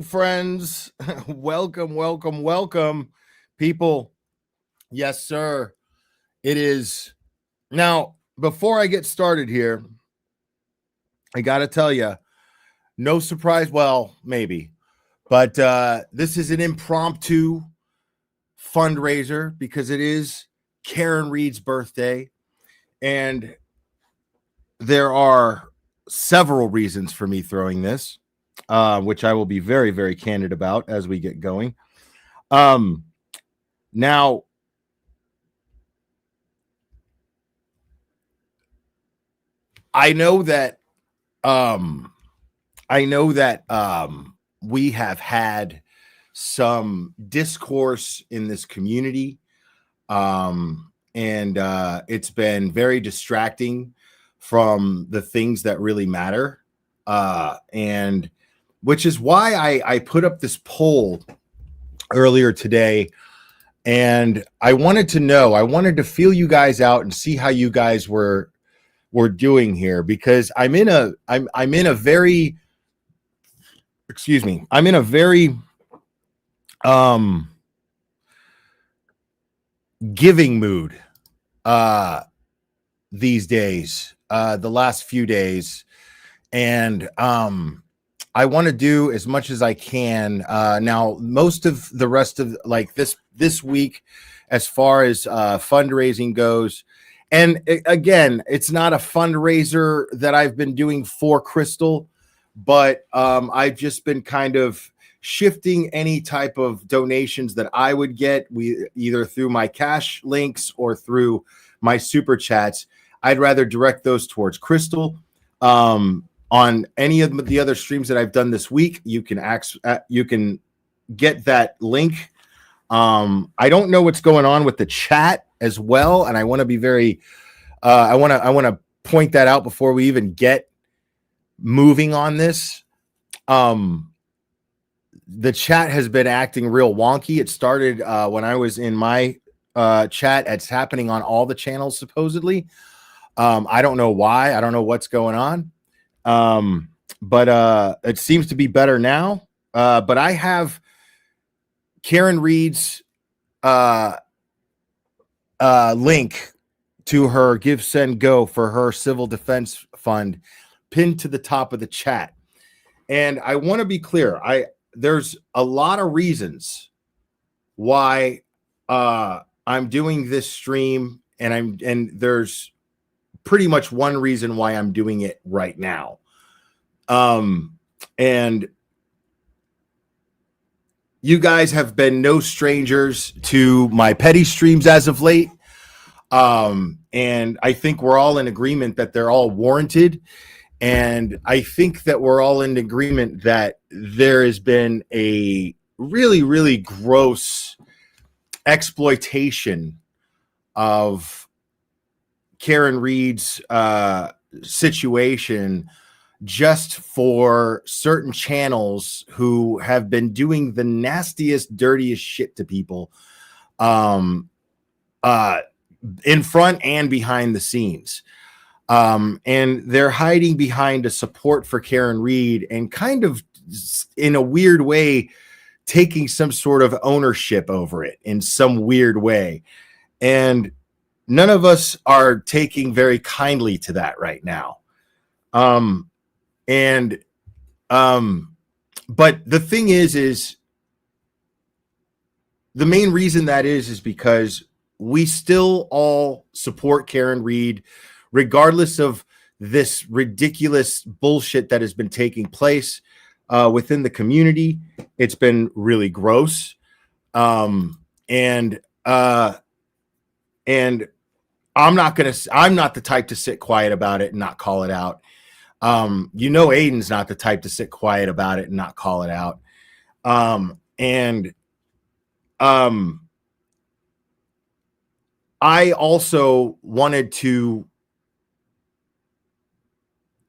friends. Welcome, people. Yes, sir. It is. Now, before I get started here, I got to tell you, no surprise. Well, maybe, but this is an impromptu fundraiser because it is Karen Read's birthday. And there are several reasons for me throwing this, which I will be very, very candid about as we get going. Now, I know that we have had some discourse in this community, and it's been very distracting from the things that really matter, and which is why I put up this poll earlier today. And I wanted to feel you guys out and see how you guys were doing here, because I'm in a very giving mood these days, the last few days, and I want to do as much as I can. Now, most of the rest of this week, as far as fundraising goes, and again, it's not a fundraiser that I've been doing for Crystal, but I've just been kind of shifting any type of donations that I would get, either through my cash links or through my super chats. I'd rather direct those towards Crystal. On any of the other streams that I've done this week, you can get that link. I don't know what's going on with the chat as well, and I want to be very I want to point that out before we even get moving on this. The chat has been acting real wonky. It started when I was in my chat. It's happening on all the channels supposedly. I don't know why. I don't know what's going on. But it seems to be better now. But I have Karen Read's link to her Give, Send, Go for her civil defense fund pinned to the top of the chat. And I want to be clear. There's a lot of reasons why I'm doing this stream, and there's pretty much one reason why I'm doing it right now. And you guys have been no strangers to my petty streams as of late. And I think we're all in agreement that they're all warranted. And I think that we're all in agreement that there has been a really, really gross exploitation of Karen Read's situation just for certain channels who have been doing the nastiest, dirtiest shit to people in front and behind the scenes. And they're hiding behind a support for Karen Read and kind of, in a weird way, taking some sort of ownership over it in some weird way. And none of us are taking very kindly to that right now. But the thing is the main reason that is because we still all support Karen Read, regardless of this ridiculous bullshit that has been taking place within the community. It's been really gross. And I'm not the type to sit quiet about it and not call it out. Aiden's not the type to sit quiet about it and not call it out. I also wanted to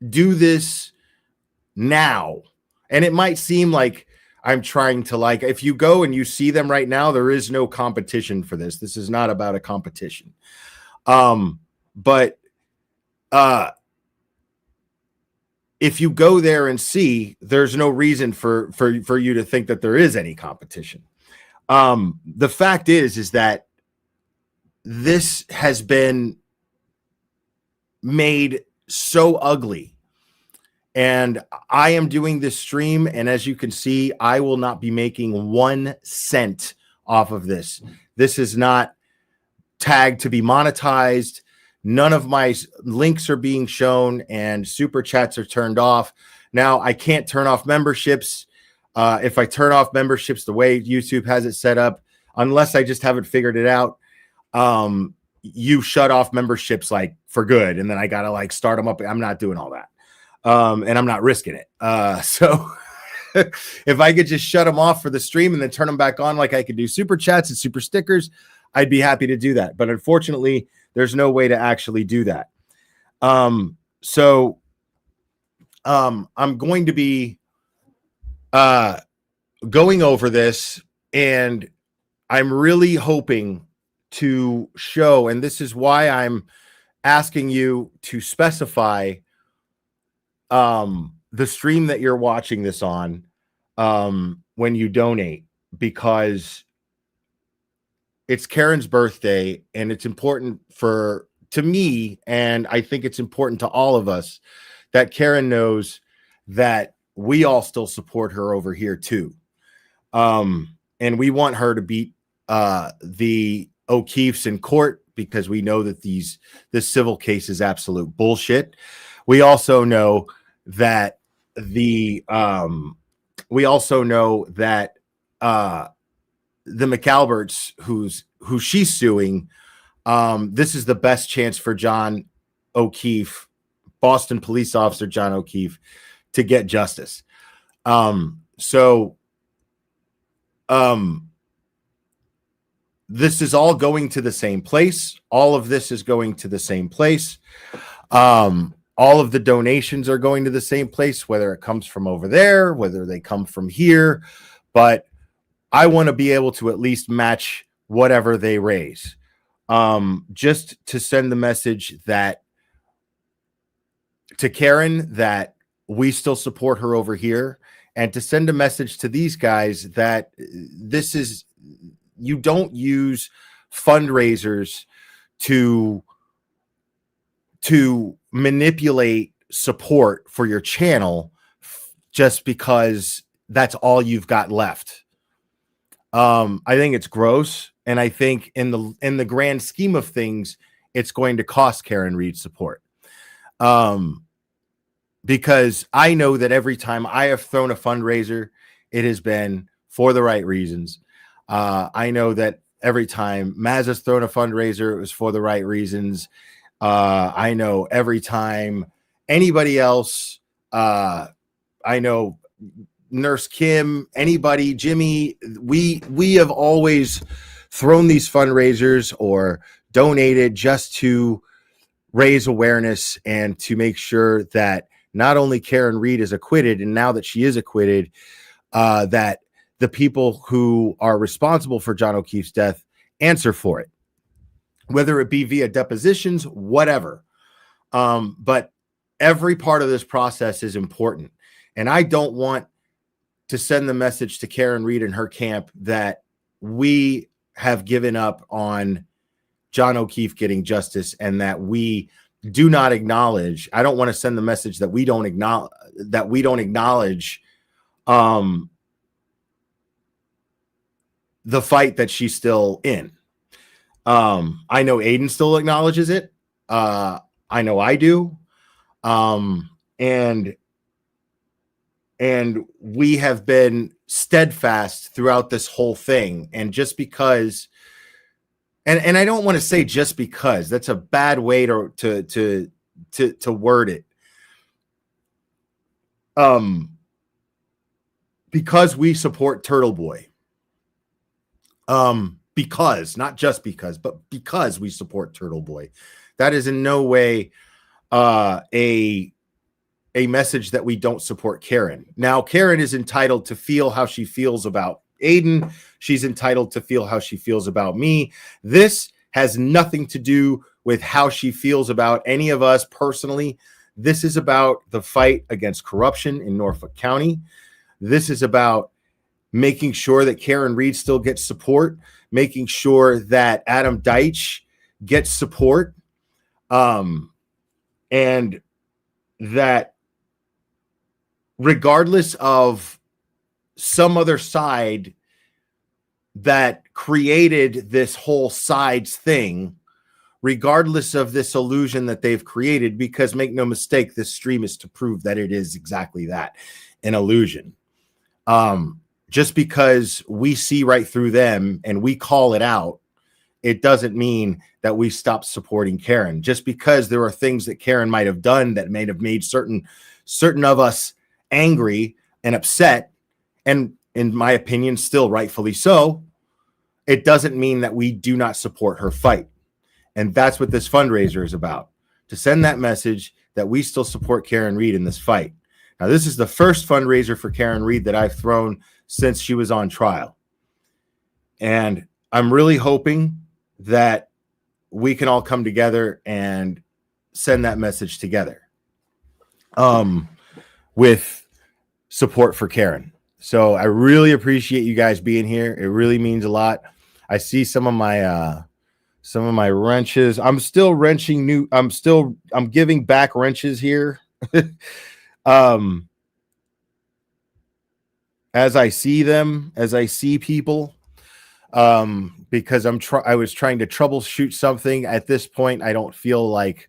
do this now. And it might seem like I'm trying to, if you go and you see them right now, there is no competition for this. This is not about a competition. But if you go there and see, there's no reason for you to think that there is any competition. The fact is that this has been made so ugly, and I am doing this stream, and as you can see, I will not be making 1 cent off of this. This is not tagged to be monetized. None of my links are being shown, and super chats are turned off. Now, I can't turn off memberships. If I turn off memberships the way YouTube has it set up, unless I just haven't figured it out, you shut off memberships like for good, and then I gotta like start them up. I'm not doing all that, and I'm not risking it. So if I could just shut them off for the stream and then turn them back on, like I could do super chats and super stickers, I'd be happy to do that. But unfortunately, there's no way to actually do that. I'm going to be going over this, and I'm really hoping to show, and this is why I'm asking you to specify the stream that you're watching this on when you donate, because it's Karen's birthday, and it's important to me, and I think it's important to all of us, that Karen knows that we all still support her over here too. And we want her to beat the O'Keefes in court, because we know that this civil case is absolute bullshit. We also know that the McAlberts, who she's suing, this is the best chance for John O'Keefe, Boston police officer John O'Keefe, to get justice. This is all going to the same place. All of this is going to the same place. All of the donations are going to the same place, whether it comes from over there, whether they come from here. But I want to be able to at least match whatever they raise, just to send the message that to Karen that we still support her over here, and to send a message to these guys that you don't use fundraisers to manipulate support for your channel just because that's all you've got left. I think it's gross, and I think in the grand scheme of things, it's going to cost KarenRead support. Because I know that every time I have thrown a fundraiser, it has been for the right reasons. I know that every time Maz has thrown a fundraiser, it was for the right reasons. I know every time anybody else, I know Nurse Kim, anybody, Jimmy, we have always thrown these fundraisers or donated just to raise awareness and to make sure that not only KarenRead is acquitted, and now that she is acquitted, that the people who are responsible for John O'Keefe's death answer for it, whether it be via depositions, whatever. But every part of this process is important. And I don't want to send the message to KarenRead and her camp that we have given up on John O'Keefe getting justice, and that we do not acknowledge. I don't want to send the message that we don't acknowledge the fight that she's still in. I know Aiden still acknowledges it. I know I do. And we have been steadfast throughout this whole thing. And just because, and I don't want to say just because, that's a bad way to word it. Because we support Turtle Boy. Because, not just because, but because we support Turtle Boy. That is in no way a message that we don't support Karen. Now, Karen is entitled to feel how she feels about Aiden. She's entitled to feel how she feels about me. This has nothing to do with how she feels about any of us personally. This is about the fight against corruption in Norfolk County. This is about making sure that KarenRead still gets support, making sure that Adam Deitch gets support, and that regardless of some other side that created this whole sides thing, regardless of this illusion that they've created, because make no mistake, this stream is to prove that it is exactly that, an illusion. Just because we see right through them and we call it out, it doesn't mean that we stop supporting Karen. Just because there are things that Karen might have done that may have made certain of us angry and upset, and in my opinion, still rightfully so, it doesn't mean that we do not support her fight. And that's what this fundraiser is about, to send that message that we still support KarenRead in this fight. Now, this is the first fundraiser for KarenRead that I've thrown since she was on trial. And I'm really hoping that we can all come together and send that message together with support for Karen. So I really appreciate you guys being here. It really means a lot. I see some of my wrenches. I'm still wrenching I'm giving back wrenches here. As I see them, as I see people, because I was trying to troubleshoot something. At this point, I don't feel like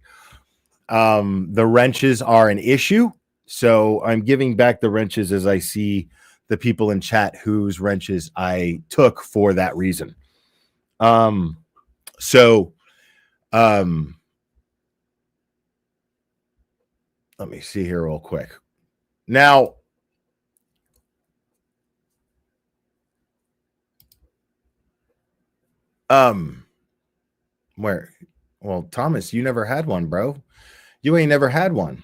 the wrenches are an issue. So I'm giving back the wrenches as I see the people in chat whose wrenches I took for that reason. Let me see here real quick. Now, where? Well, Thomas, you never had one, bro. You ain't never had one.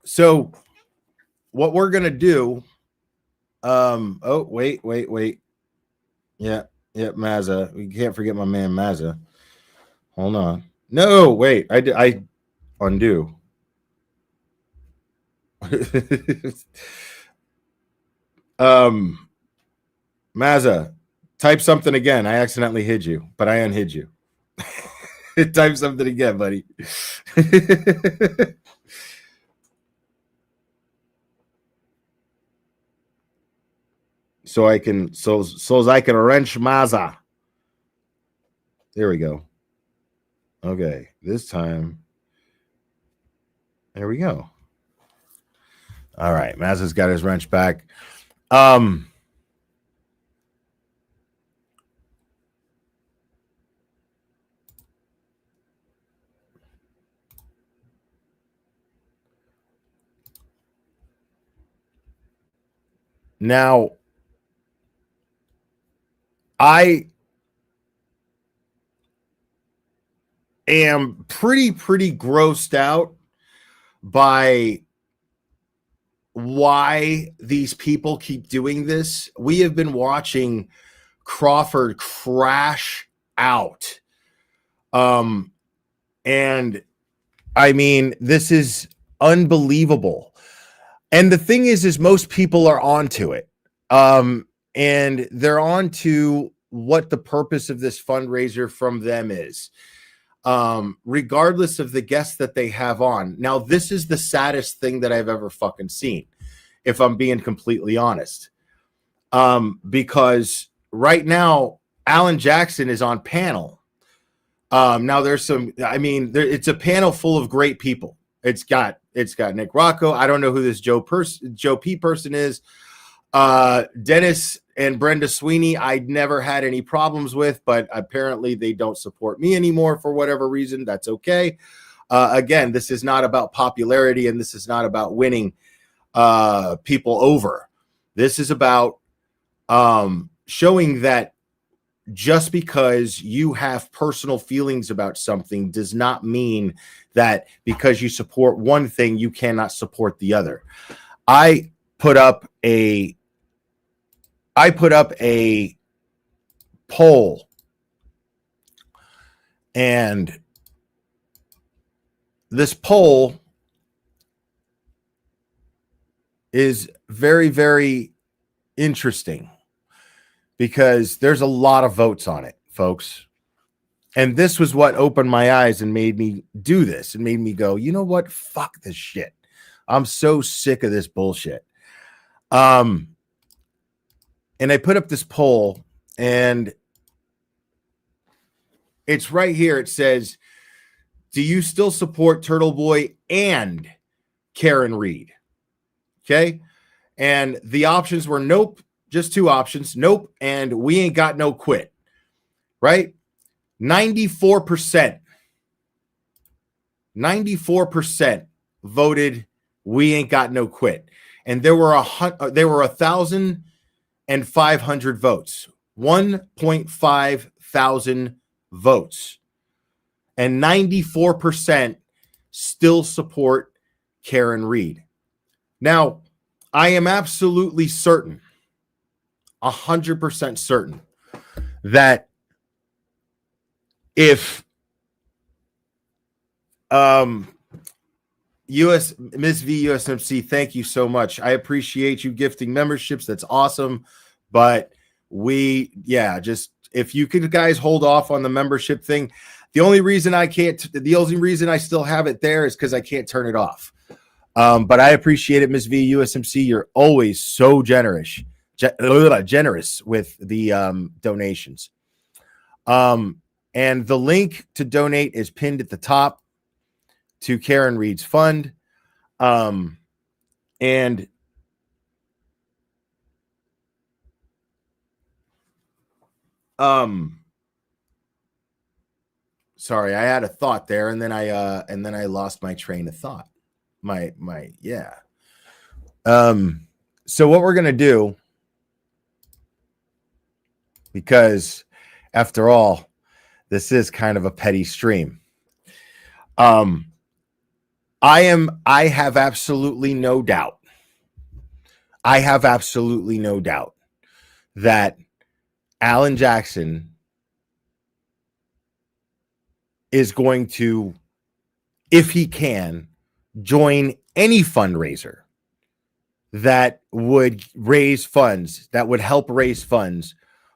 So what we're going to do, oh, wait. Yeah, Mazza. We can't forget my man Mazza. Hold on. No, wait. I undo. Mazza, type something again. I accidentally hid you, but I unhid you. Type something again, buddy. so I can wrench Mazza. There we go. Okay, this time. There we go. All right, Mazza's got his wrench back. Now, I am pretty grossed out by why these people keep doing this. We have been watching Crawford crash out. And I mean, this is unbelievable. And the thing is most people are onto it. And they're on to what the purpose of this fundraiser from them is, regardless of the guests that they have on. Now, this is the saddest thing that I've ever fucking seen, if I'm being completely honest. Because right now, Alan Jackson is on panel. Now there's some, it's a panel full of great people. It's got Nick Rocco. I don't know who this Joe P person is. Dennis and Brenda Sweeney, I'd never had any problems with, but apparently they don't support me anymore for whatever reason. That's okay. Again, this is not about popularity, and this is not about winning people over. This is about showing that just because you have personal feelings about something does not mean that because you support one thing, you cannot support the other. I put up a poll, and this poll is very, very interesting because there's a lot of votes on it, folks. And this was what opened my eyes and made me do this and made me go, you know what? Fuck this shit. I'm so sick of this bullshit. And I put up this poll, and it's right here. It says, do you still support Turtle Boy and KarenRead? Okay. And the options were nope, just two options, nope, and we ain't got no quit. Right? 94% voted we ain't got no quit. And there were 1,500 votes. 1.5 thousand votes. And 94% still support KarenRead. Now, I am absolutely certain, 100% certain, that if US Ms. V USMC, thank you so much. I appreciate you gifting memberships. That's awesome. But just if you could guys hold off on the membership thing. The only reason I still have it there is because I can't turn it off. But I appreciate it, Ms. V USMC. You're always so generous with the donations. And the link to donate is pinned at the top to KarenRead's fund. Sorry, I had a thought there, and then I lost my train of thought. So what we're gonna do, because after all, this is kind of a petty stream. I have absolutely no doubt. That Alan Jackson is going to, if he can, join any fundraiser that would raise funds, that would help raise funds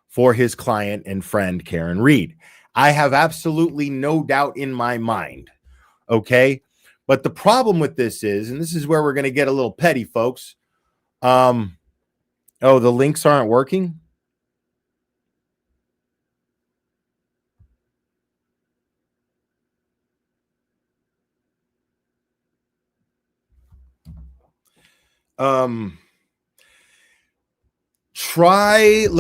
for his client and friend, KarenRead. I have absolutely no doubt in my mind. Okay. But the problem with this is, and this is where we're going to get a little petty, folks. The links aren't working. Let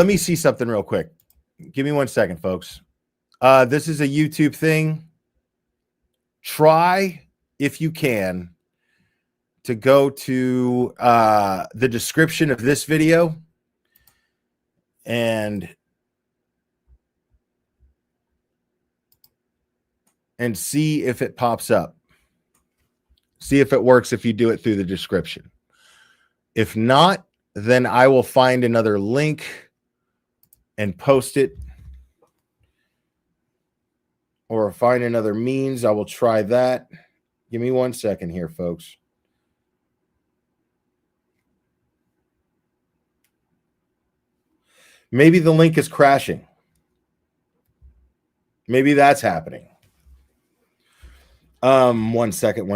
me see something real quick. Give me 1 second, folks. This is a YouTube thing. Try, if you can, to go to the description of this video and see if it pops up. See if it works if you do it through the description. If not, then I will find another link and post it, or find another means. I will try that. Give me 1 second here, folks. Maybe the link is crashing. Maybe that's happening. 1 second.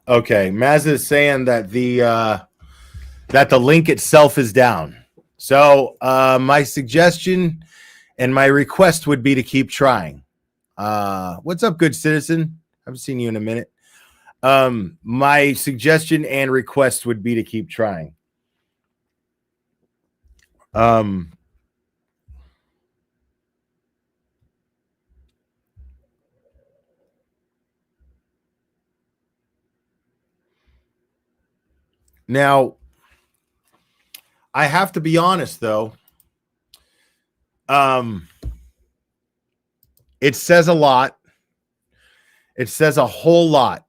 Okay, Maz is saying that the link itself is down. So my suggestion and my request would be to keep trying. What's up, good citizen? I haven't seen you in a minute. My suggestion and request would be to keep trying. Now, I have to be honest, though. it says a lot. It says a whole lot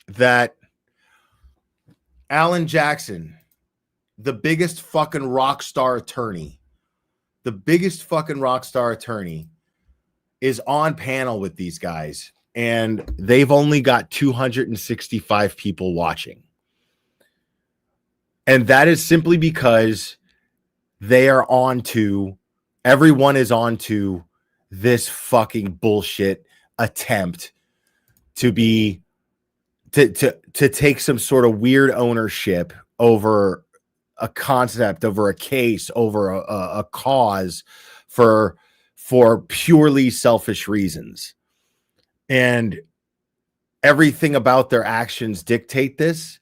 that Alan Jackson, the biggest fucking rock star attorney, is on panel with these guys, and they've only got 265 people watching. And that is simply because everyone is on to this fucking bullshit attempt to take some sort of weird ownership over a concept, over a case, over a cause for purely selfish reasons. And everything about their actions dictate this.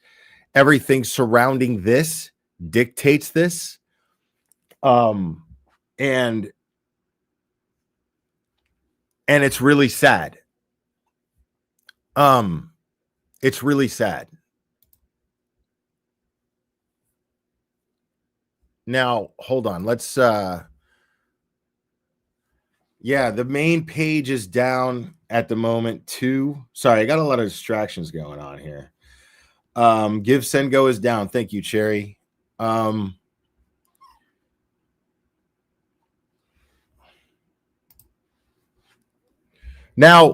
Everything surrounding this dictates this. And it's really sad. It's really sad. Now, hold on. Let's yeah, the main page is down at the moment too. Sorry, I got a lot of distractions going on here. Give Send Go is down. Thank you, Cherry. Now,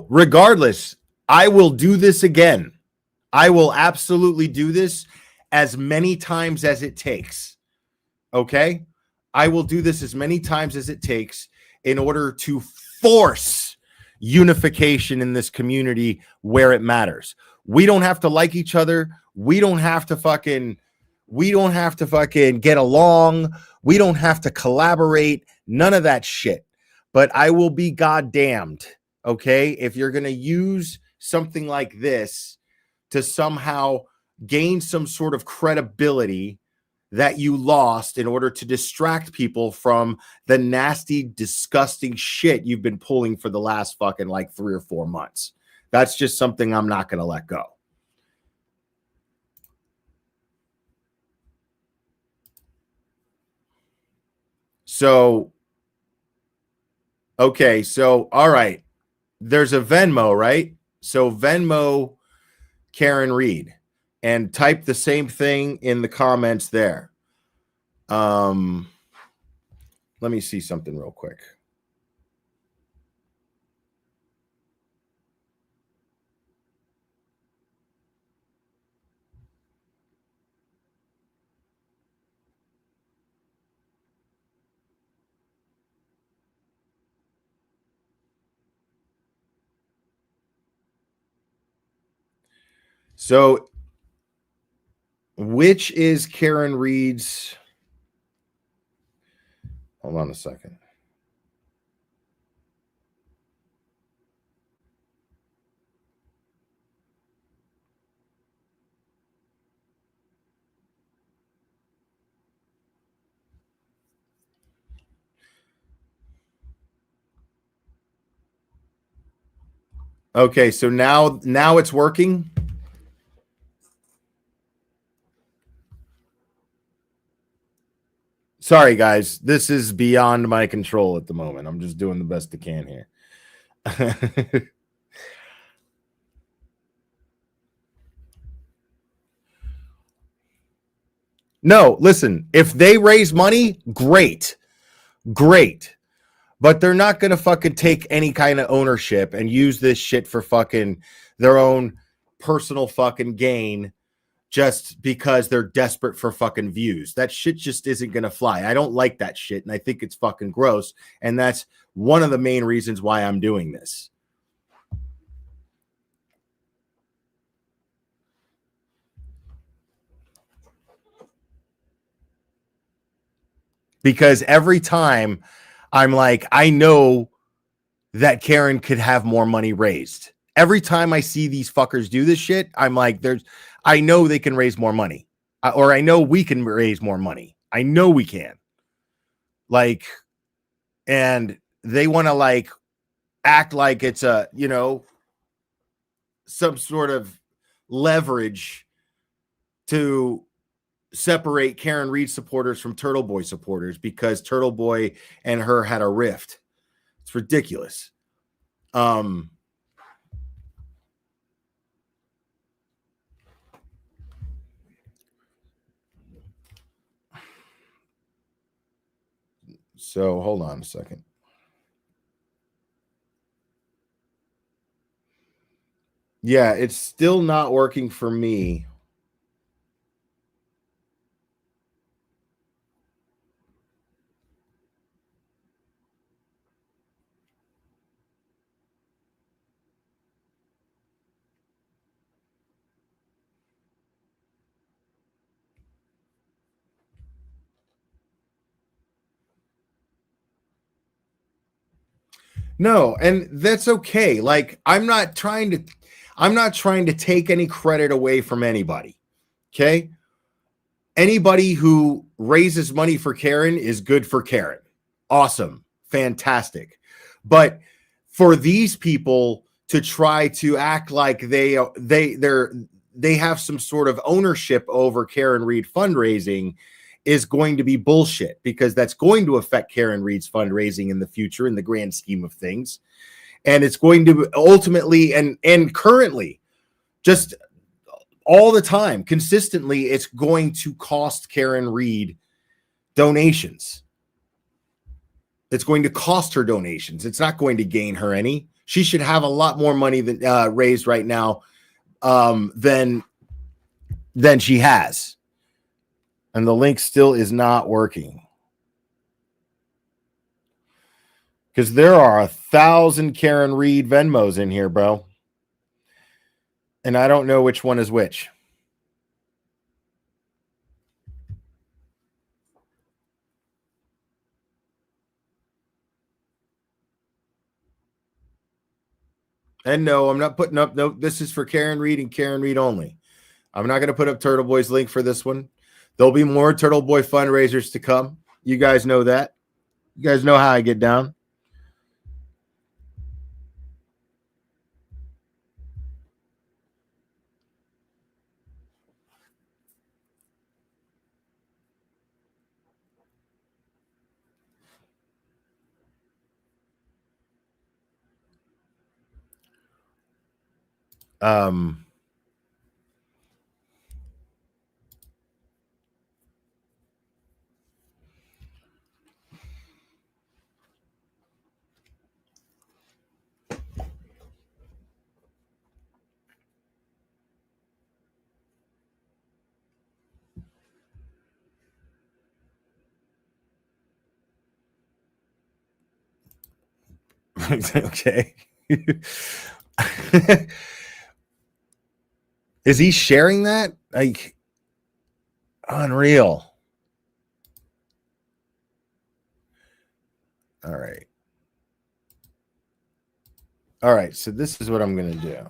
regardless, I will do this again. I will absolutely do this as many times as it takes. Okay? I will do this as many times as it takes in order to force unification in this community where it matters. We don't have to like each other. We don't have to fucking get along. We don't have to collaborate. None of that shit. But I will be goddamned, okay, if you're going to use something like this to somehow gain some sort of credibility that you lost in order to distract people from the nasty, disgusting shit you've been pulling for the last fucking like 3 or 4 months. That's just something I'm not going to let go. So, okay, so, all right. There's a Venmo, right? So Venmo KarenRead and type the same thing in the comments there. Let me see something real quick. So, which is KarenRead's? Hold on a second. Okay, so now it's working. Sorry, guys. This is beyond my control at the moment. I'm just doing the best I can here. No, listen, if they raise money, great. But they're not going to fucking take any kind of ownership and use this shit for fucking their own personal fucking gain just because they're desperate for fucking views. That shit just isn't going to fly. I don't like that shit, and I think it's fucking gross, and that's one of the main reasons why I'm doing this. Because every time I'm like, I know that Karen could have more money raised. Every time I see these fuckers do this shit, I'm like, I know they can raise more money, or I know we can raise more money. I know we can. Like, and they want to like act like it's a, some sort of leverage to separate KarenRead supporters from Turtle Boy supporters because Turtle Boy and her had a rift. It's ridiculous. Um, so hold on a second. Yeah, it's still not working for me. No, and that's okay. Like I'm not trying to take any credit away from anybody. Okay? Anybody who raises money for Karen is good for Karen. Awesome. Fantastic. But for these people to try to act like they have some sort of ownership over KarenRead fundraising is going to be bullshit, because that's going to affect KarenRead's fundraising in the future in the grand scheme of things. And it's going to ultimately and currently, just all the time, consistently, it's going to cost KarenRead donations. It's going to cost her donations. It's not going to gain her any. She should have a lot more money than raised right now than she has. And the link still is not working, because there are 1,000 KarenRead Venmos in here, bro. And I don't know which one is which. And no, I'm not putting up. No, this is for KarenRead and KarenRead only. I'm not going to put up Turtle Boy's link for this one. There'll be more Turtle Boy fundraisers to come. You guys know that. You guys know how I get down. Okay. Is he sharing that? Like, unreal. All right. All right. So this is what I'm going to do.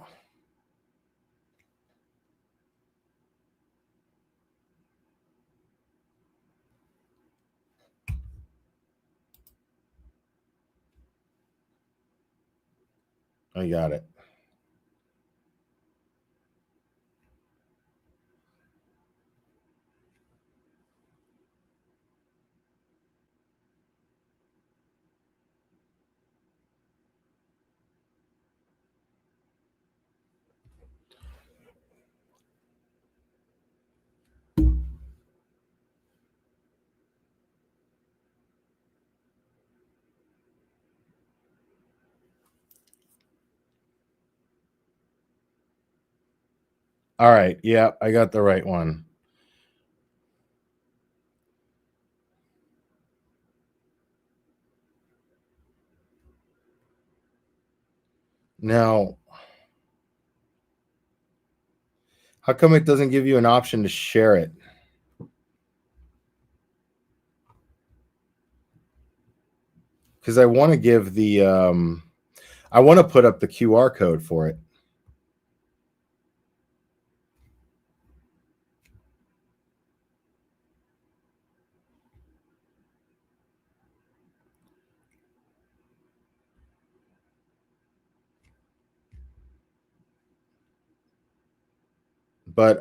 I got it. All right. Yeah, I got the right one. Now, how come it doesn't give you an option to share it? Because I want to give the I want to put up the QR code for it. But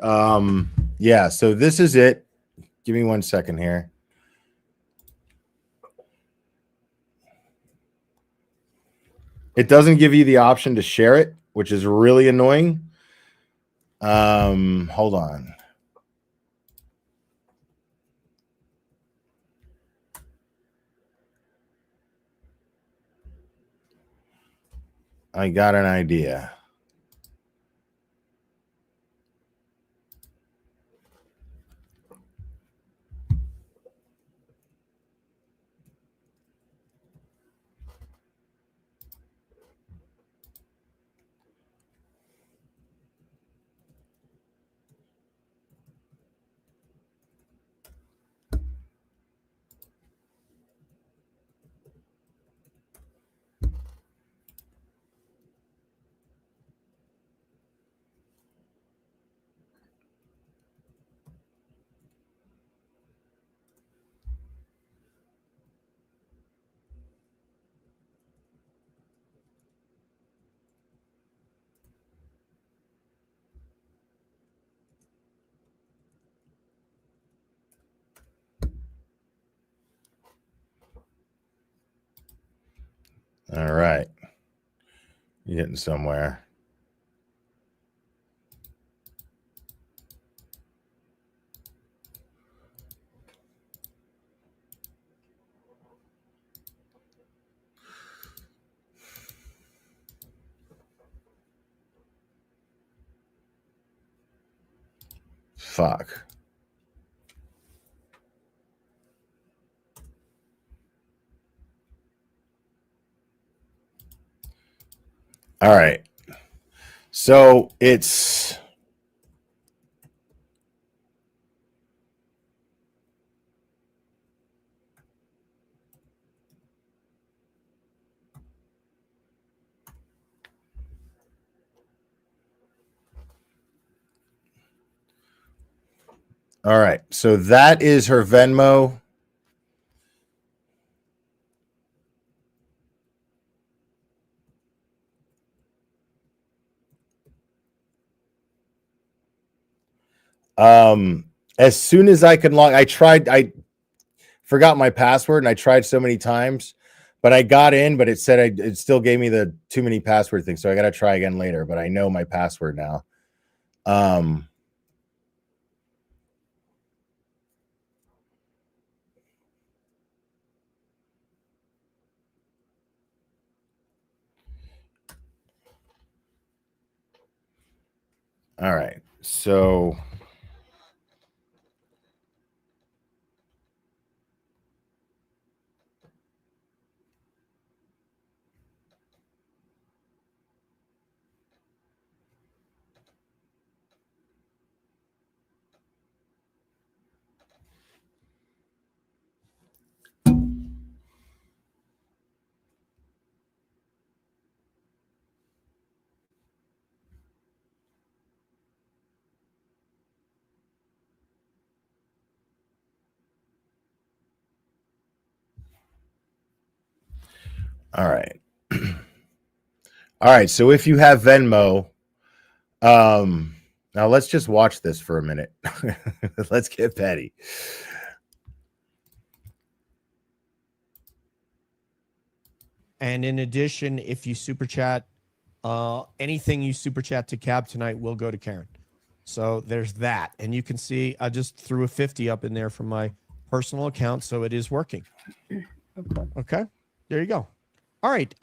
yeah, so this is it. Give me 1 second here. It doesn't give you the option to share it, which is really annoying. Hold on. I got an idea. All right. You're getting somewhere. Fuck. All right. So it's all right. So that is her Venmo. As soon as I can log, I forgot my password and I tried so many times, but I got in, but it said it still gave me the too many password thing. So I got to try again later, but I know my password now. All right. So all right. All right. So if you have Venmo, now let's just watch this for a minute. Let's get petty. And in addition, if you super chat, anything you super chat to Cab tonight will go to Karen. So there's that. And you can see I just threw a 50 up in there from my personal account. So it is working. Okay. There you go. All right.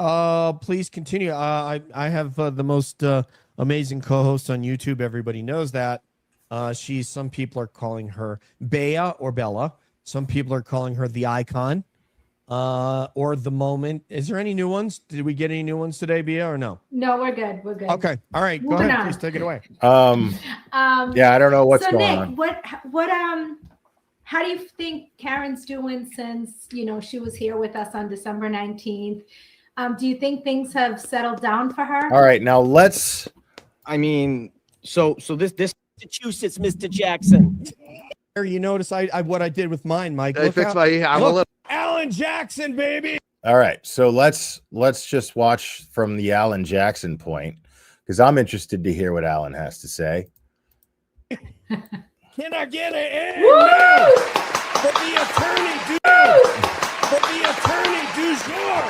Please continue. I have the most amazing co-host on YouTube. Everybody knows that. Some people are calling her Bea or Bella. Some people are calling her the icon. Or the moment. Is there any new ones? Did we get any new ones today, Bea, or no? No, we're good. We're good. Okay. All right. Go ahead. Please take it away. Yeah, I don't know what's so going Nick, on. What how do you think Karen's doing since, she was here with us on December 19th? Do you think things have settled down for her? All right, now let's. I mean, so this Massachusetts, Mr. Jackson. You notice I what I did with mine, Mike. I fixed my. I'm a little. Alan Jackson, baby. All right, so let's just watch from the Alan Jackson point because I'm interested to hear what Alan has to say. Can I get an amen for the attorney du jour?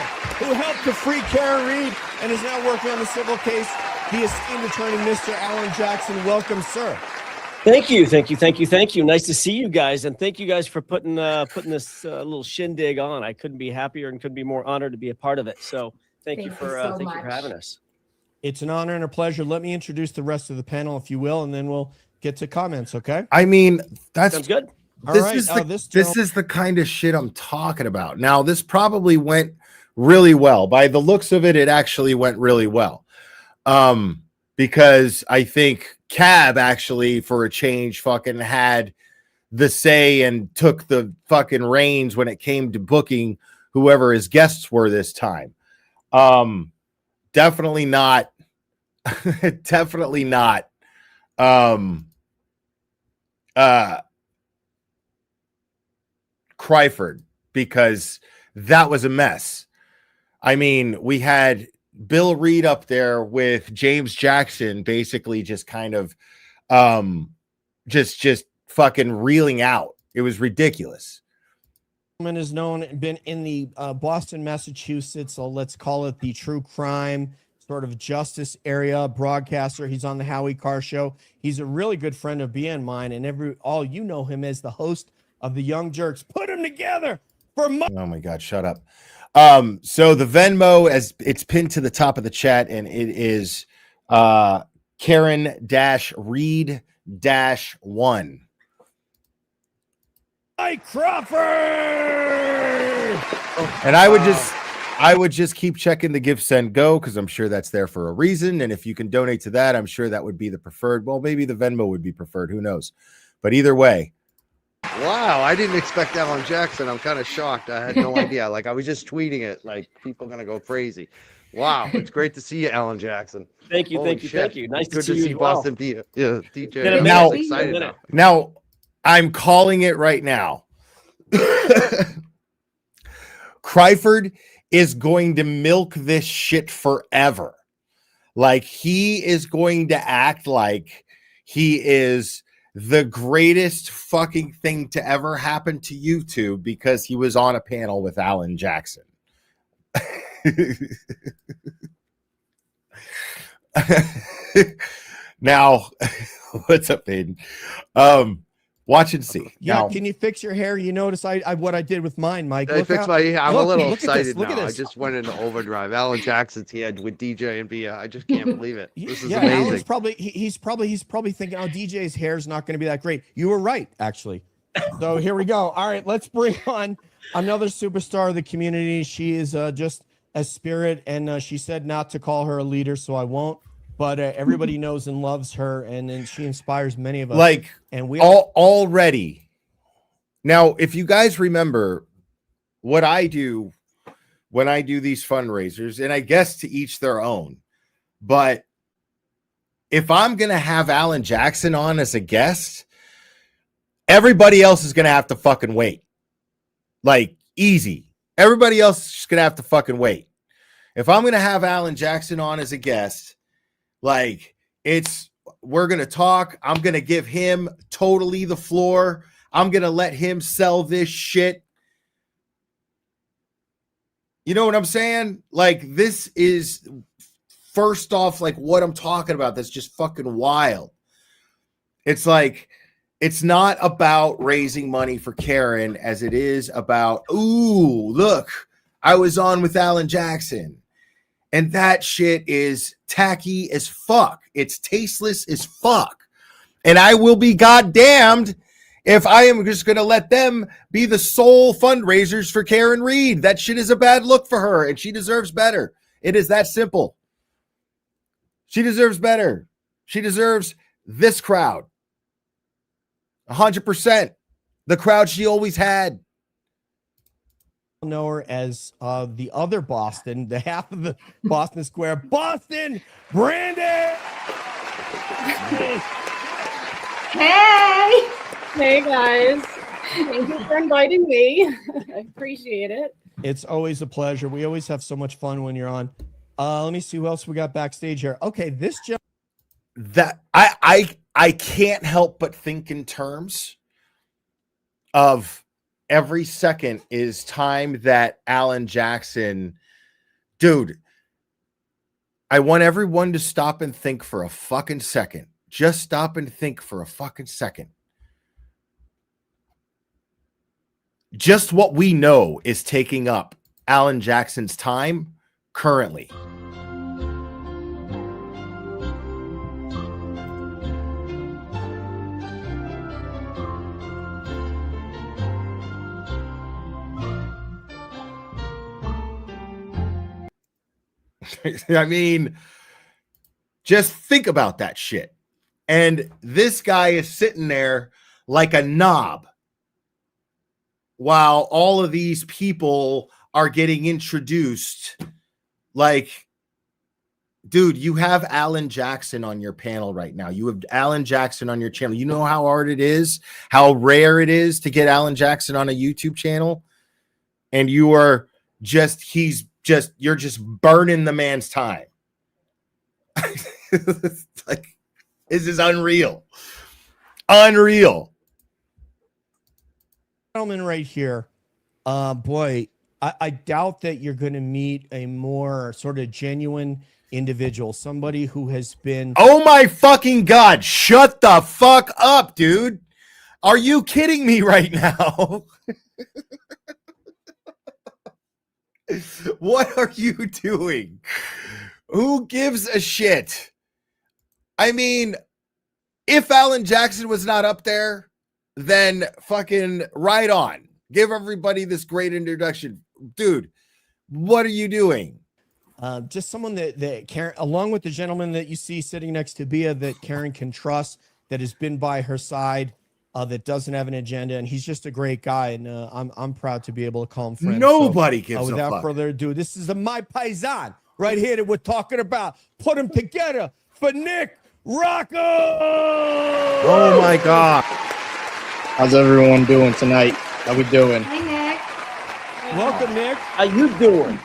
who helped to free Karen Read and is now working on the civil case, the esteemed attorney, Mr. Alan Jackson. Welcome, sir. Thank you. Nice to see you guys, and thank you guys for putting this little shindig on. I couldn't be happier and couldn't be more honored to be a part of it. So thank you for having us. It's an honor and a pleasure. Let me introduce the rest of the panel, if you will, and then we'll get to comments. Okay. I mean, that's Sounds good. This is the kind of shit I'm talking about. Now, this probably went really well. By the looks of it, it actually went really well. Because I think Cab actually, for a change, fucking had the say and took the fucking reins when it came to booking whoever his guests were this time. Definitely not. Definitely not. Cryford, because that was a mess. I mean, we had Bill Reed up there with James Jackson basically just kind of just fucking reeling out. It was ridiculous. Is been in the Boston, Massachusetts, so let's call it the true crime sort of justice area broadcaster. He's on the Howie Carr Show. He's a really good friend of BN mine, and all you know him as the host of the Young Jerks. Put them together for oh my God, shut up. So the Venmo, as it's pinned to the top of the chat, and it is Karen-Read-1. Mike Crawford. And I would just keep checking the Give Send Go, because I'm sure that's there for a reason. And if you can donate to that, I'm sure that would be the preferred. Well, maybe the Venmo would be preferred. Who knows? But either way. Wow, I didn't expect Alan Jackson. I'm kind of shocked. I had no idea. Like, I was just tweeting it. Like, people are gonna go crazy. Wow, it's great to see you, Alan Jackson. Thank you. Nice Good to see you. Boston DJ. Now, excited now, I'm calling it right now. Cryford is going to milk this shit forever. Like, he is going to act like he is the greatest fucking thing to ever happen to YouTube because he was on a panel with Alan Jackson. Now, what's up, Aiden? Watch and see. Yeah, now, can you fix your hair? You notice I what I did with mine, Mike. I fixed my hair. I'm a little excited now. I just went into overdrive. Alan Jackson's here with DJ and Bia. I just can't believe it. This is Alan's amazing. probably he's probably thinking, oh, DJ's hair is not going to be that great. You were right, actually. So here we go. All right, let's bring on another superstar of the community. She is just a spirit, and she said not to call her a leader, so I won't. But everybody knows and loves her, and she inspires many of us. Like, and we already. Now, if you guys remember what I do when I do these fundraisers, and I guess to each their own, but if I'm going to have Alan Jackson on as a guest, everybody else is going to have to fucking wait. Like, easy. Everybody else is just going to have to fucking wait. If I'm going to have Alan Jackson on as a guest, like, we're going to talk. I'm going to give him totally the floor. I'm going to let him sell this shit. You know what I'm saying? Like, this is, first off, like, what I'm talking about. That's just fucking wild. It's like, it's not about raising money for Karen as it is about, ooh, look, I was on with Alan Jackson. And that shit is tacky as fuck. It's tasteless as fuck. And I will be goddamned if I am just going to let them be the sole fundraisers for Karen Read. That shit is a bad look for her, and she deserves better. It is that simple. She deserves better. She deserves this crowd. 100%. The crowd she always had. Know her as the other Boston, the half of the Boston Square, Boston, Brandon. Hey. Hey guys, thank you for inviting me. I appreciate it. It's always a pleasure. We always have so much fun when you're on. Let me see who else we got backstage here. Okay, this gentleman. That I can't help but think in terms of every second is time that Alan Jackson dude, I want everyone to stop and think for a fucking second. Just stop and think for a fucking second. Just what we know is taking up Alan Jackson's time currently. I mean, just think about that shit. And this guy is sitting there like a knob while all of these people are getting introduced. Like, dude, you have Alan Jackson on your panel right now. You have Alan Jackson on your channel. You know how hard it is, how rare it is to get Alan Jackson on a YouTube channel. And you are just, you're just burning the man's time. Like, this is unreal. Unreal. Gentleman right here. Boy, I doubt that you're going to meet a more sort of genuine individual, somebody who has been. Oh my fucking God. Shut the fuck up, dude. Are you kidding me right now? What are you doing? Who gives a shit? I mean, if Alan Jackson was not up there, then fucking right on. Give everybody this great introduction. Dude, what are you doing? Just someone that Karen, along with the gentleman that you see sitting next to Bia, that Karen can trust, that has been by her side, that doesn't have an agenda, and he's just a great guy, and I'm proud to be able to call him friend. Nobody gives a without fuck. further ado, this is the My Paisan right here that we're talking about. Put them together for Nick Rocco. Oh my God. How's everyone doing tonight? How we doing? Hi, Nick. Welcome, Nick. How you doing?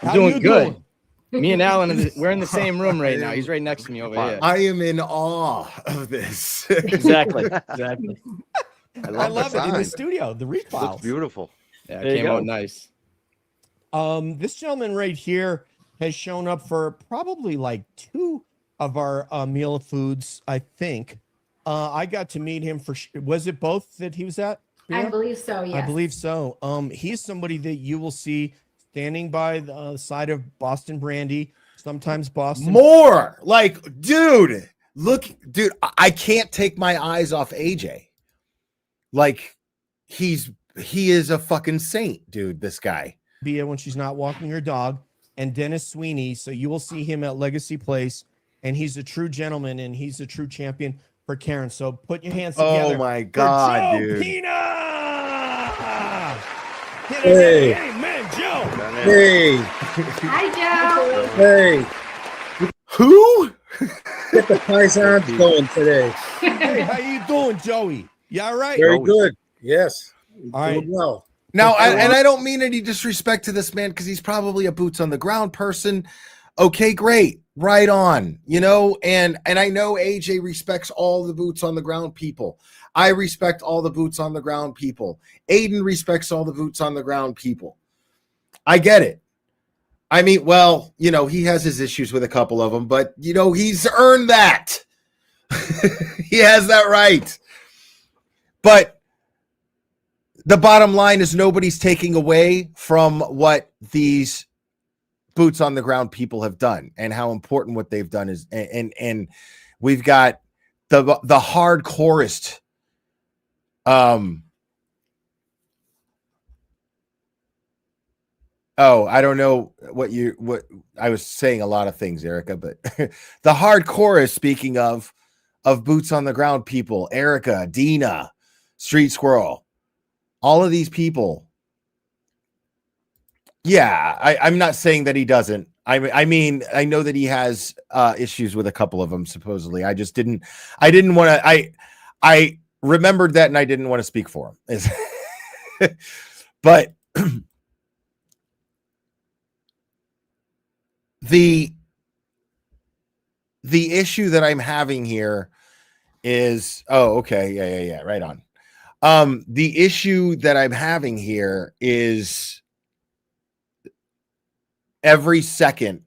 I'm doing good. Me and Alan, we're in the same room right now. He's right next to me over here. I am in awe of this. Exactly. Exactly. I love it in the sign. studio. The read Looks files. beautiful. Yeah, There it you came go. out nice. This gentleman right here has shown up for probably like 2 of our meal of foods, I think. I got to meet him for, was it both that he was at? I Yeah? believe so, yes. I believe so. He's somebody that you will see standing by the side of Boston Brandy, sometimes Boston. More like, dude, look, dude, I can't take my eyes off AJ. Like, he is a fucking saint, dude, this guy. Bia when she's not walking her dog, and Dennis Sweeney. So you will see him at Legacy Place, and he's a true gentleman, and he's a true champion for Karen. So put your hands together. Oh my for God, Joe dude. Pina! Hey. Hey, man, Joe. Hey, Hi, Joe. hey, Who? get the Paisans going today. Hey, how you doing, Joey? You all right? Very Always. good. Yes. All right. Doing well. Now, Okay, and I don't mean any disrespect to this man because he's probably a boots on the ground person. Okay, great, right on. You know, and I know AJ respects all the boots on the ground people. I respect all the boots on the ground people. Aiden respects all the boots on the ground people. I get it. I mean, well, you know, he has his issues with a couple of them, but you know, he's earned that. He has that right. But the bottom line is nobody's taking away from what these boots on the ground people have done and how important what they've done is. And we've got the hardcorest. Oh, I don't know what I was saying a lot of things, Erica, but the hardcorest, speaking of boots on the ground people, Erica, Dina, Street Squirrel, all of these people. Yeah, I'm not saying that he doesn't. I mean, I know that he has issues with a couple of them, supposedly. I didn't want to, I remembered that and I didn't want to speak for him. But the issue that I'm having here is, oh, okay. Yeah. Right on. The issue that I'm having here is every second,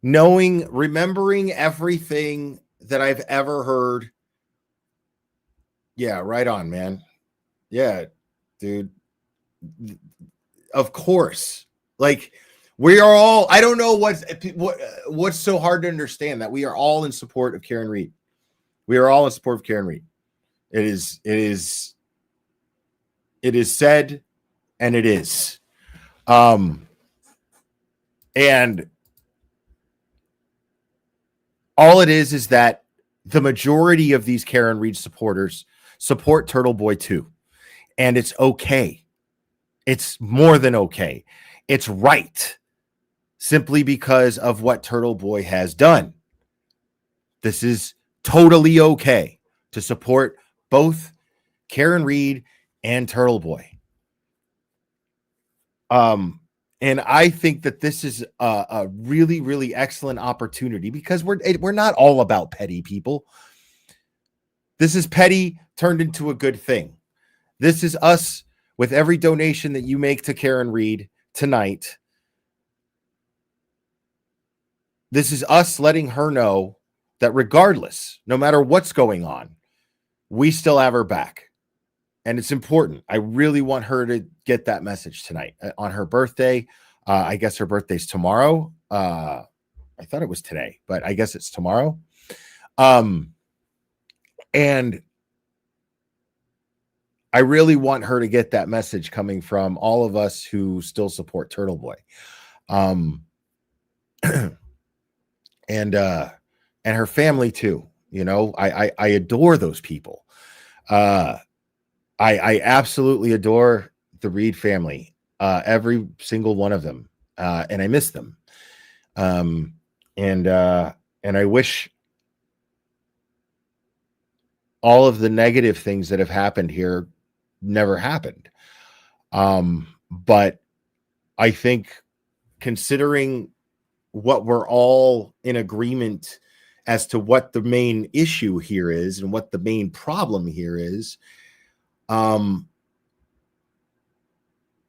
remembering everything that I've ever heard. Yeah, right on, man. Yeah, dude. Of course. Like, we are all, I don't know what's so hard to understand, that we are all in support of Karen Read. We are all in support of Karen Read. It is said, and it is. And all it is that the majority of these Karen Read supporters support Turtle Boy too. And it's okay. It's more than okay. It's right. Simply because of what Turtle Boy has done. This is totally okay to support both Karen Read and Turtle Boy. And I think that this is a really, really excellent opportunity, because we're not all about petty people. This is petty turned into a good thing. This is us, with every donation that you make to Karen Read tonight. This is us letting her know that regardless, no matter what's going on, we still have her back. And it's important. I really want her to get that message tonight on her birthday. I guess her birthday's tomorrow. I thought it was today, but I guess it's tomorrow. And I really want her to get that message coming from all of us who still support Turtle Boy. And her family too. You know, I adore those people. I absolutely adore the Read family, every single one of them, and I miss them. And I wish all of the negative things that have happened here never happened. But I think, considering what we're all in agreement as to what the main issue here is and what the main problem here is,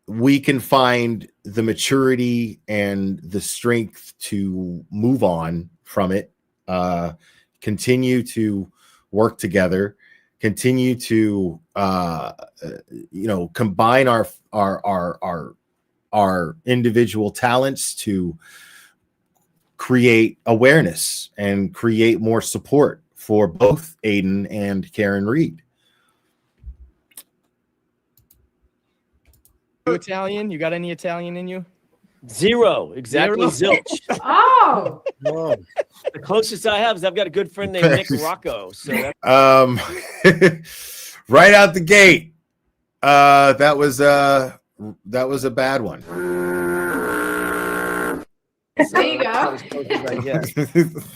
we can find the maturity and the strength to move on from it, continue to work together, continue to combine our individual talents to create awareness and create more support for both Aiden and Karen Read. You Italian? You got any Italian in you? Zero. Exactly. Zilch. Oh, The closest I have is I've got a good friend named Nick Rocco. So that's right out the gate, that was a bad one. there you go.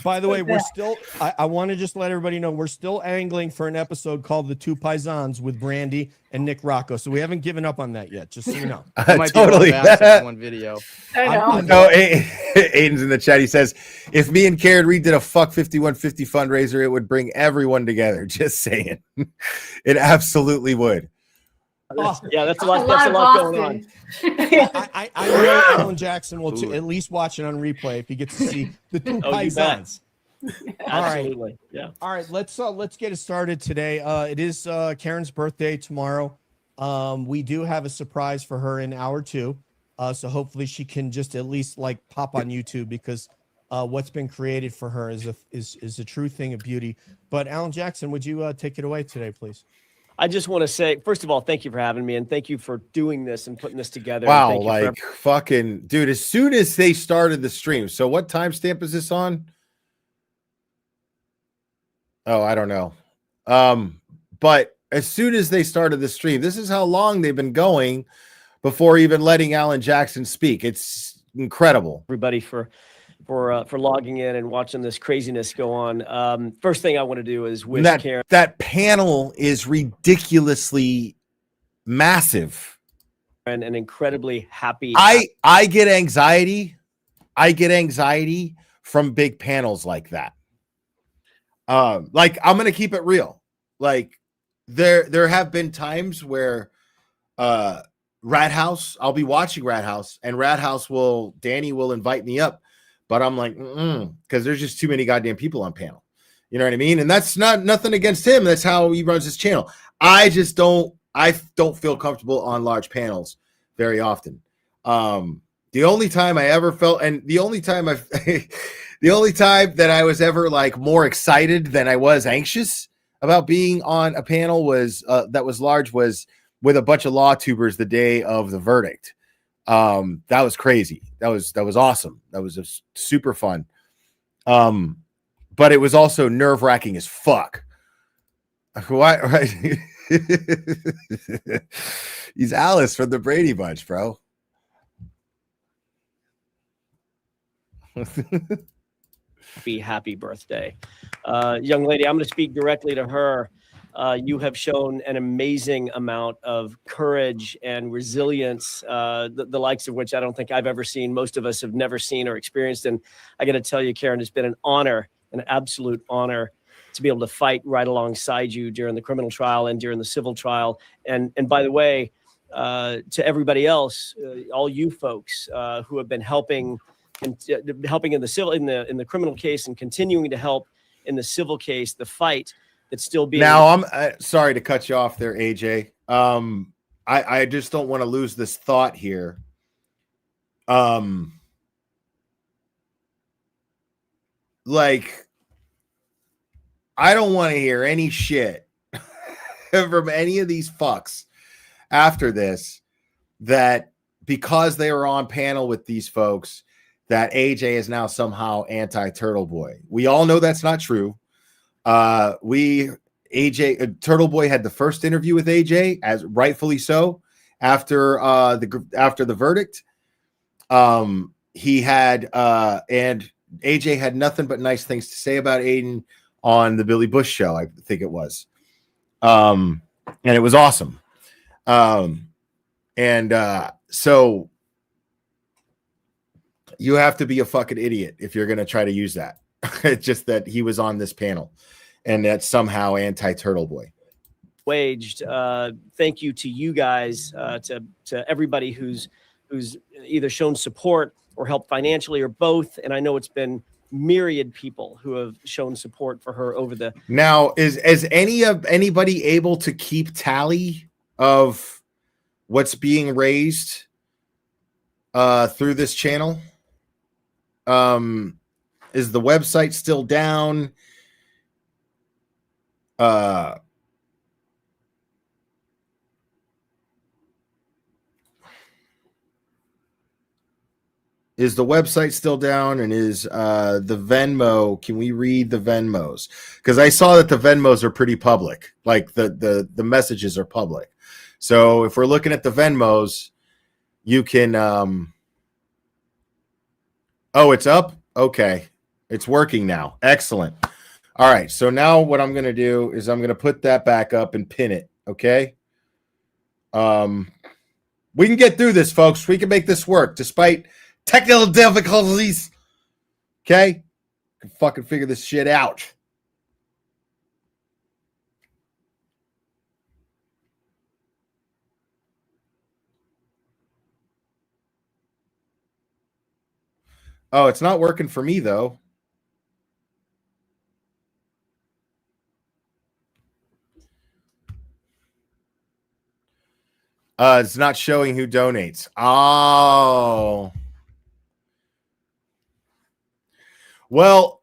By the way, we're still, I want to just let everybody know, we're still angling for an episode called The Two Paisans with Brandy and Nick Rocco. So we haven't given up on that yet, just so you know. Might Totally. be able to have one video. I know. No, Aiden's in the chat. He says, if me and Karen Read did a Fuck 5150 fundraiser, it would bring everyone together. Just saying. It absolutely would. Yeah, that's a lot going on. I know Alan Jackson will at least watch it on replay if he gets to see the two Paisans. Absolutely. Yeah. All right, let's get it started today. It is Karen's birthday tomorrow. We do have a surprise for her in hour 2. So hopefully she can just at least like pop on YouTube, because what's been created for her is a true thing of beauty. But Alan Jackson, would you take it away today, please? I just want to say, first of all, thank you for having me, and thank you for doing this and putting this together. Wow, like fucking dude, as soon as they started the stream. So what timestamp is this on? Oh, I don't know. But as soon as they started the stream, this is how long they've been going before even letting Alan Jackson speak. It's incredible. Everybody for logging in and watching this craziness go on. First thing I want to do is wish Karen. That panel is ridiculously massive. And an incredibly happy. I get anxiety. I get anxiety from big panels like that. Like, I'm gonna keep it real. Like, there have been times where Rat House. I'll be watching Rat House, and Danny will invite me up, but I'm like, because there's just too many goddamn people on panel. You know what I mean? And that's nothing against him. That's how he runs his channel. I don't feel comfortable on large panels very often. The only time I ever felt, and the only time that I was ever like more excited than I was anxious about being on a panel was that was large was with a bunch of law tubers the day of the verdict. That was crazy. That was awesome. That was just super fun. But it was also nerve-wracking as fuck. Why? Right? He's Alice from the Brady Bunch, bro. Happy birthday. Young lady, I'm going to speak directly to her. You have shown an amazing amount of courage and resilience, the likes of which I don't think I've ever seen. Most of us have never seen or experienced. And I got to tell you, Karen, it's been an honor, an absolute honor to be able to fight right alongside you during the criminal trial and during the civil trial. And by the way, to everybody else, all you folks who have been helping in the civil, in the criminal case, and continuing to help in the civil case, the fight that's still being. Now, I'm sorry to cut you off there, AJ. I just don't want to lose this thought here. Like, I don't want to hear any shit from any of these fucks after this that because they were on panel with these folks that AJ is now somehow anti-Turtle Boy. We all know that's not true. Turtle Boy had the first interview with AJ, as rightfully so, after the verdict. He had and AJ had nothing but nice things to say about Aiden on the Billy Bush show, I think it was. And it was awesome. So you have to be a fucking idiot if you're going to try to use that. It's just that he was on this panel and that's somehow anti-Turtle Boy. Waged. Thank you to you guys, to everybody who's either shown support or helped financially or both. And I know it's been myriad people who have shown support for her over the. Now, is anybody able to keep tally of what's being raised through this channel? Is the website still down? Is the website still down? And is the Venmo? Can we read the Venmos? Because I saw that the Venmos are pretty public. Like the messages are public. So if we're looking at the Venmos, you can. Oh, it's up. Okay, it's working now. Excellent. All right. So now what I'm going to do is I'm going to put that back up and pin it. Okay. We can get through this, folks. We can make this work despite technical difficulties. Okay. Can fucking figure this shit out. Oh, it's not working for me though. It's not showing who donates. Oh. Well,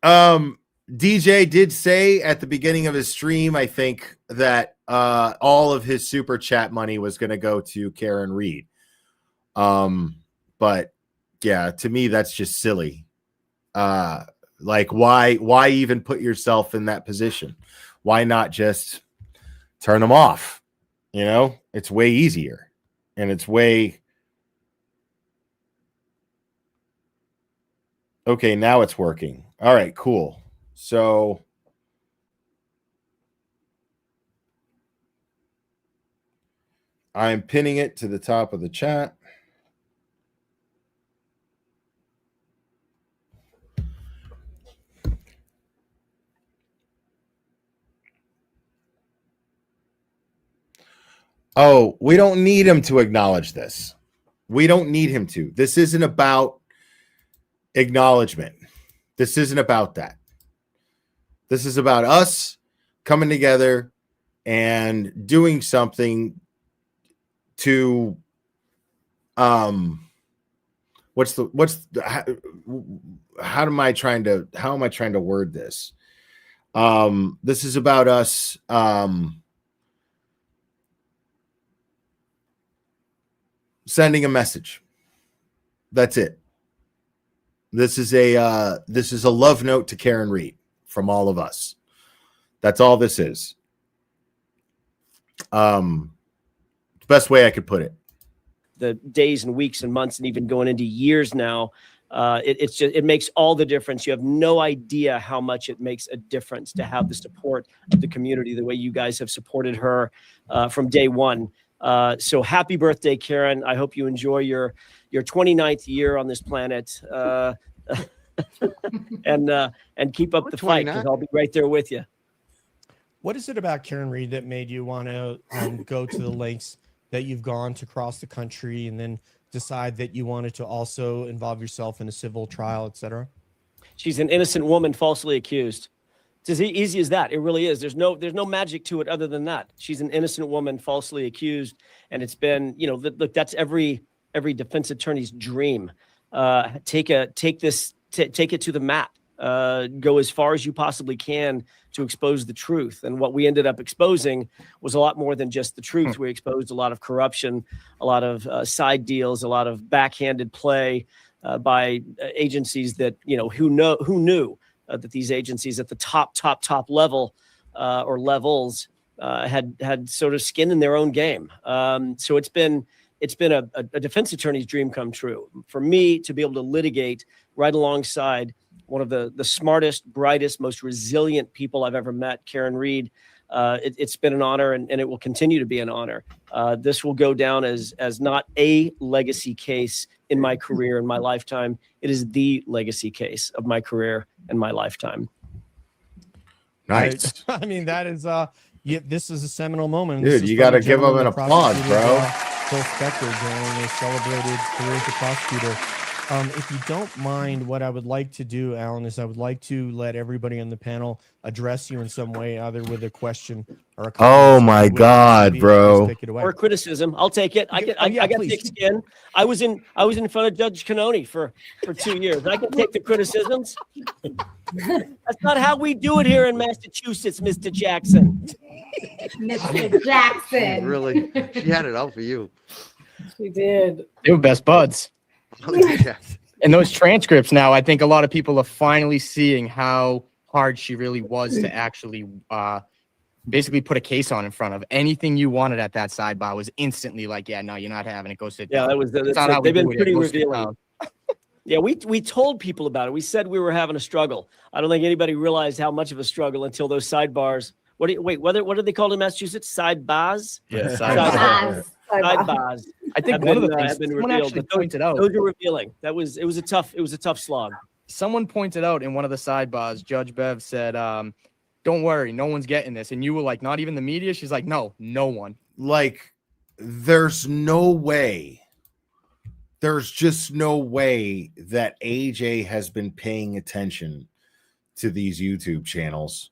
DJ did say at the beginning of his stream, I think, that all of his super chat money was going to go to KarenRead. But yeah, to me, that's just silly. Like, why even put yourself in that position? Why not just turn them off? You know, it's way easier, and it's way. Okay, now it's working. All right, cool. So I'm pinning it to the top of the chat. Oh, we don't need him to acknowledge this. We don't need him to. This isn't about acknowledgement. This isn't about that. This is about us coming together and doing something to how am I trying to word this? This is about us sending a message. That's it. This is a love note to KarenRead from all of us. That's all this is. The best way I could put it. The days and weeks and months and even going into years now, it makes all the difference. You have no idea how much it makes a difference to have the support of the community, the way you guys have supported her from day one. So happy birthday, Karen. I hope you enjoy your 29th year on this planet. And keep up the fight, because I'll be right there with you. What is it about KarenRead that made you want to go to the lengths that you've gone to cross the country and then decide that you wanted to also involve yourself in a civil trial, etc.? She's an innocent woman falsely accused. It's as easy as that. It really is. There's no magic to it other than that. She's an innocent woman falsely accused. And it's been, look, that's every defense attorney's dream. Take it to the mat. Go as far as you possibly can to expose the truth. And what we ended up exposing was a lot more than just the truth. We exposed a lot of corruption, a lot of side deals, a lot of backhanded play by agencies that, who knew that these agencies at the top level or levels had sort of skin in their own game. So it's been a defense attorney's dream come true for me to be able to litigate right alongside one of the smartest, brightest, most resilient people I've ever met, KarenRead. It's been an honor, and it will continue to be an honor. This will go down as not a legacy case in my career, in my lifetime. It is the legacy case of my career and my lifetime. Nice. I mean, that is this is a seminal moment. Dude, you got to give him an applause, bro. Phil Spector during a celebrated career as a prosecutor. If you don't mind, what I would like to do, Alan, is I would like to let everybody on the panel address you in some way, either with a question or a comment. Oh my God, bro! Or criticism, I'll take it. I got thick skin. I was in front of Judge Cannoni for 2 years. I can take the criticisms. That's not how we do it here in Massachusetts, Mr. Jackson. Mr. Jackson. Really, she had it out for you. She did. They were best buds. And those transcripts now, I think a lot of people are finally seeing how hard she really was to actually basically put a case on in front of. Anything you wanted at that sidebar was instantly like, yeah, no, you're not having it. Go sit down. Yeah, they've been pretty revealing. Yeah, we told people about it. We said we were having a struggle. I don't think anybody realized how much of a struggle until those sidebars. What are they called in Massachusetts? Sidebars? Yeah, Sidebars. Sidebars. I think one of the things have been someone revealed. actually pointed out. Those are revealing. It was a tough slog. Someone pointed out in one of the sidebars, Judge Bev said, don't worry, no one's getting this. And you were like, not even the media? She's like, no one. Like, there's no way. There's just no way that AJ has been paying attention to these YouTube channels,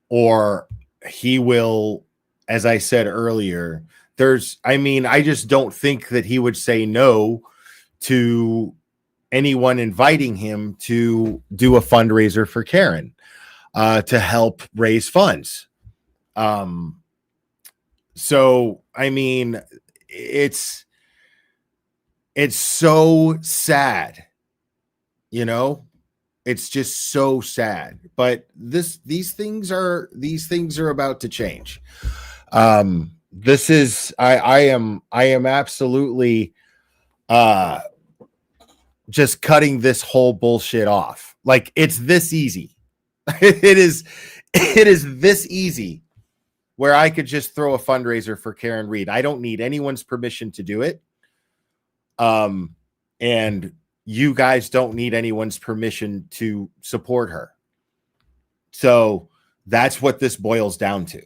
or he will, as I said earlier, I just don't think that he would say no to anyone inviting him to do a fundraiser for Karen, to help raise funds. So, I mean, it's so sad, it's just so sad, but these things are about to change. This is, I am absolutely, just cutting this whole bullshit off. Like, it's this easy. It is this easy where I could just throw a fundraiser for KarenRead. I don't need anyone's permission to do it. And you guys don't need anyone's permission to support her. So that's what this boils down to.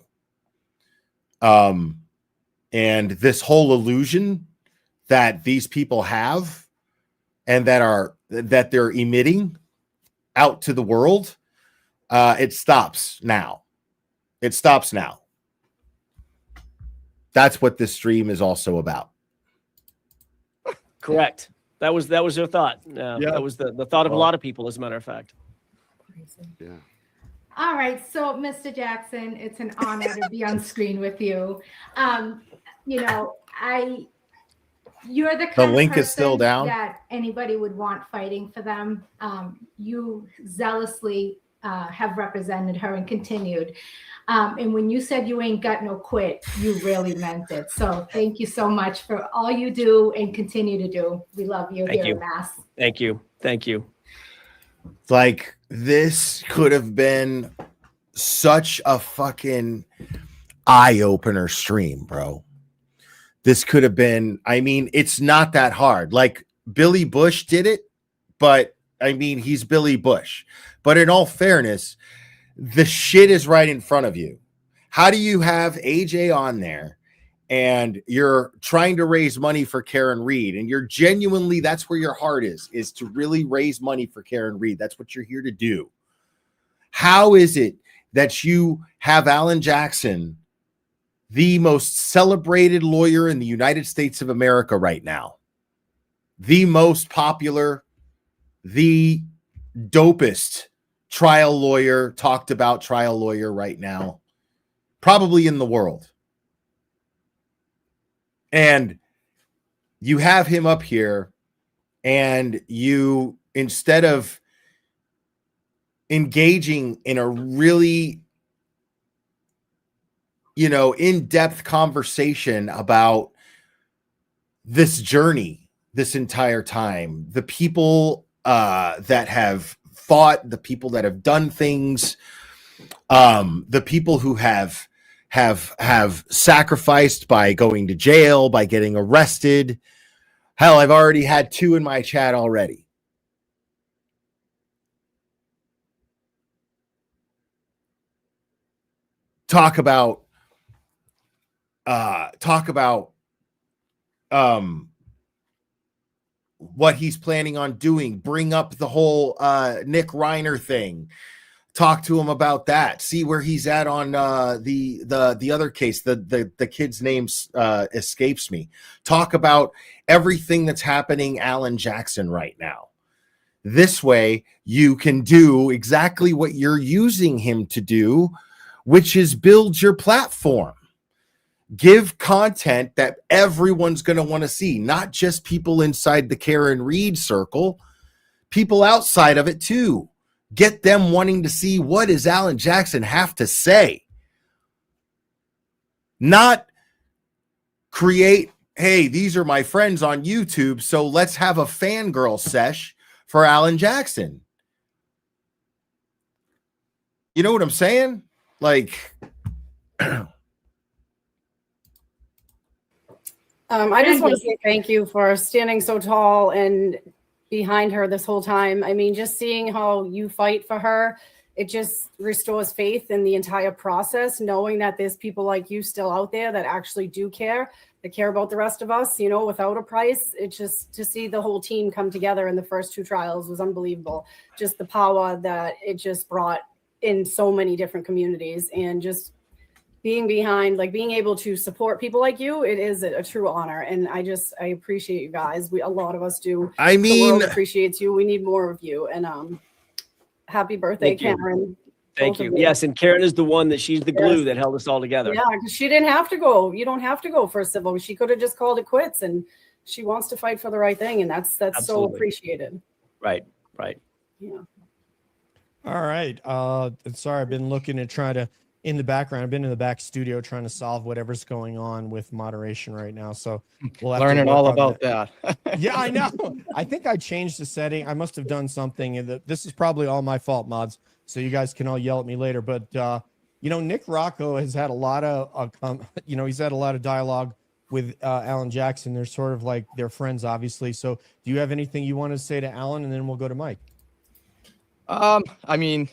And this whole illusion that these people have and that they're emitting out to the world, it stops now. It stops now. That's what this stream is also about. Correct. That was their thought. That was the thought of a lot of people, as a matter of fact. Yeah. All right, so Mr. Jackson, it's an honor to be on screen with you. You know, you're the kind link of is still person down? that anybody would want fighting for them. You zealously have represented her and continued. And when you said you ain't got no quit, you really meant it. So thank you so much for all you do and continue to do. We love you here in Mass. Thank you. Thank you. Like, this could have been such a fucking eye-opener stream, bro. This could have been, I mean, it's not that hard. Like, Billy Bush did it, but I mean, he's Billy Bush. But in all fairness, the shit is right in front of you. How do you have AJ on there and you're trying to raise money for KarenRead, and you're genuinely, that's where your heart is to really raise money for KarenRead. That's what you're here to do. How is it that you have Alan Jackson, the most celebrated lawyer in the United States of America right now, the most popular, the dopest trial lawyer, talked about trial lawyer right now, probably in the world. And you have him up here, and you, instead of engaging in a really, in-depth conversation about this journey, this entire time, the people that have fought, the people that have done things, the people who have sacrificed by going to jail, by getting arrested. Hell, I've already had 2 in my chat already. Talk about what he's planning on doing. Bring up the whole Nick Reiner thing. Talk to him about that. See where he's at on the other case. The kid's name escapes me. Talk about everything that's happening Alan Jackson right now. This way you can do exactly what you're using him to do, which is build your platform. Give content that everyone's going to want to see, not just people inside the KarenRead circle, people outside of it too. Get them wanting to see, what does Alan Jackson have to say? Not create, hey, these are my friends on YouTube, so let's have a fangirl sesh for Alan Jackson. You know what I'm saying? Like, I just want to say thank you for standing so tall and behind her this whole time. I mean, just seeing how you fight for her, it just restores faith in the entire process, knowing that there's people like you still out there that actually do care, that care about the rest of us, without a price. It's just to see the whole team come together in the first 2 trials was unbelievable. Just the power that it just brought in so many different communities, and just being behind, like being able to support people like you, it is a true honor. And I appreciate you guys. A lot of us do. I mean, the world appreciates you. We need more of you. And happy birthday, Karen. Thank you. Yes, and Karen is the one that she's the glue that held us all together. Yeah, because she didn't have to go. You don't have to go for a civil. She could have just called it quits, and she wants to fight for the right thing, and that's so appreciated. Right. Yeah. All right. Sorry, I've been looking to try to, in the background, I've been in the back studio trying to solve whatever's going on with moderation right now. So we'll have Learning to work all on about that. Yeah, I know. I think I changed the setting. I must have done something. And this is probably all my fault, mods. So you guys can all yell at me later. But, Nick Rocco has had a lot of, he's had a lot of dialogue with Alan Jackson. They're sort of like, they're friends, obviously. So do you have anything you want to say to Alan? And then we'll go to Mike. I mean,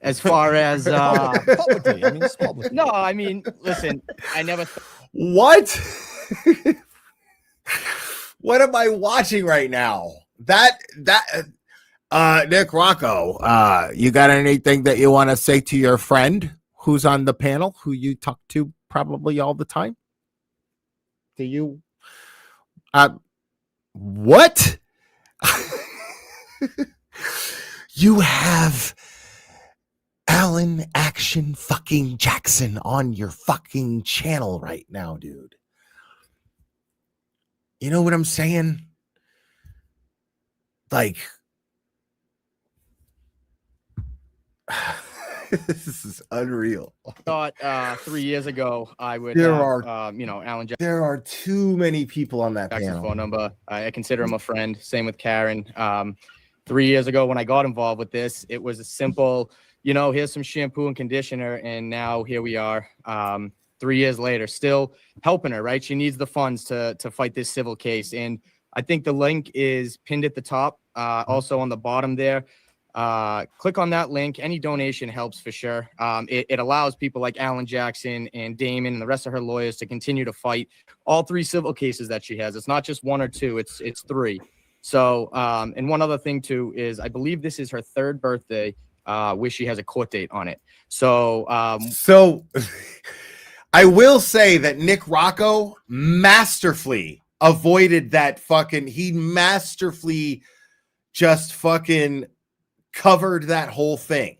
as far as publicly, it's public. No, I mean, listen, I never What? What am I watching right now? Nick Rocco, you got anything that you want to say to your friend who's on the panel, who you talk to probably all the time? Do you? What? You have Alan Action fucking Jackson on your fucking channel right now, dude. You know what I'm saying? Like, this is unreal. Thought 3 years ago I would There have, are- Alan There are too many people on that Jackson's panel. phone number. I consider him a friend. Same with Karen. 3 years ago when I got involved with this, it was a simple, here's some shampoo and conditioner, and now here we are. 3 years later, still helping her, right? She needs the funds to fight this civil case. And I think the link is pinned at the top, also on the bottom there. Click on that link. Any donation helps for sure. It allows people like Alan Jackson and Damon and the rest of her lawyers to continue to fight all 3 civil cases that she has. It's not just 1 or 2, it's 3. So, and one other thing too is I believe this is her 3rd birthday, where she has a court date on it. So, I will say that Nick Rocco masterfully avoided that he masterfully just fucking covered that whole thing,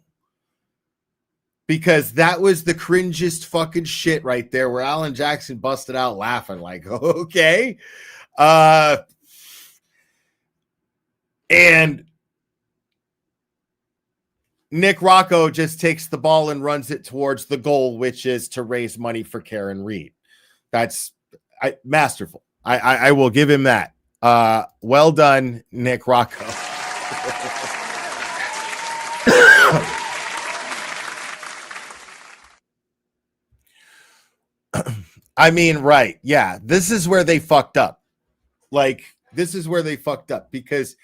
because that was the cringiest fucking shit right there, where Alan Jackson busted out laughing like, okay. And Nick Rocco just takes the ball and runs it towards the goal, which is to raise money for KarenRead. That's masterful. I will give him that. Well done, Nick Rocco. I mean, right. Yeah, this is where they fucked up. This is where they fucked up, because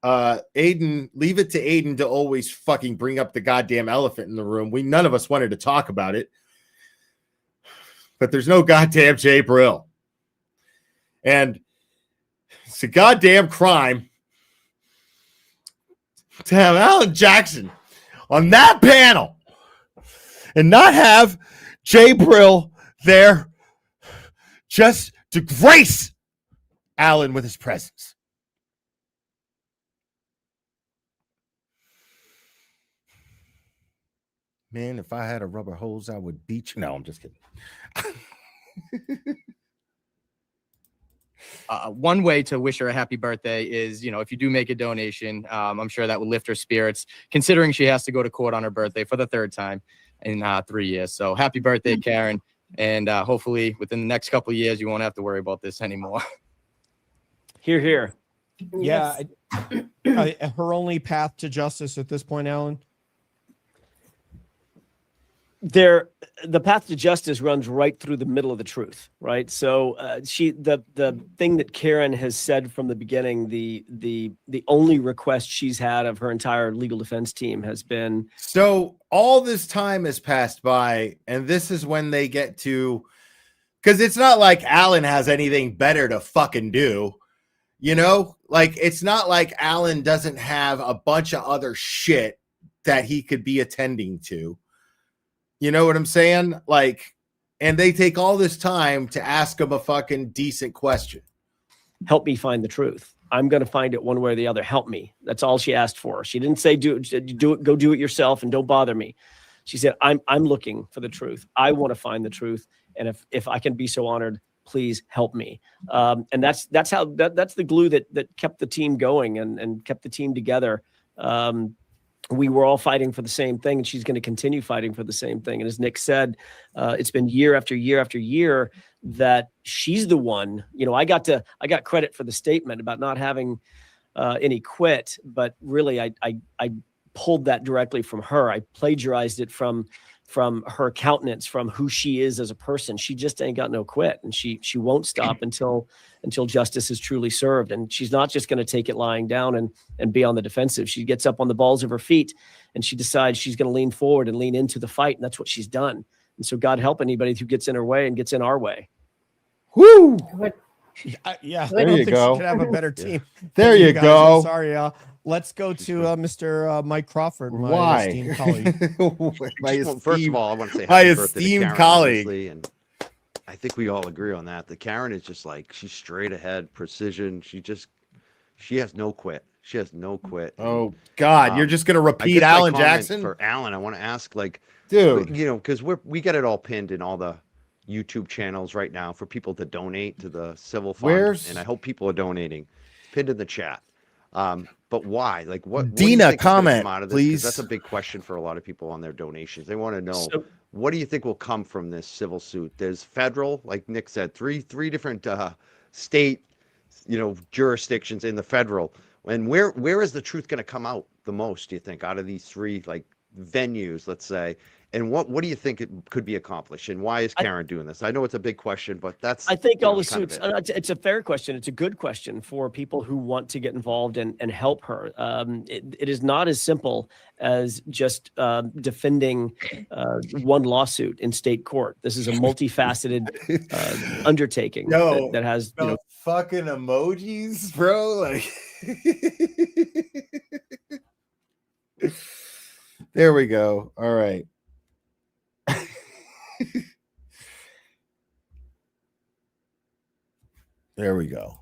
Aiden, leave it to Aiden to always fucking bring up the goddamn elephant in the room. None of us wanted to talk about it, but there's no goddamn Jay Brill. And it's a goddamn crime to have Alan Jackson on that panel and not have Jay Brill there just to grace Alan with his presence. Man, if I had a rubber hose, I would beat you. No, I'm just kidding. One way to wish her a happy birthday is, if you do make a donation, I'm sure that will lift her spirits, considering she has to go to court on her birthday for the 3rd time in 3 years. So happy birthday, Karen. And hopefully within the next couple of years, you won't have to worry about this anymore. Hear, hear. Yeah. Her only path to justice at this point, Alan? The path to justice runs right through the middle of the truth, right? So the thing that Karen has said from the beginning, the only request she's had of her entire legal defense team has been, so all this time has passed by, and this is when they get to, because it's not like Alan has anything better to fucking do, it's not like Alan doesn't have a bunch of other shit that he could be attending to. You know what I'm saying? And they take all this time to ask him a fucking decent question. help me find the truth. I'm going to find it one way or the other. Help me. That's all she asked for. She didn't say do it, go do it yourself and don't bother me. She said, I'm looking for the truth. I want to find the truth. And if I can be so honored, please help me. And that's the glue that kept the team going and kept the team together. We were all fighting for the same thing, and she's going to continue fighting for the same thing. And as Nick said, it's been year after year after year that she's the one. You know, I got credit for the statement about not having any quit, but really I pulled that directly from her. I plagiarized it from her countenance, from who she is as a person. She just ain't got no quit, and she won't stop until justice is truly served. And she's not just going to take it lying down and be on the defensive. She gets up on the balls of her feet and she decides she's going to lean forward and lean into the fight. And that's what she's done. And so God help anybody who gets in her way and gets in our way. Whoo! Yeah, There I don't you think go. she could have a better team. There than you guys. go. I'm sorry. Let's go to Mr. Mike Crawford, my Why? esteemed colleague. Well, first of all, I want to say my happy birthday to esteemed Karen, colleague. obviously, and I think we all agree on that. The Karen is just like she's straight ahead, precision. She has no quit. She has no quit. Oh God, you're just gonna I repeat guess my Alan comment Jackson for Alan. I want to ask, like, dude. you know, because we get it all pinned in all the YouTube channels right now for people to donate to the civil fund, and I hope people are donating. Pinned in the chat. But why? Like, what do you Dina, think is going to comment, come out of this? 'Cause please. that's a big question for a lot of people on their donations. They want to know, So- what do you think will come from this civil suit? There's federal, like Nick said, three different state, you know, jurisdictions in the federal. And where is the truth going to come out the most, do you think, out of these three, like, venues, let's say? And what do you think it could be accomplished? And why is Karen doing this? I know it's a big question, but that's, I think you all know, the kind of suits. It's a fair question. It's a good question for people who want to get involved and help her. It is not as simple as just defending one lawsuit in state court. This is a multifaceted undertaking that has, you know, fucking emojis, bro. Like, there we go. All right. There we go.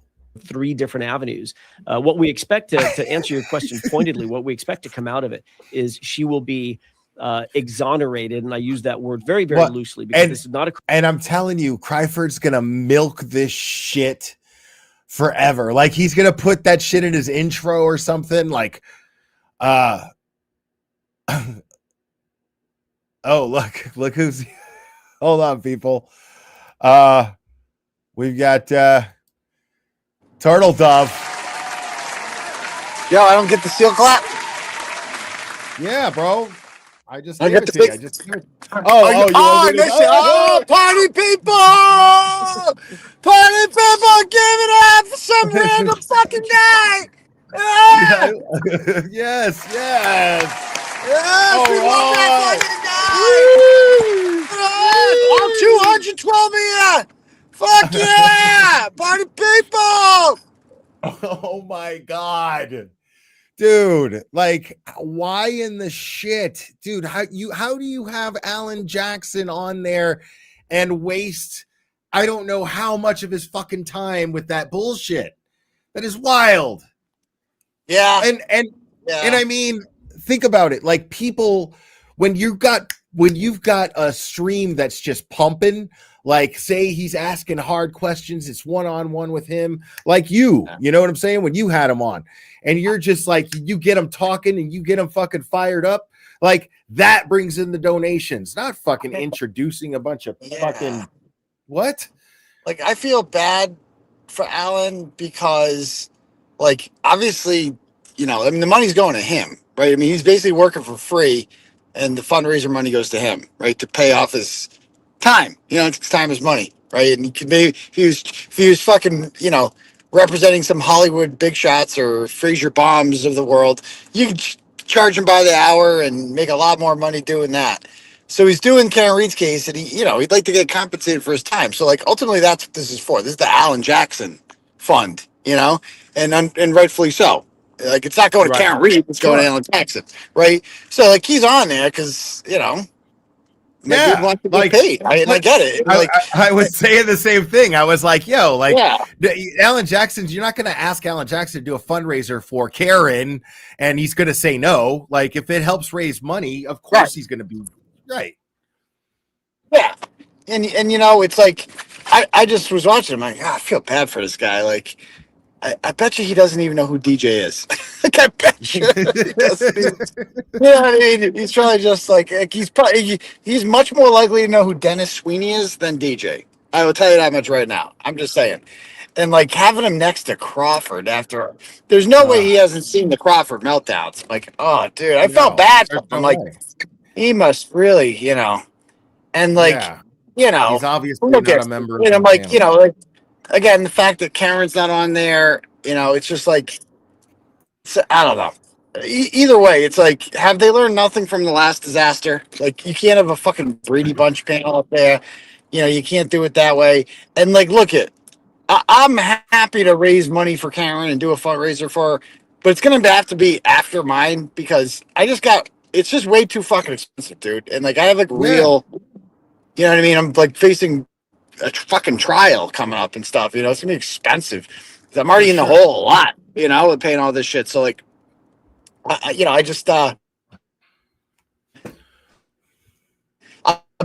3 different avenues. What we expect to answer your question pointedly, what we expect to come out of it is she will be exonerated, and I use that word very, very loosely because this is not a. And I'm telling you, Cryford's gonna milk this shit forever. Like he's gonna put that shit in his intro or something. Like, oh look who's. Hold on, people. We've got Turtle Dove. Yo, I don't get the seal clap. Yeah, bro. I just I gave got it the to big. you. I just gave it. I missed it. Oh, party people! Party people, give it up for some random fucking guy. Yeah, Yes, yes. yeah, All we love that right. fucking guy. All 212 here. Fuck yeah, party people. Oh my God. Dude, like, why in the shit? Dude, how do you have Alan Jackson on there and waste I don't know how much of his fucking time with that bullshit? That is wild. Yeah. And I mean, think about it. Like people, when you've got a stream that's just pumping, like say he's asking hard questions, it's one-on-one with him, like you know what I'm saying? When you had him on and you're just like, you get him talking and you get him fucking fired up, like that brings in the donations, not fucking introducing a bunch of fucking what? Like I feel bad for Alan because like obviously, you know, I mean the money's going to him, right? I mean he's basically working for free and the fundraiser money goes to him, right? To pay off his time. You know, time is money, right? And he could maybe if he was fucking, you know, representing some Hollywood big shots or Fraser Bombs of the world, you could charge him by the hour and make a lot more money doing that. So he's doing Karen Read's case, and he, you know, he'd like to get compensated for his time. So like ultimately, that's what this is for. This is the Alan Jackson Fund, you know, and rightfully so. Like it's not going to Karen Read, it's going to Alan Jackson, right? So like he's on there because you know. My dude wants to get paid. I get it. I was saying the same thing. I was like, yo, like yeah. Alan Jackson's, you're not going to ask Alan Jackson to do a fundraiser for Karen and he's going to say no. Like if it helps raise money, of course he's going to be right. Yeah. And you know, it's like, I just was watching him. Like, I feel bad for this guy. Like, I bet you he doesn't even know who DJ is. Like, I bet you he doesn't even, you know what I mean? He's probably just like he's much more likely to know who Dennis Sweeney is than DJ. I will tell you that much right now. I'm just saying. And like having him next to Crawford after, there's no way he hasn't seen the Crawford meltdowns. Like, oh, dude, I felt bad for him. I'm like, he must really, you know, and like, you know, he's obviously not a member. And I'm like, you know, like again, the fact that Karen's not on there, you know, it's just like. So, I don't know. Either way, it's like, have they learned nothing from the last disaster? Like, you can't have a fucking Brady Bunch panel up there. You know, you can't do it that way. And like, look at, I'm happy to raise money for Karen and do a fundraiser for her, but it's gonna have to be after mine because it's just way too fucking expensive, dude. And like, I have like real, you know what I mean? I'm like facing a fucking trial coming up and stuff. You know, it's gonna be expensive. I'm already in the hole a lot, you know, with paying all this shit. So like, you know, I just I'll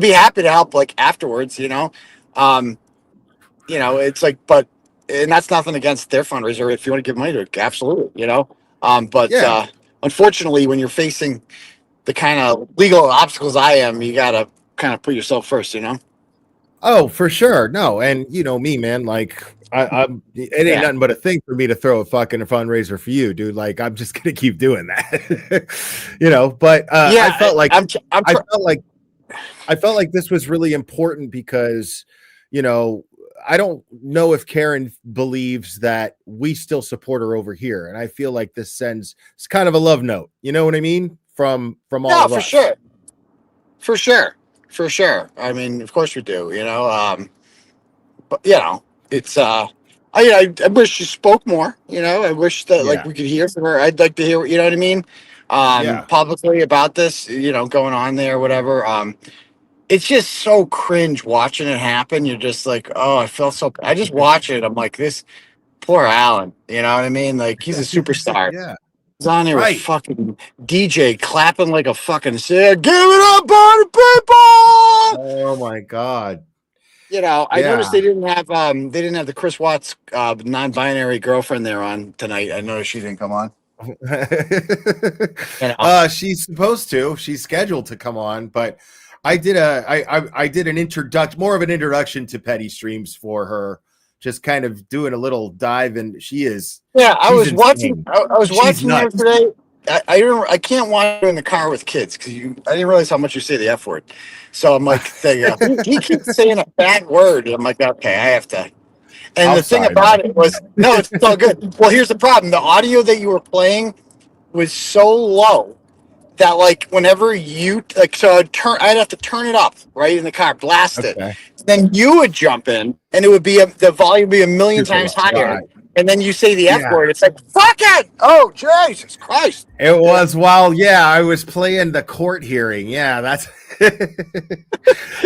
be happy to help like afterwards, you know. You know, it's like, but and that's nothing against their fundraiser. If you want to give money to it, absolutely, you know. But unfortunately, when you're facing the kind of legal obstacles I am, you gotta kind of put yourself first, you know. Oh, for sure. No, and you know me, man. Like I'm it ain't nothing but a thing for me to throw a fucking fundraiser for you, dude. Like I'm just gonna keep doing that. You know, but I felt like I felt like this was really important because, you know, I don't know if Karen believes that we still support her over here, and I feel like this sends it's kind of a love note. You know what I mean? From all of us. For sure. I mean, of course we do. You know, but you know, it's I wish she spoke more. You know, I wish that like we could hear from her. I'd like to hear, you know what I mean, publicly about this. You know, going on there, whatever. It's just so cringe watching it happen. You're just like, oh, I feel so. I just watch it. I'm like, this poor Alan. You know what I mean? Like he's a superstar. He's on there with fucking DJ clapping like a fucking sick. Give it up, party people! Oh my god. You know, I noticed they didn't have the Chris Watts non-binary girlfriend there on tonight. I noticed she didn't come on. She's supposed to. She's scheduled to come on, but I did an introduction, more of an introduction to Petty Streams for her, just kind of doing a little dive, and she is. Yeah, I was watching her today. I can't watch her in the car with kids because I didn't realize how much you say the F word. So I'm like, he keeps saying a bad word. I'm like, okay, I have to. And the thing about it was, no, it's all good. Well, here's the problem: the audio that you were playing was so low that like whenever you like, so I'd have to turn it up right in the car, blast it. Then you would jump in, and it would be the volume would be a million times higher. And then you say the F word. It's like, fuck it. Oh, Jesus Christ. It was while, I was playing the court hearing. Yeah, that's.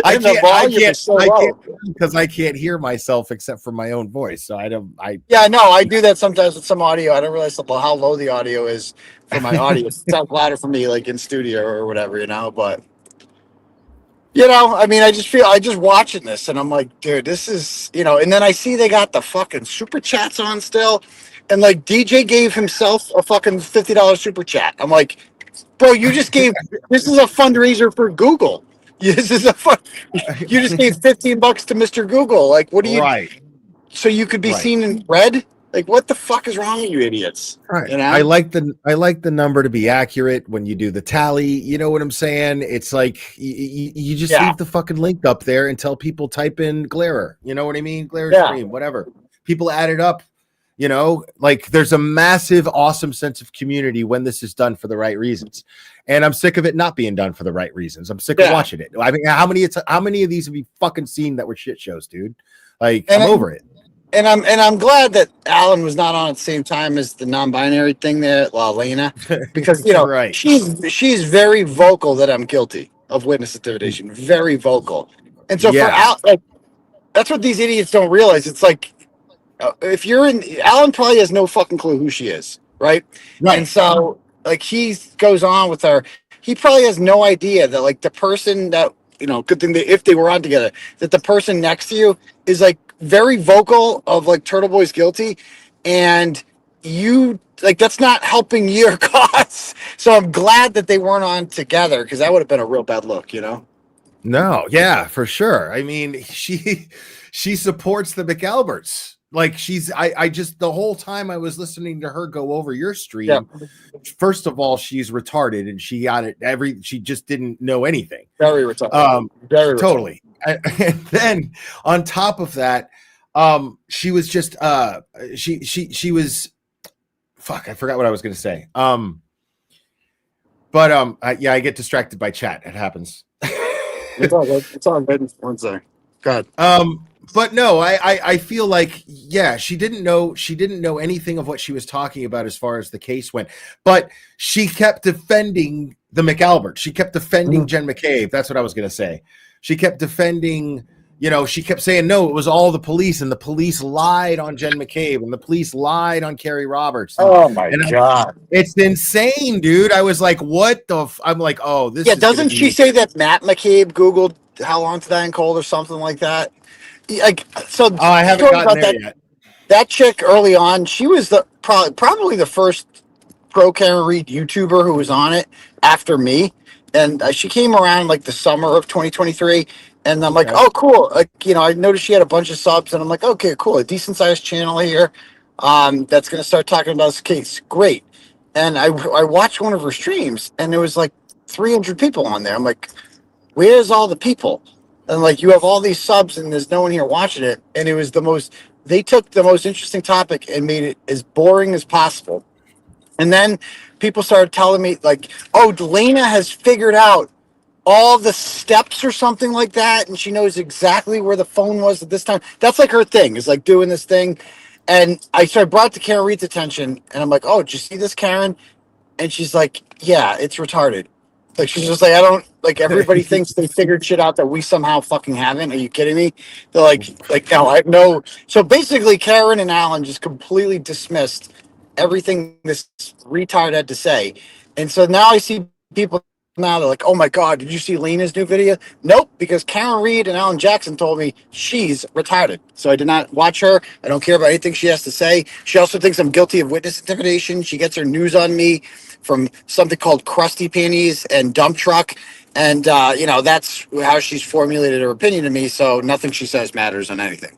I can't because I can't hear myself except for my own voice. So I do that sometimes with some audio. I don't realize how low the audio is for my audio. It sounds louder for me, like in studio or whatever, you know, but. You know, I mean, I just watching this and I'm like, dude, this is, you know, and then I see they got the fucking super chats on still. And like DJ gave himself a fucking $50 super chat. I'm like, bro, you just gave, this is a fundraiser for Google. This is you just gave $15 to Mr. Google. Like, what do you, so you could be seen in red? Like, what the fuck is wrong with you idiots? Right. You know? I like the number to be accurate when you do the tally. You know what I'm saying? It's like you just leave the fucking link up there and tell people type in Glare. You know what I mean? Glare stream, whatever. People add it up. You know, like there's a massive, awesome sense of community when this is done for the right reasons. And I'm sick of it not being done for the right reasons. I'm sick of watching it. I mean, how many of these have you fucking seen that were shit shows, dude? Like, I'm over it. And I'm glad that Alan was not on at the same time as the non-binary thing there, Lena, because you know she's very vocal that I'm guilty of witness intimidation, very vocal, and so for Al, like that's what these idiots don't realize. It's like if you're in, Alan probably has no fucking clue who she is, right? And so like he goes on with her, he probably has no idea that like the person that good thing that if they were on together, that the person next to you is like very vocal of like Turtle Boy's guilty, and you like that's not helping your cause. So I'm glad that they weren't on together because that would have been a real bad look, you know. No, yeah, for sure. I mean, she supports the McAlberts. Like I just the whole time I was listening to her go over your stream. First of all, she's retarded and she got it she just didn't know anything. Very retarded. Very totally. And then on top of that, she was just she was fuck, I forgot what I was gonna say. I get distracted by chat. It happens. It's all good. It's all good. One second. Good. But no, I feel like, yeah, she didn't know anything of what she was talking about as far as the case went, but she kept defending the McAlbert. She kept defending Jen McCabe. That's what I was going to say. She kept defending, she kept saying, no, it was all the police, and the police lied on Jen McCabe, and the police lied on Carrie Roberts. Oh my and God. It's insane, dude. I was like, what the I'm like, oh, this Yeah, is gonna doesn't be- she say that Matt McCabe Googled how long to die in cold or something like that? Like, so Oh, I haven't story gotten about there that. yet. That chick early on, she was the probably the first pro Karen Read YouTuber who was on it after me, and she came around like the summer of 2023, and I'm like, Okay. oh cool, like I noticed she had a bunch of subs, and I'm like, okay, cool, a decent sized channel here, that's gonna start talking about this case, great. And I watched one of her streams, and there was like 300 people on there. I'm like, where's all the people? And like, you have all these subs and there's no one here watching it. And it was they took the most interesting topic and made it as boring as possible. And then people started telling me like, oh, Delana has figured out all the steps or something like that. And she knows exactly where the phone was at this time. That's like her thing, is like doing this thing. And I brought it to Karen Reed's attention, and I'm like, oh, did you see this, Karen? And she's like, yeah, it's retarded. Like, she's just like, I don't, like, everybody thinks they figured shit out that we somehow fucking haven't. Are you kidding me? They're like, no, I have no. So basically, Karen and Alan just completely dismissed everything this retard had to say. And so now I see people now, they're like, oh my God, did you see Lena's new video? Nope, because Karen Reed and Alan Jackson told me she's retarded. So I did not watch her. I don't care about anything she has to say. She also thinks I'm guilty of witness intimidation. She gets her news on me from something called Krusty Panties and Dump Truck. And, that's how she's formulated her opinion to me. So nothing she says matters on anything,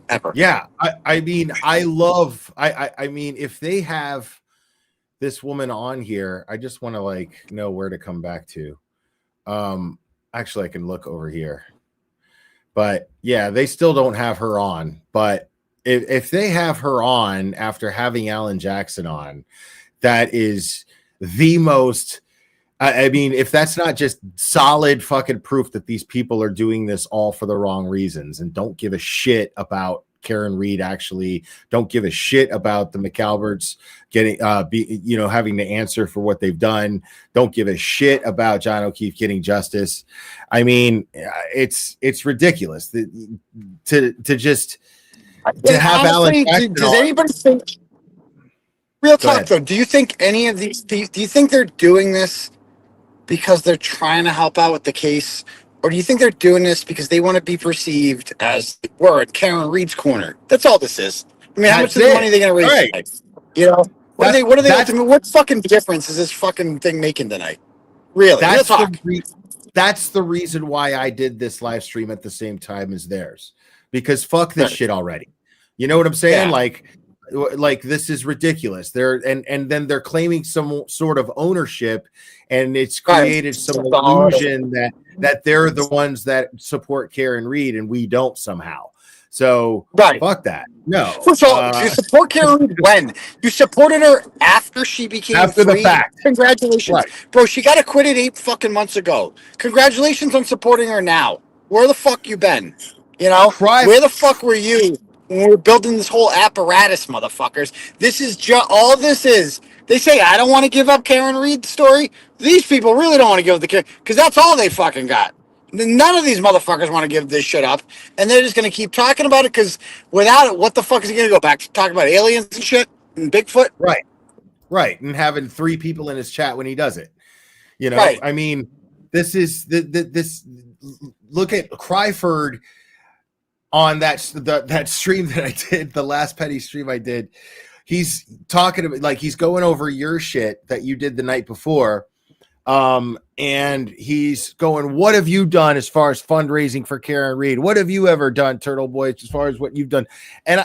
ever. Yeah, I mean, I mean, if they have this woman on here, I just want to know where to come back to. Actually, I can look over here, but yeah, they still don't have her on. But if they have her on after having Alan Jackson on, that is the most. I mean, if that's not just solid fucking proof that these people are doing this all for the wrong reasons and don't give a shit about Karen Read, actually don't give a shit about the McAlberts getting having to answer for what they've done, don't give a shit about John O'Keefe getting justice. I mean, it's ridiculous to have honestly, Alan does anybody think, real talk though, do you think any of these, do you think they're doing this because they're trying to help out with the case, or do you think they're doing this because they want to be perceived as we're at Karen Reed's corner? That's all this is. I mean, how much of the money are they going to raise tonight? What are they? I mean, what fucking difference is this fucking thing making tonight? Really? That's the reason why I did this live stream at the same time as theirs, because fuck this shit already. You know what I'm saying? Yeah. Like this is ridiculous. And then they're claiming some sort of ownership, and it's created some illusion that they're the ones that support Karen Read and we don't somehow. So fuck that. No. First of all, you support Karen Read when? You supported her after she became free? The fact. Congratulations. Right. Bro, she got acquitted 8 fucking months ago. Congratulations on supporting her now. Where the fuck you been? Where the fuck were you when we were building this whole apparatus, motherfuckers? This is all this is. They say, I don't want to give up Karen Read's story. These people really don't want to give up the Karen, because that's all they fucking got. None of these motherfuckers want to give this shit up, and they're just going to keep talking about it, because without it, what the fuck is he going to go back to talk about aliens and shit and Bigfoot? Right. And having 3 people in his chat when he does it. Right. I mean, this is this. Look at Cryford on that stream that I did, the last petty stream I did. He's talking about, he's going over your shit that you did the night before. And he's going, what have you done as far as fundraising for Karen Read? What have you ever done, Turtle Boy, as far as what you've done? And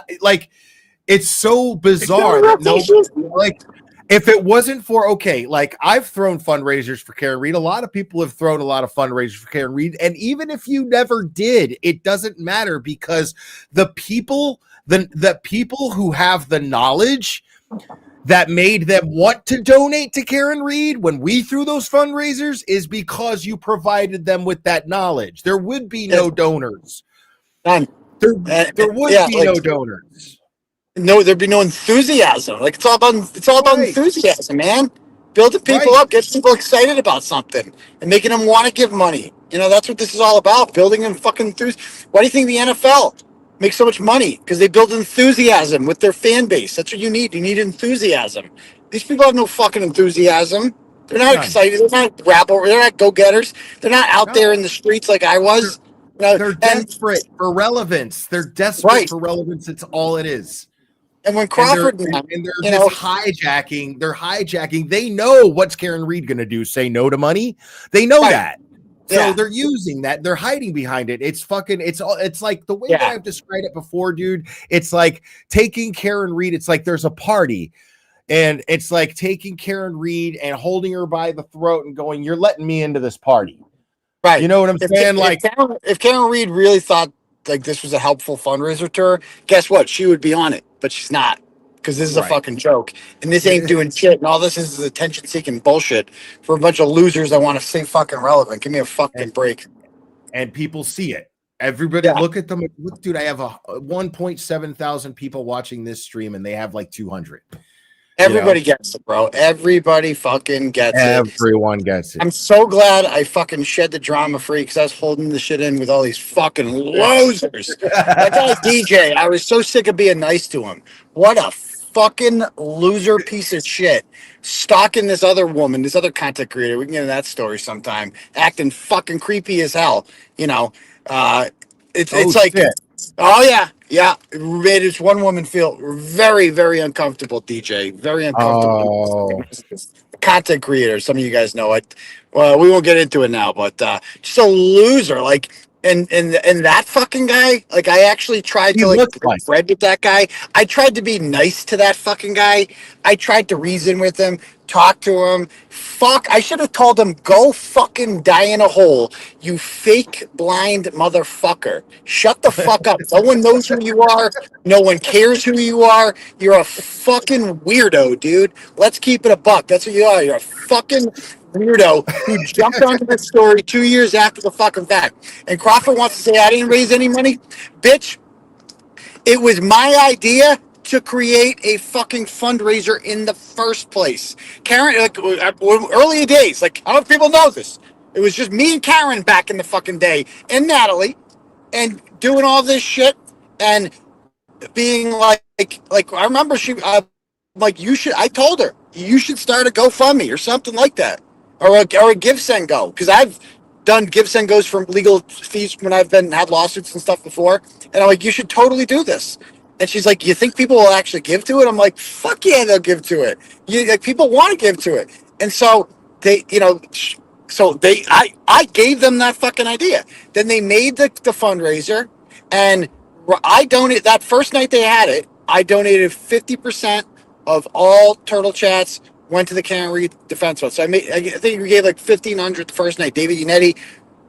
it's so bizarre that if it wasn't for, I've thrown fundraisers for Karen Read. A lot of people have thrown a lot of fundraisers for Karen Read. And even if you never did, it doesn't matter, because the people who have the knowledge that made them want to donate to Karen Read when we threw those fundraisers is because you provided them with that knowledge. There would be no donors. None. There And- would yeah, be like, no donors. no, there'd be no enthusiasm. Like, it's all about Right. enthusiasm, man. Building people Right. up, getting people excited about something, and making them want to give money. You know, that's what this is all about. Building them fucking enthusiasm. Why do you think the NFL makes so much money? Because they build enthusiasm with their fan base. That's what you need. You need enthusiasm. These people have no fucking enthusiasm. They're not None. excited. They're not rabble. They're not go-getters. They're not out No. there in the streets like I was. You know, They're and desperate for relevance. They're desperate Right. for relevance. It's all it is. and when And they're, Crawford, and they're you just know, hijacking. They're hijacking. They know what's Karen Read going to do. Say no to money. They know Right. that. So Yeah. they're using that. They're hiding behind it. It's fucking. It's all. It's like the way that Yeah. I've described it before, dude. It's like taking Karen Read. It's like there's a party, and it's like taking Karen Read and holding her by the throat and going, "You're letting me into this party." right. You know what I'm saying? Like, if Karen Read really thought like this was a helpful fundraiser to her, guess what? She would be on it, but she's not. Because this is a Right. fucking joke. And this ain't doing shit. And all this is attention seeking bullshit for a bunch of losers that want to stay fucking relevant. Give me a fucking break. and people see it. Everybody Yeah. look at them. Look, dude, I have a 1.7 thousand people watching this stream, and they have like 200. Everybody gets it, bro. Everybody fucking gets it. Everyone gets it. I'm so glad I fucking shed the drama free because I was holding the shit in with all these fucking losers. That guy DJ, I was so sick of being nice to him. What a fucking loser piece of shit. Stalking this other woman, this other content creator. We can get into that story sometime. Acting fucking creepy as hell. You know, it's like, shit. oh yeah, yeah. It made this one woman feel very, very uncomfortable. DJ, very uncomfortable. Content creator. Some of you guys know it. Well, we won't get into it now, but just a loser. Like, and that fucking guy. Like, I actually tried He to looked like friend with that guy. I tried to be nice to that fucking guy. I tried to reason with him, talk to him. Fuck, I should have told him, go fucking die in a hole, you fake blind motherfucker. Shut the fuck up. No one knows who you are. No one cares who you are. You're a fucking weirdo, dude. Let's keep it a buck. That's what you are. You're a fucking weirdo who jumped onto this story 2 years after the fucking fact. And Crawford wants to say, I didn't raise any money. Bitch, it was my idea to create a fucking fundraiser in the first place. Karen, like, early days, like, I don't know if people know this. It was just me and Karen back in the fucking day, and Natalie, and doing all this shit, and being like I remember like, you should, I told her, you should start a GoFundMe or something like that, or a Give Send Go, because I've done Give Send Goes from legal fees when I've had lawsuits and stuff before, and I'm like, you should totally do this. And she's like, you think people will actually give to it? I'm like, fuck yeah, they'll give to it. Like, people want to give to it. And so they, you know, I gave them that fucking idea. Then they made the fundraiser, and I donated that first night they had it. I donated 50% of all Turtle Chats went to the Karen Read Defense Fund. So I think we gave like 1,500 the first night. David Unetti,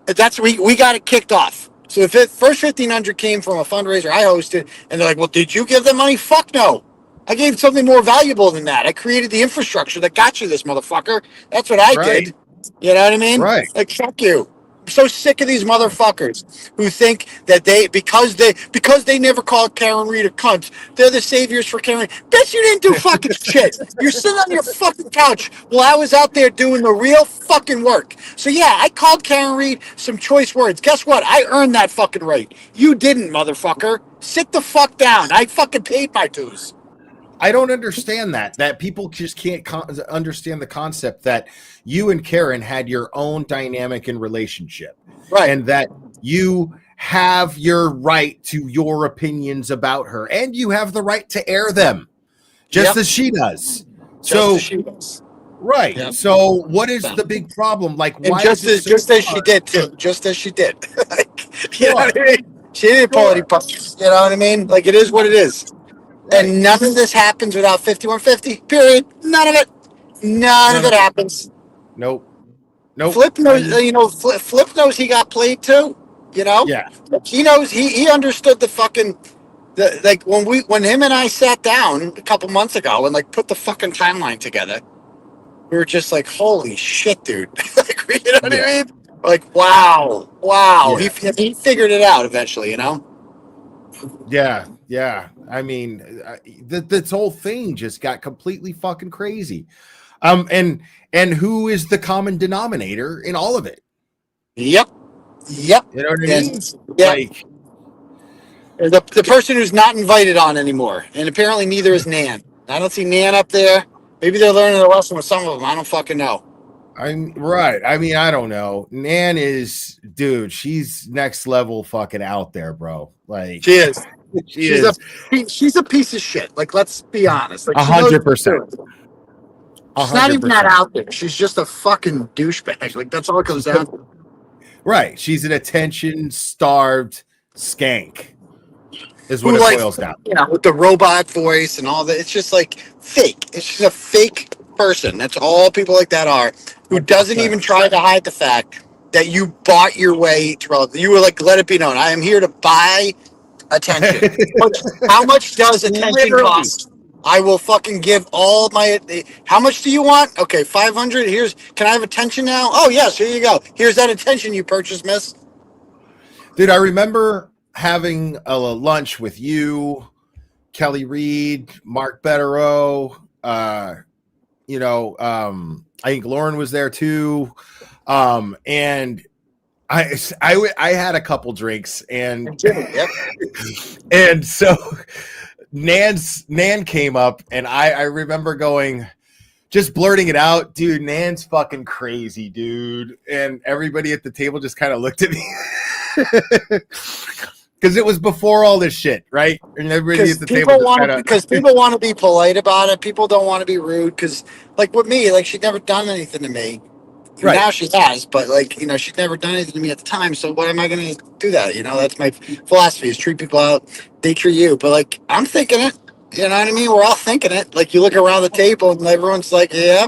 that's we got it kicked off. So the first 1,500 came from a fundraiser I hosted, and they're like, well, did you give them money? Fuck no. I gave something more valuable than that. I created the infrastructure that got you this, motherfucker. That's what I did. You know what I mean? Right. Like, fuck you. I'm so sick of these motherfuckers who think that because they never called Karen Read a cunt, they're the saviors for Karen Read. Bitch, you didn't do fucking shit. You're sitting on your fucking couch while I was out there doing the real fucking work. So yeah, I called Karen Read some choice words. Guess what? I earned that fucking right. You didn't, motherfucker. Sit the fuck down. I fucking paid my dues. I don't understand that people just can't understand the concept that you and Karen had your own dynamic and relationship, right? And that you have your right to your opinions about her, and you have the right to air them, just as she does. Right. Yep. So what is the big problem? Like, and why just as she did too, just as she did. Like, you know what I mean? She didn't pull any punches. You know what I mean? Like, it is what it is. Right. And none of this happens without 5150. Period. None of it. None of it happens. Nope. Flip knows. You know, Flip knows he got played too. You know. Yeah. He knows. He understood the fucking. Like when him and I sat down a couple months ago and like put the fucking timeline together, we were just like, holy shit, dude. Like, you know what I mean? Like, wow. Yeah. He figured it out eventually. You know. Yeah. I mean, this whole thing just got completely fucking crazy. And who is the common denominator in all of it? Yep. You know what I mean? And, yeah. Like, the person who's not invited on anymore, and apparently neither is Nan. I don't see Nan up there. Maybe they're learning a lesson with some of them. I don't fucking know. I'm right. I mean, I don't know. Nan is, dude. She's next level fucking out there, bro. Like, She is. she's She's a piece of shit. Like, let's be honest. Like, 100%. She's not even that out there. She's just a fucking douchebag. Like, that's all it comes down to. Right. She's an attention-starved skank. Is what Who, it like, boils down. You know, with the robot voice and all that. It's just like fake. It's just a fake person. That's all people like that are. Who doesn't even try to hide the fact that you bought your way to relevance. You were like, let it be known. I am here to buy attention. How much does attention cost? I will fucking give all my. How much do you want? Okay, 500. Can I have attention now? Oh yes, here you go. Here's that attention you purchased, miss. Dude, I remember having a lunch with you, KarenRead, Mark Betterow. I think Lauren was there too. And I had a couple drinks, and and so Nan came up, and I remember just blurting it out, dude. Nan's fucking crazy, dude. And everybody at the table just kind of looked at me because it was before all this shit, right? And everybody at the table because people want to be polite about it. People don't want to be rude because, like with me, like she'd never done anything to me. Right. Now she has, but like, you know, she'd never done anything to me at the time. So what am I going to do that? You know, that's my philosophy is treat people out. They treat you. But like, I'm thinking it, you know what I mean? We're all thinking it. Like you look around the table and everyone's like, yeah.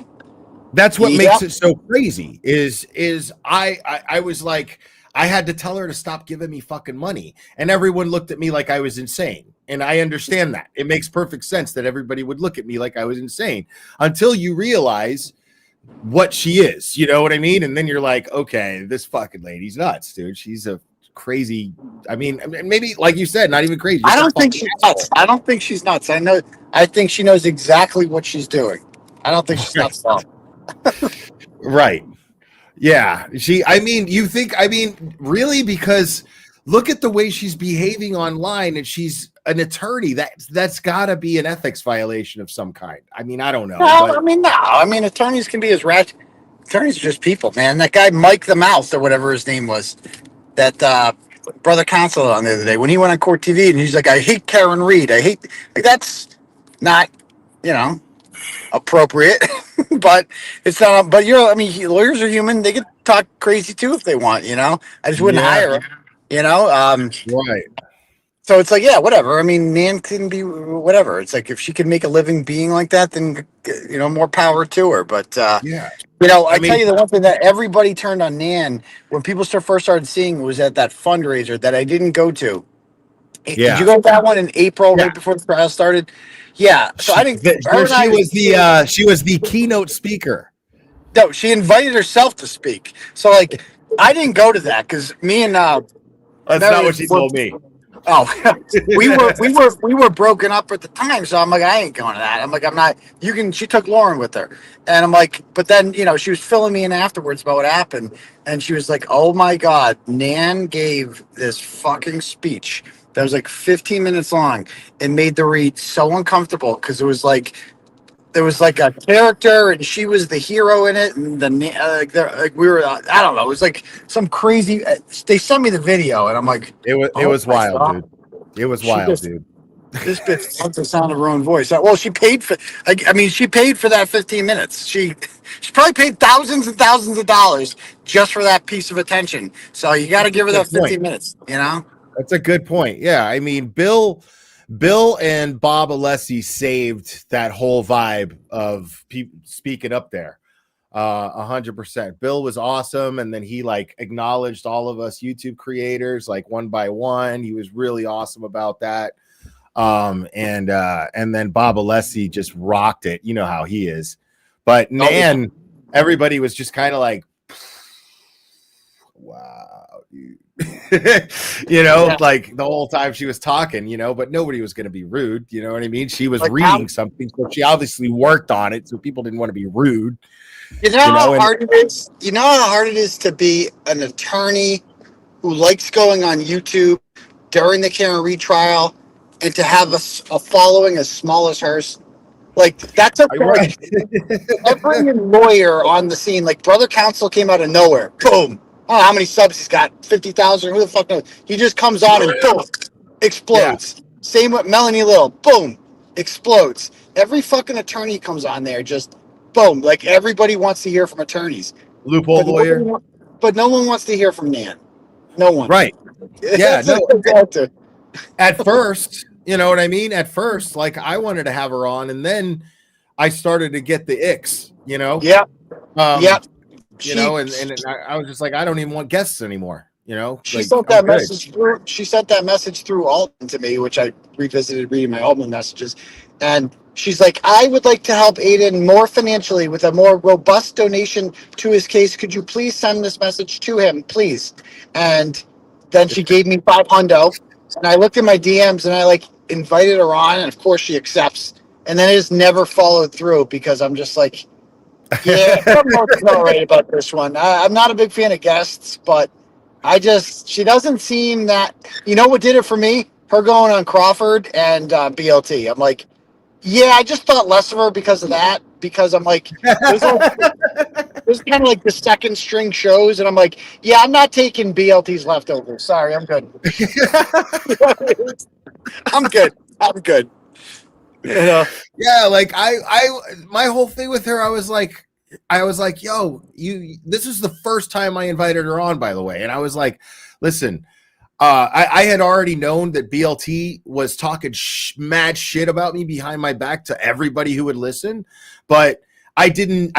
That's what makes it so crazy is I was like, I had to tell her to stop giving me fucking money. And everyone looked at me like I was insane. And I understand that. It makes perfect sense that everybody would look at me like I was insane until you realize what she is, you know what I mean? And then you're like, okay, this fucking lady's nuts, dude. She's a crazy. I mean, maybe like you said, not even crazy. I don't think she's nuts. I don't think she's nuts. I think she knows exactly what she's doing. I don't think she's nuts though. Right. Yeah. Really? Because look at the way she's behaving online, and she's an attorney. That's gotta be an ethics violation of some kind. I mean, I don't know. No, attorneys can be as ratchet. Attorneys are just people, man. That guy Mike the Mouse or whatever his name was, that brother consulate on the other day when he went on court TV and he's like, I hate KarenRead. That's not, appropriate, but it's not. But lawyers are human. They could talk crazy too if they want. I just wouldn't hire them. Right. So it's like, yeah, whatever. I mean, Nan can be whatever. It's like if she can make a living being like that, then more power to her. But I tell you the one thing that everybody turned on Nan when people first started seeing was at that fundraiser that I didn't go to. Yeah. Did you go to that one in April, right before the trial started? Yeah. So I didn't. She was the keynote speaker. No, she invited herself to speak. So like, I didn't go to that because me and that's not what she told me. Oh, we were broken up at the time, so I'm like, I ain't going to that. I'm like, I'm not. You can. She took Lauren with her, and I'm like, but then she was filling me in afterwards about what happened, and she was like, oh my God, Nan gave this fucking speech that was like 15 minutes long and made the read so uncomfortable because it was like. There was like a character, and she was the hero in it, and we were. I don't know. It was like some crazy. They sent me the video, and I'm like, it was wild, dude. It was wild, dude. This bitch loves the sound of her own voice. Well, she paid for. She paid for that 15 minutes. She probably paid thousands and thousands of dollars just for that piece of attention. So you got to give her that 15 minutes. That's a good point. Yeah, I mean, Bill and Bob Alessi saved that whole vibe of people speaking up there. 100%. Bill was awesome. And then he acknowledged all of us YouTube creators, one by one. He was really awesome about that. And then Bob Alessi just rocked it. You know how he is. But Nan, everybody was just kind of like, wow, dude. Like the whole time she was talking, but nobody was going to be rude. You know what I mean? She was Like reading something, so she obviously worked on it, so people didn't want to be rude. You know how hard it is? You know how hard it is to be an attorney who likes going on YouTube during the Karen Read trial and to have a following as small as hers? Like, that's a Right. every lawyer on the scene. Like, Brother Counsel came out of nowhere. Boom. I don't know how many subs he's got. 50,000. Who the fuck knows? He just comes on and boom, explodes. Same with Melanie Little. Boom, explodes. Every fucking attorney comes on there, just boom. Like, everybody wants to hear from attorneys. Loophole lawyer. But no one wants to hear from Nan. No one. Right. Yeah. That's No. what it comes down to. At first, you know what I mean? At first, like I wanted to have her on, and then I started to get the icks, Yep. Yep. And I was just like, I don't even want guests anymore, She like, sent I'm that good. message through. She sent that message through Alton to me, which I revisited reading my Altman messages, and she's like, "I would like to help Aiden more financially with a more robust donation to his case. Could you please send this message to him, please?" And then she gave me $500, and I looked at my DMs and I like invited her on, and of course she accepts. And then it just never followed through because I'm just like, yeah, something's not right about this one. I'm not a big fan of guests, but she doesn't seem that, what did it for me? Her going on Crawford and BLT. I'm like, yeah, I just thought less of her because of that. Because I'm like, there's kind of like the second string shows, and I'm like, yeah, I'm not taking BLT's leftovers. Sorry, I'm good. I'm good. I'm good. Yeah, like my whole thing with her, I was like, yo, this is the first time I invited her on, by the way. And I was like, listen, I had already known that BLT was talking mad shit about me behind my back to everybody who would listen, but I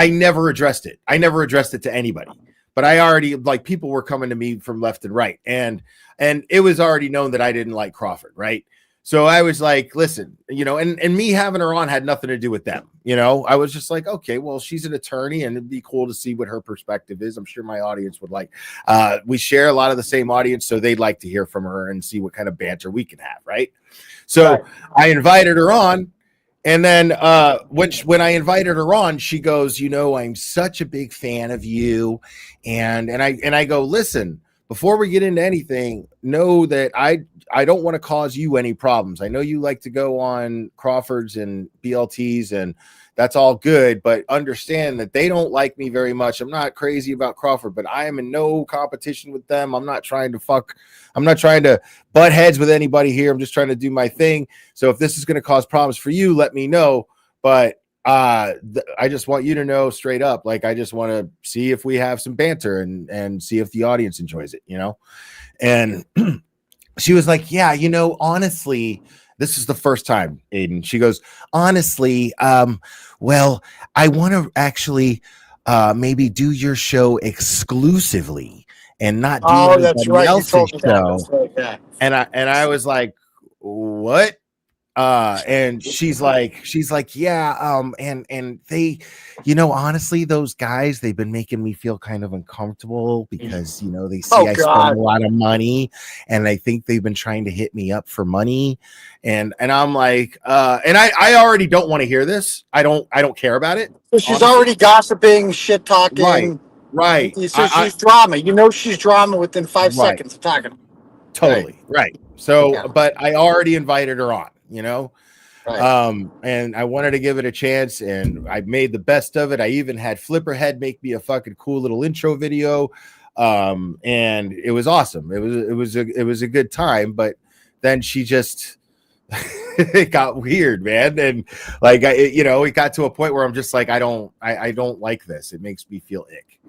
never addressed it. I never addressed it to anybody, but I already, like, people were coming to me from left and right. And it was already known that I didn't like Crawford. Right. So I was like, listen, and me having her on had nothing to do with them. I was just like, okay, well, she's an attorney and it'd be cool to see what her perspective is. I'm sure my audience would like, we share a lot of the same audience, so they'd like to hear from her and see what kind of banter we can have. Right. So I invited her on. And then when I invited her on, she goes, I'm such a big fan of you. And I go, listen, before we get into anything, know that I don't want to cause you any problems. I know you like to go on Crawfords and BLTs, and that's all good, but understand that they don't like me very much. I'm not crazy about Crawford, but I am in no competition with them. I'm not trying to butt heads with anybody here. I'm just trying to do my thing. So if this is going to cause problems for you, let me know. But I just want you to know straight up, like, I just want to see if we have some banter and see if the audience enjoys it, And she was like, yeah, honestly, this is the first time, Aiden. She goes, honestly, well, I want to actually maybe do your show exclusively and not do anybody else's show. Yeah. And I was like, what? And she's like, yeah, and they, honestly, those guys, they've been making me feel kind of uncomfortable because, they see I spend a lot of money and I think they've been trying to hit me up for money. And I'm like, and I already don't want to hear this. I don't care about it. So she's already gossiping, shit talking. Right. So she's drama. She's drama within 5 seconds of talking. Totally. Right. So, but I already invited her on, Right. And I wanted to give it a chance, and I made the best of it. I even had Flipperhead make me a fucking cool little intro video. And it was awesome. It was a good time, but then she just, it got weird, man. And like, it got to a point where I'm just like, I don't like this. It makes me feel ick,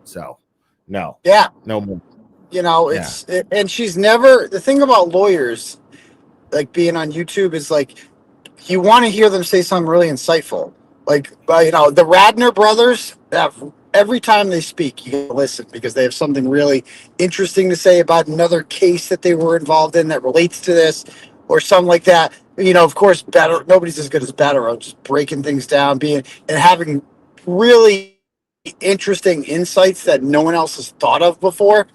so no. Yeah. No more. And she's never, the thing about lawyers, like being on YouTube, is like, you want to hear them say something really insightful. Like, the Radner brothers, every time they speak, you can listen because they have something really interesting to say about another case that they were involved in that relates to this or something like that. Of course, nobody's as good as Better, just breaking things down, and having really interesting insights that no one else has thought of before.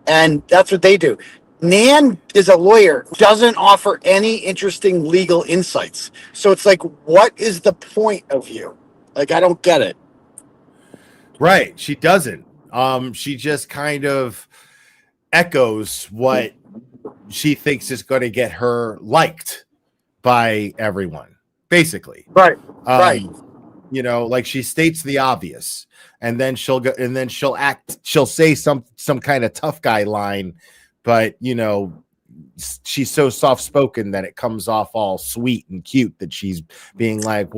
And that's what they do. Nan is a lawyer who doesn't offer any interesting legal insights. So it's like, what is the point of you? Like, I don't get it. Right. She doesn't. She just kind of echoes what she thinks is going to get her liked by everyone, basically. Right. Right. You know, like she states the obvious, and then she'll go, and then she'll say some kind of tough guy line, but you know, she's so soft spoken that it comes off all sweet and cute that she's being like,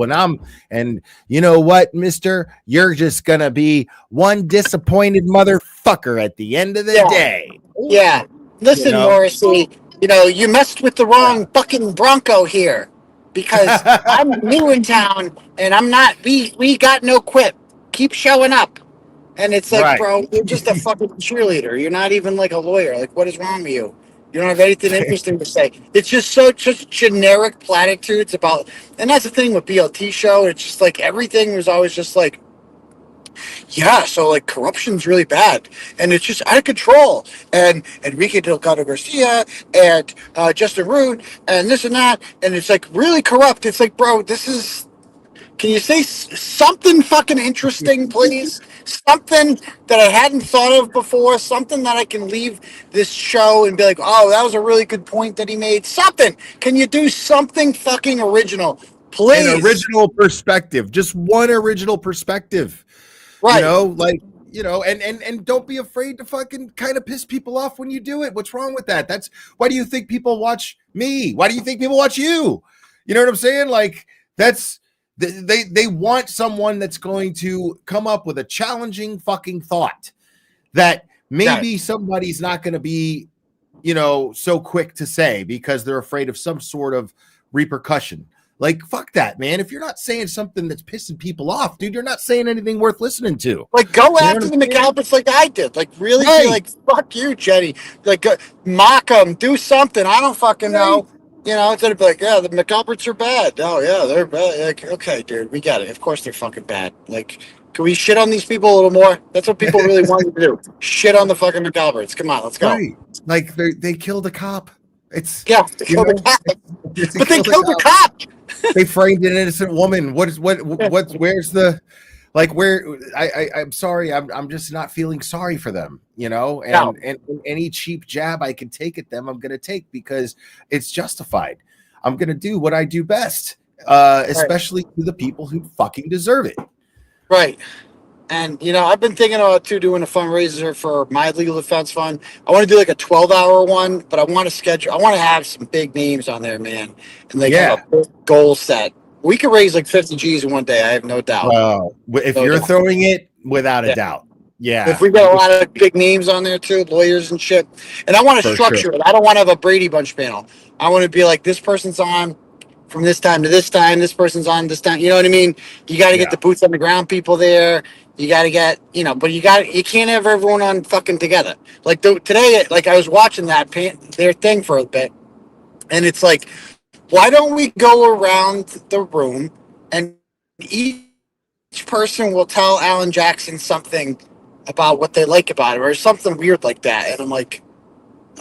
and you know what, mister, you're just gonna be one disappointed motherfucker at the end of the day. Yeah. Listen, You know? Morrissey, you know, you messed with the wrong fucking Bronco here because I'm new in town and I'm not, we got no quip. Keep showing up. And it's like, Right. bro, you're just a fucking cheerleader. You're not even like a lawyer. Like, what is wrong with you? You don't have anything interesting to say. It's just such generic platitudes about, and that's the thing with BLT show. It's just like everything was always just like, yeah, so like corruption's really bad and it's just out of control. And Enrique Delgado Garcia and Justin Root and this and that. And it's like really corrupt. It's like, bro, can you say something fucking interesting, please? Something that I hadn't thought of before. Something that I can leave this show and be like, oh, that was a really good point that he made. Something. Can you do something fucking original, please? An original perspective. Just one original perspective. Right. You know, like, you know, and don't be afraid to fucking kind of piss people off when you do it. What's wrong with that? Why do you think people watch me? Why do you think people watch you? You know what I'm saying? Like, they want someone that's going to come up with a challenging fucking thought that maybe somebody's not going to be, you know, so quick to say because they're afraid of some sort of repercussion. Like, fuck that, man. If you're not saying something that's pissing people off, dude, you're not saying anything worth listening to. Like, go after the McAlberts like I did. Like, really be like, fuck you, Jenny. Like, mock them, do something. I don't fucking know. You know, instead of like, yeah, the McAlberts are bad. Oh, yeah, they're bad. Like, okay, dude, we got it. Of course they're fucking bad. Like, can we shit on these people a little more? That's what people really want to do. Shit on the fucking McAlberts. Come on, let's go. Right. Like, they killed a cop. They killed the cop. But they killed the cop. They framed an innocent woman. Where's the, like, I'm sorry. I'm just not feeling sorry for them, you know, and any cheap jab I can take at them, I'm going to take because it's justified. I'm going to do what I do best, especially to the people who fucking deserve it. Right. And, you know, I've been thinking about, too, doing a fundraiser for my legal defense fund. I want to do like a 12-hour one, but I want to have some big names on there, man. And like have a big goal set. We could raise like 50 G's in one day. I have no doubt. Well, if you're throwing it, without a doubt. Yeah. If we got a lot of big names on there, too, lawyers and shit. And I want to structure it. I don't want to have a Brady Bunch panel. I want to be like, this person's on from this time to this time. This person's on this time. You know what I mean? You got to get the boots on the ground people there. You got to get, you know, but you can't have everyone on fucking together. Like today, like I was watching their thing for a bit, and it's like, why don't we go around the room and each person will tell Alan Jackson something about what they like about it or something weird like that. And I'm like,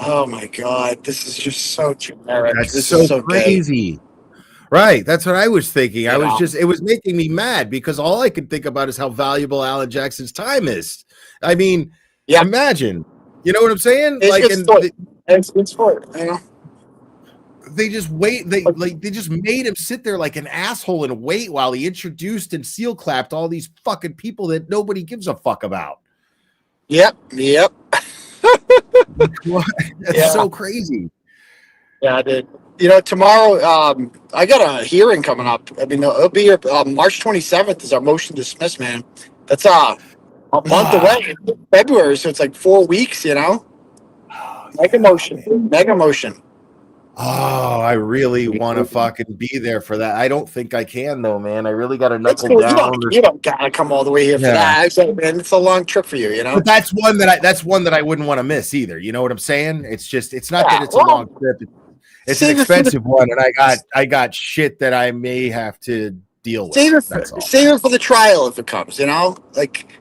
oh my God, this is just so generic. This is so crazy. Gay. Right. That's what I was thinking. It was making me mad because all I could think about is how valuable Alan Jackson's time is. I mean, imagine, you know what I'm saying? It's for you know? They just wait. They just made him sit there like an asshole and wait while he introduced and seal clapped all these fucking people that nobody gives a fuck about. Yep. That's so crazy. Yeah, I did. You know, tomorrow, I got a hearing coming up. I mean, it'll be here. March 27th is our motion to dismiss, man. That's a month away, February, so it's like 4 weeks, you know? Mega motion. Oh, I really want to fucking be there for that. I don't think I can, though, man. I really got to knuckle down. You don't got to come all the way here for that. I said, man, it's a long trip for you, you know? But that's one that I wouldn't want to miss either. You know what I'm saying? It's not that it's a long trip. It's an expensive one, and I got shit that I may have to deal with. Save it for the trial if it comes, you know? Like,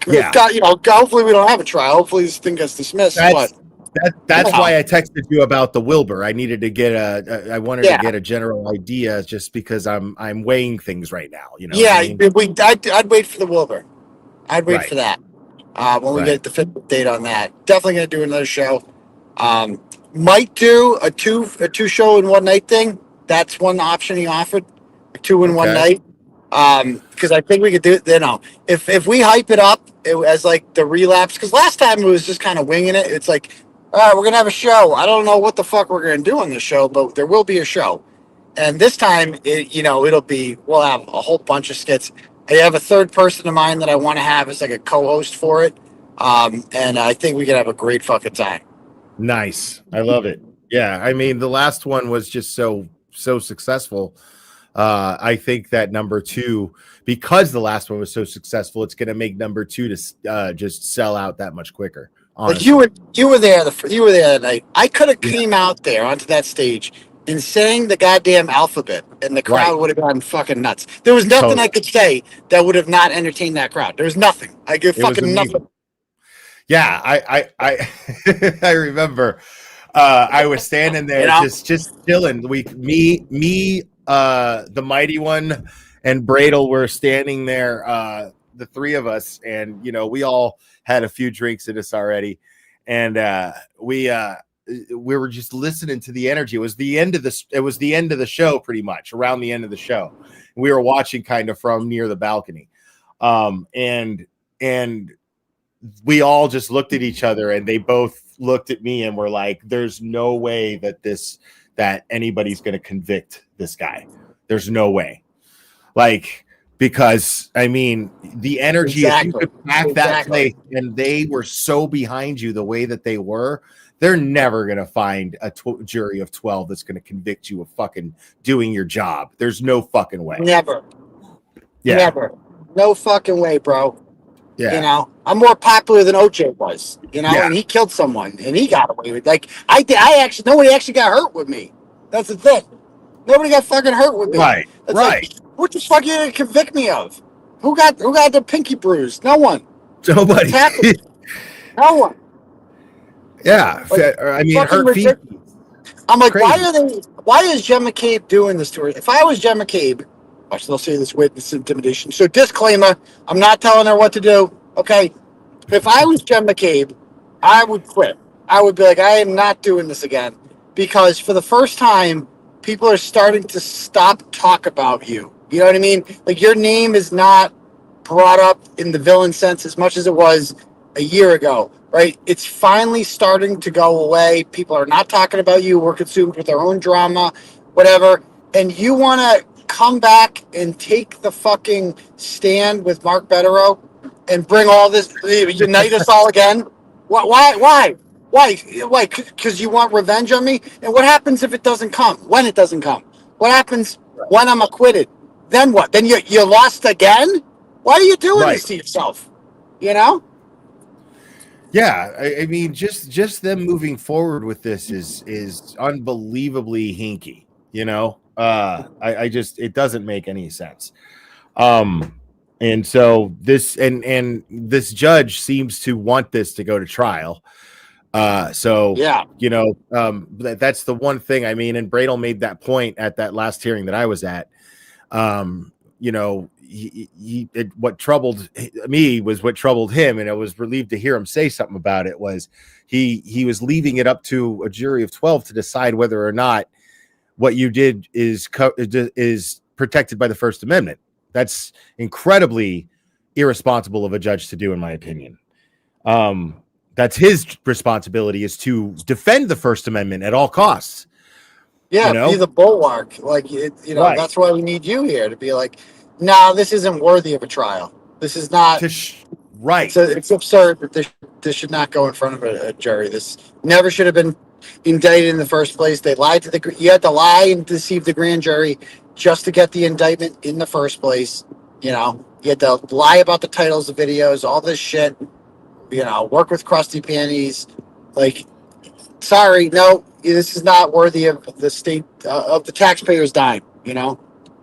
Yeah. God, hopefully we don't have a trial. Hopefully this thing gets dismissed. That's Yeah. why I texted you about the Wilbur. I needed to get I wanted Yeah. to get a general idea, just because I'm weighing things right now. You know. Yeah, What I mean? I'd wait for the Wilbur. I'd wait Right. for that. When we Right. get the fifth date on that. Definitely gonna do another show. Might do a two show in one night thing. That's one option he offered. A 2 in one Okay. night. Because I think we could do it. If we hype it up as like the relapse, because last time it was just kind of winging it. It's like, all right, we're gonna have a show. I don't know what the fuck we're gonna do on the show, but there will be a show. And this time, we'll have a whole bunch of skits. I have a third person of mine that I want to have as like a co-host for it. And I think we could have a great fucking time. Nice. I love it. Yeah. I mean, the last one was just so successful. I think that number 2, because the last one was so successful, it's going to make number 2 to just sell out that much quicker. Honestly. Like you were there that night. I could have came out there onto that stage and sang the goddamn alphabet, and the crowd would have gone fucking nuts. There was nothing I could say that would have not entertained that crowd. There was nothing. I give fucking nothing. Yeah, I I remember. I was standing there just chilling. Me, the Mighty One, and Bradle were standing there. The three of us, and we all had a few drinks in us already, and we were just listening to the energy. It was the end of the show, pretty much around the end of the show. We were watching kind of from near the balcony, and we all just looked at each other, and they both looked at me and were like, "There's no way that anybody's going to convict this guy. There's no way." Like, because I mean, the energy, if you could pack that place, and they were so behind you the way that they were, they're never going to find a jury of 12 that's going to convict you of fucking doing your job. There's no fucking way. Never. Yeah. Never. No fucking way, bro. Yeah. I'm more popular than OJ was, and he killed someone and he got away with it. Like nobody actually got hurt with me. That's the thing. Nobody got fucking hurt with me. Right. That's right. Like, what the fuck are you gonna convict me of? Who got the pinky bruised? No one. Nobody. No one. Yeah. Like, I mean, hurt feet. I'm like, why is Jen McCabe doing this to her? If I was Jen McCabe, watch, they'll say this witness intimidation. So disclaimer, I'm not telling her what to do. Okay. If I was Jen McCabe, I would quit. I would be like, I am not doing this again. Because for the first time, people are starting to stop talk about you. You know what I mean? Like, your name is not brought up in the villain sense as much as it was a year ago, right? It's finally starting to go away. People are not talking about you. We're consumed with their own drama, whatever. And you want to come back and take the fucking stand with Mark Betterow and bring all this, unite us all again? Why? Because you want revenge on me? And what happens if it doesn't come? When it doesn't come? What happens when I'm acquitted? Then what? Then you lost again? Why are you doing this to yourself? Yeah, I mean, just them moving forward with this is unbelievably hinky. I just, it doesn't make any sense. And so this and this judge seems to want this to go to trial. That's the one thing. I mean, and Bradle made that point at that last hearing that I was at. What troubled me was what troubled him, and I was relieved to hear him say something about it. Was he was leaving it up to a jury of 12 to decide whether or not what you did is protected by the First Amendment. That's incredibly irresponsible of a judge to do, in my opinion. That's his responsibility, is to defend the First Amendment at all costs. Yeah, be the bulwark. Like, that's why we need you here to be like, nah, this isn't worthy of a trial. This is not right. It's absurd that this should not go in front of a jury. This never should have been indicted in the first place. They lied to you had to lie and deceive the grand jury just to get the indictment in the first place. You had to lie about the titles of videos, all this shit. Work with crusty panties. Like, sorry, no, this is not worthy of the state of the taxpayer's dime.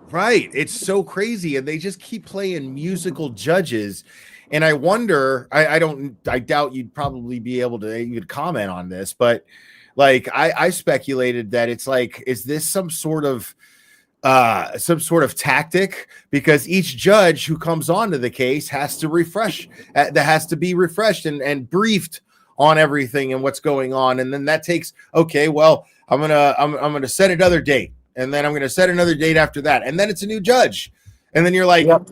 Right. It's so crazy, and they just keep playing musical judges And I wonder, I doubt you'd probably be able to even comment on this, but like I speculated that it's like, is this some sort of tactic, because each judge who comes onto the case has to that has to be refreshed and briefed on everything and what's going on, and then that takes, okay, well, I'm gonna set another date, and then I'm gonna set another date after that, and then it's a new judge, and then you're like, Yep.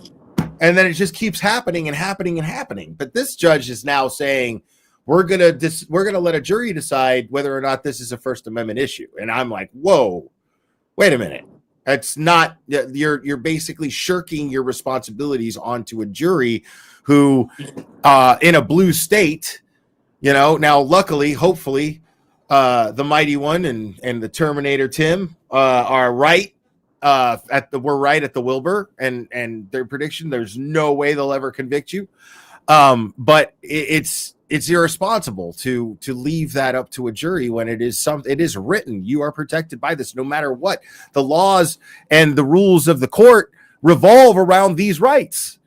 and then it just keeps happening and happening and happening. But this judge is now saying, we're gonna let a jury decide whether or not this is a First Amendment issue, and I'm like, whoa, wait a minute. That's not, you're basically shirking your responsibilities onto a jury who, in a blue state, now luckily, hopefully, the Mighty One and the Terminator Tim are right. We're right at the Wilbur and their prediction. There's no way they'll ever convict you. But it's irresponsible to leave that up to a jury when it is written. You are protected by this, no matter what. The laws and the rules of the court revolve around these rights.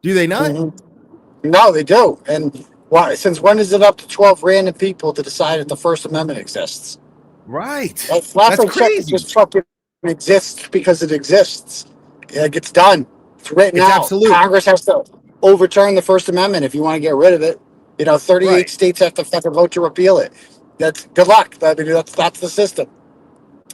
Do they not? Mm-hmm. No, they do. And why? Since when is it up to 12 random people to decide if the First Amendment exists? Right. That's crazy. It just fucking exists because it exists. It gets done. It's written out. Absolute. Congress has to overturn the First Amendment if you want to get rid of it. 38 states have to fucking vote to repeal it. That's good luck. I mean, that's the system.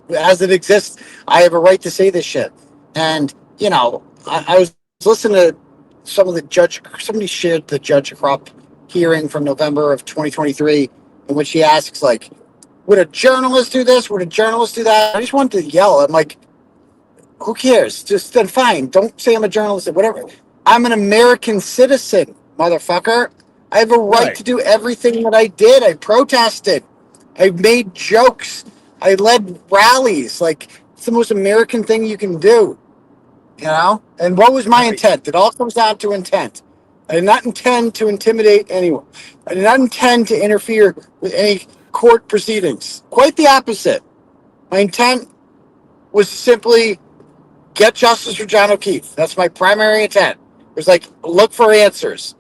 As it exists, I have a right to say this shit. And, I was listening to somebody shared the Judge Krupp hearing from November of 2023, in which he asks, like, would a journalist do this? Would a journalist do that? I just wanted to yell. I'm like, who cares? Just then fine. Don't say I'm a journalist or whatever. I'm an American citizen, motherfucker. I have a right to do everything that I did. I protested. I made jokes. I led rallies. Like, it's the most American thing you can do. And what was my intent? It all comes down to intent. I did not intend to intimidate anyone. I did not intend to interfere with any court proceedings. Quite the opposite. My intent was simply get justice for John O'Keefe. That's my primary intent. It was like, look for answers.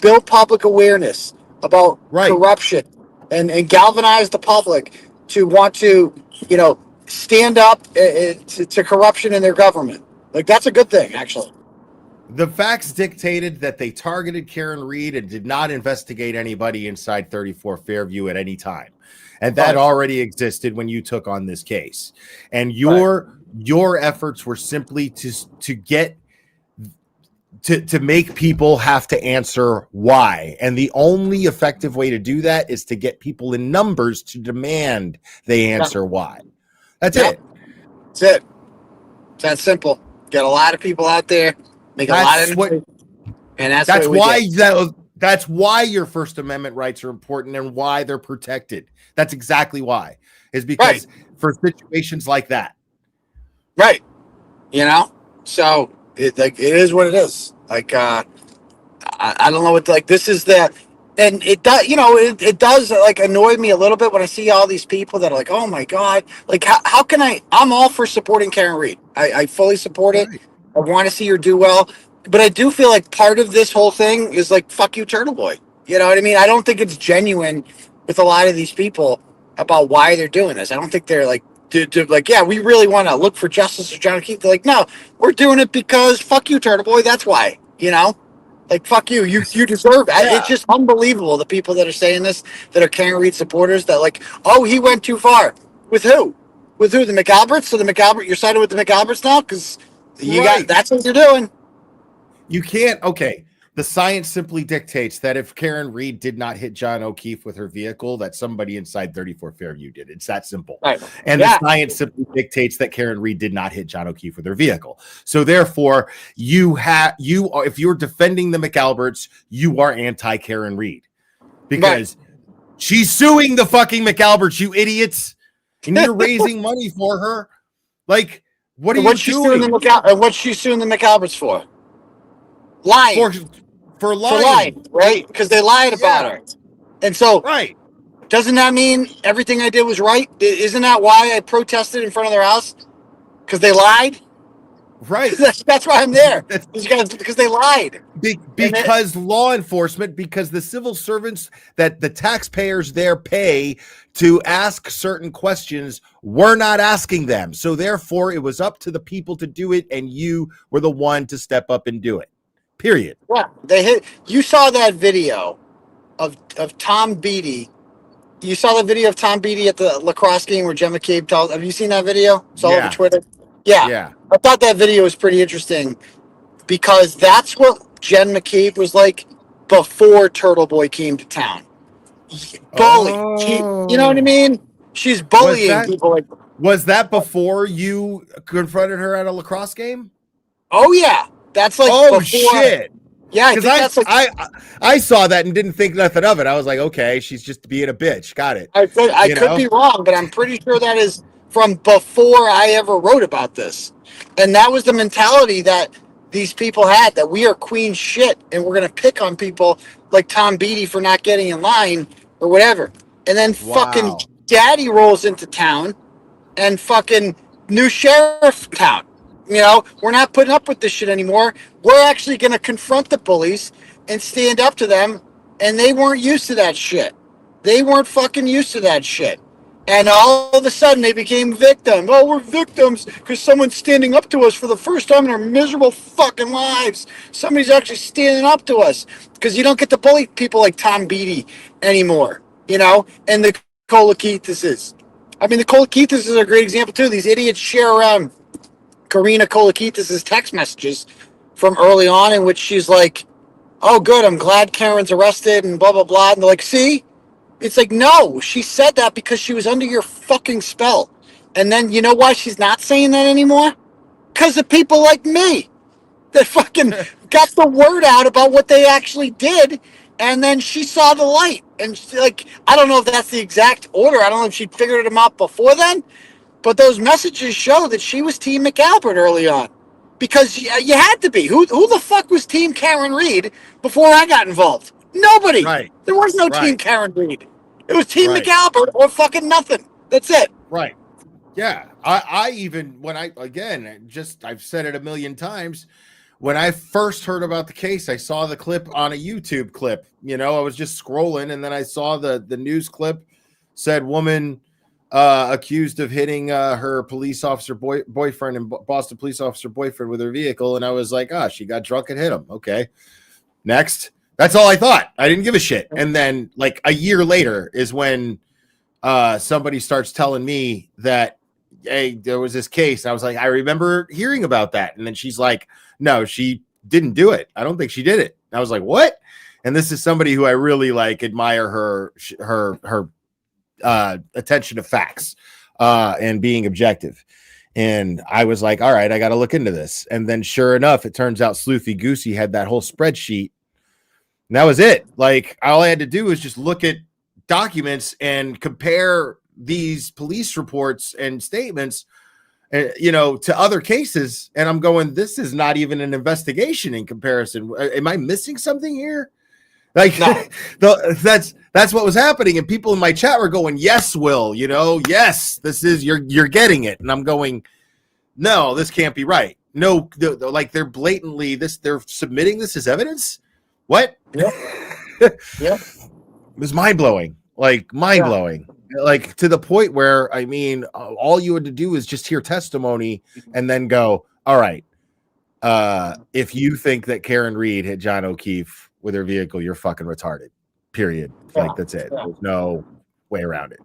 Build public awareness about corruption and galvanize the public to want to, stand up to corruption in their government. Like, that's a good thing, actually. The facts dictated that they targeted KarenRead and did not investigate anybody inside 34 Fairview at any time. And that already existed when you took on this case. And your efforts were simply to get to make people have to answer why. And the only effective way to do that is to get people in numbers to demand they answer why. That's it. That's it. It's that simple. Get a lot of people out there, make a lot of noise, and that's why your First Amendment rights are important and why they're protected. That's exactly why. Is because for situations like that. Right. So it is what it is. Like, I don't know what, like, this is that. And it does, it does like annoy me a little bit when I see all these people that are like, oh my God, like, how can I'm all for supporting KarenRead. I fully support it. I want to see her do well, but I do feel like part of this whole thing is like, fuck you, Turtle Boy. You know what I mean? I don't think it's genuine with a lot of these people about why they're doing this. I don't think they're like, yeah, we really want to look for justice for John O'Keefe. They're like, no, we're doing it because fuck you, Turtle Boy. That's why, like, fuck you. You deserve it. It's just unbelievable, the people that are saying this, that are KarenRead supporters, that like, oh, he went too far. With who? With who? The McAlberts? So you're siding with the McAlberts now? Because that's what you're doing. You can't. Okay. The science simply dictates that if KarenRead did not hit John O'Keefe with her vehicle, that somebody inside 34 Fairview did. It's that simple. Right. And the science simply dictates that KarenRead did not hit John O'Keefe with her vehicle. So therefore, if you're defending the McAlberts, you are anti-KarenRead because she's suing the fucking McAlberts, you idiots, and you're raising money for her. Like, what are you doing? What's she suing the McAlberts for? Lying. For lying, right? Because they lied about her. And so, doesn't that mean everything I did was right? Isn't that why I protested in front of their house? Because they lied? Right. That's why I'm there. Because they lied. Because law enforcement, because the civil servants that the taxpayers there pay to ask certain questions were not asking them. So therefore, it was up to the people to do it, and you were the one to step up and do it. Period. Yeah, they hit. You saw that video of Tom Beatty. You saw the video of Tom Beatty at the lacrosse game where Jen McCabe told. Have you seen that video? It's all over Twitter. Yeah. Yeah. I thought that video was pretty interesting because that's what Jen McCabe was like before Turtle Boy came to town. Bully. You know what I mean? She's bullying people. Like, was that before you confronted her at a lacrosse game? oh yeah, that's like. Oh before, shit! Yeah, I think that's like. I saw that and didn't think nothing of it. I was like, okay, she's just being a bitch. Got it. I could be wrong, but I'm pretty sure that is from before I ever wrote about this. And that was the mentality that these people had, that we are queen shit and we're going to pick on people like Tom Beatty for not getting in line or whatever. And then fucking daddy rolls into town and fucking new sheriff town. You know, we're not putting up with this shit anymore. We're actually going to confront the bullies and stand up to them. And they weren't used to that shit. They weren't fucking used to that shit. And all of a sudden they became victims. Oh, we're victims because someone's standing up to us for the first time in our miserable fucking lives. Somebody's actually standing up to us because you don't get to bully people like Tom Beatty anymore, you know, and the Kolakithises. I mean, the Kolakithises are a great example too. These idiots share around Karina Kolakithis' text messages from early on in which she's like, oh, good, I'm glad Karen's arrested and blah, blah, blah. And they're like, see? It's like, no, she said that because she was under your fucking spell. And then you know why she's not saying that anymore? Because of people like me that fucking got the word out about what they actually did. And then she saw the light. And she, like, I don't know if that's the exact order. I don't know if she figured them out before then. But those messages show that she was Team McAlbert early on. Because you had to be. Who the fuck was Team KarenRead before I got involved? Nobody. Right. There was no Team KarenRead. It was Team McAlbert or fucking nothing. That's it. Right. Yeah. I even, when I've said it a million times, when I first heard about the case, I saw the clip on a YouTube clip. You know, I was just scrolling and then I saw the news clip, said woman accused of hitting her police officer boyfriend and Boston police officer boyfriend with her vehicle. And I was like, she got drunk and hit him. Okay. Next. That's all I thought. I didn't give a shit. And then like a year later is when somebody starts telling me that, hey, there was this case. I was like, I remember hearing about that. And then she's like, no, she didn't do it. I don't think she did it. And I was like, what? And this is somebody who I really like, admire her attention to facts and being objective. And I was like, all right, I got to look into this. And then sure enough, it turns out Sleuthy Goosey had that whole spreadsheet. And that was it. Like, all I had to do was just look at documents and compare these police reports and statements, you know, to other cases. And I'm going, this is not even an investigation in comparison. Am I missing something here? Like, no. That's what was happening. And people in my chat were going, yes, Will, you know, yes, this is, you're getting it. And I'm going, no, this can't be right. No, like they're blatantly they're submitting this as evidence. What? Yeah. Yeah. It was mind-blowing. Like mind-blowing. Yeah. Like to the point where, I mean, all you had to do is just hear testimony and then go, all right, if you think that KarenRead hit John O'Keefe with her vehicle, you're fucking retarded. Period. Yeah. Like that's it. Yeah. There's no way around it.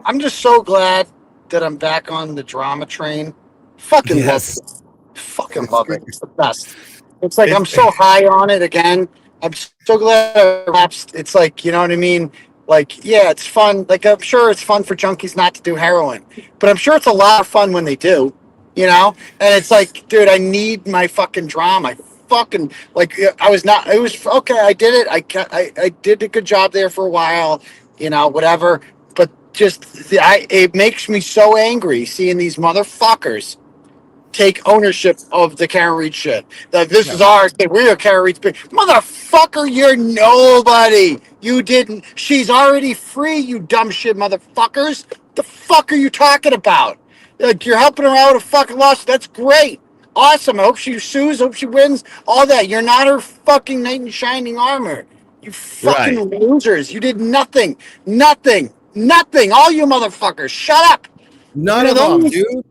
I'm just so glad that I'm back on the drama train. Fucking love it. Fucking love it. It's the best. It's like I'm so high on it again. I'm so glad it's like, you know what I mean? Like, yeah, it's fun. Like, I'm sure it's fun for junkies not to do heroin, but I'm sure it's a lot of fun when they do, you know? And it's like, dude, I need my fucking drama. I fucking, like, it was, okay, I did it. I did a good job there for a while, you know, whatever. But just, it makes me so angry seeing these motherfuckers take ownership of the KarenRead shit. That this is ours. We're KarenRead's big motherfucker. You're nobody. You didn't. She's already free. You dumb shit, motherfuckers. The fuck are you talking about? Like you're helping her out with a fucking lawsuit. That's great. Awesome. I hope she sues. Hope she wins. All that. You're not her fucking knight in shining armor. You fucking Right. losers. You did nothing. Nothing. Nothing. All you motherfuckers. Shut up. None You of know, them, those- dude.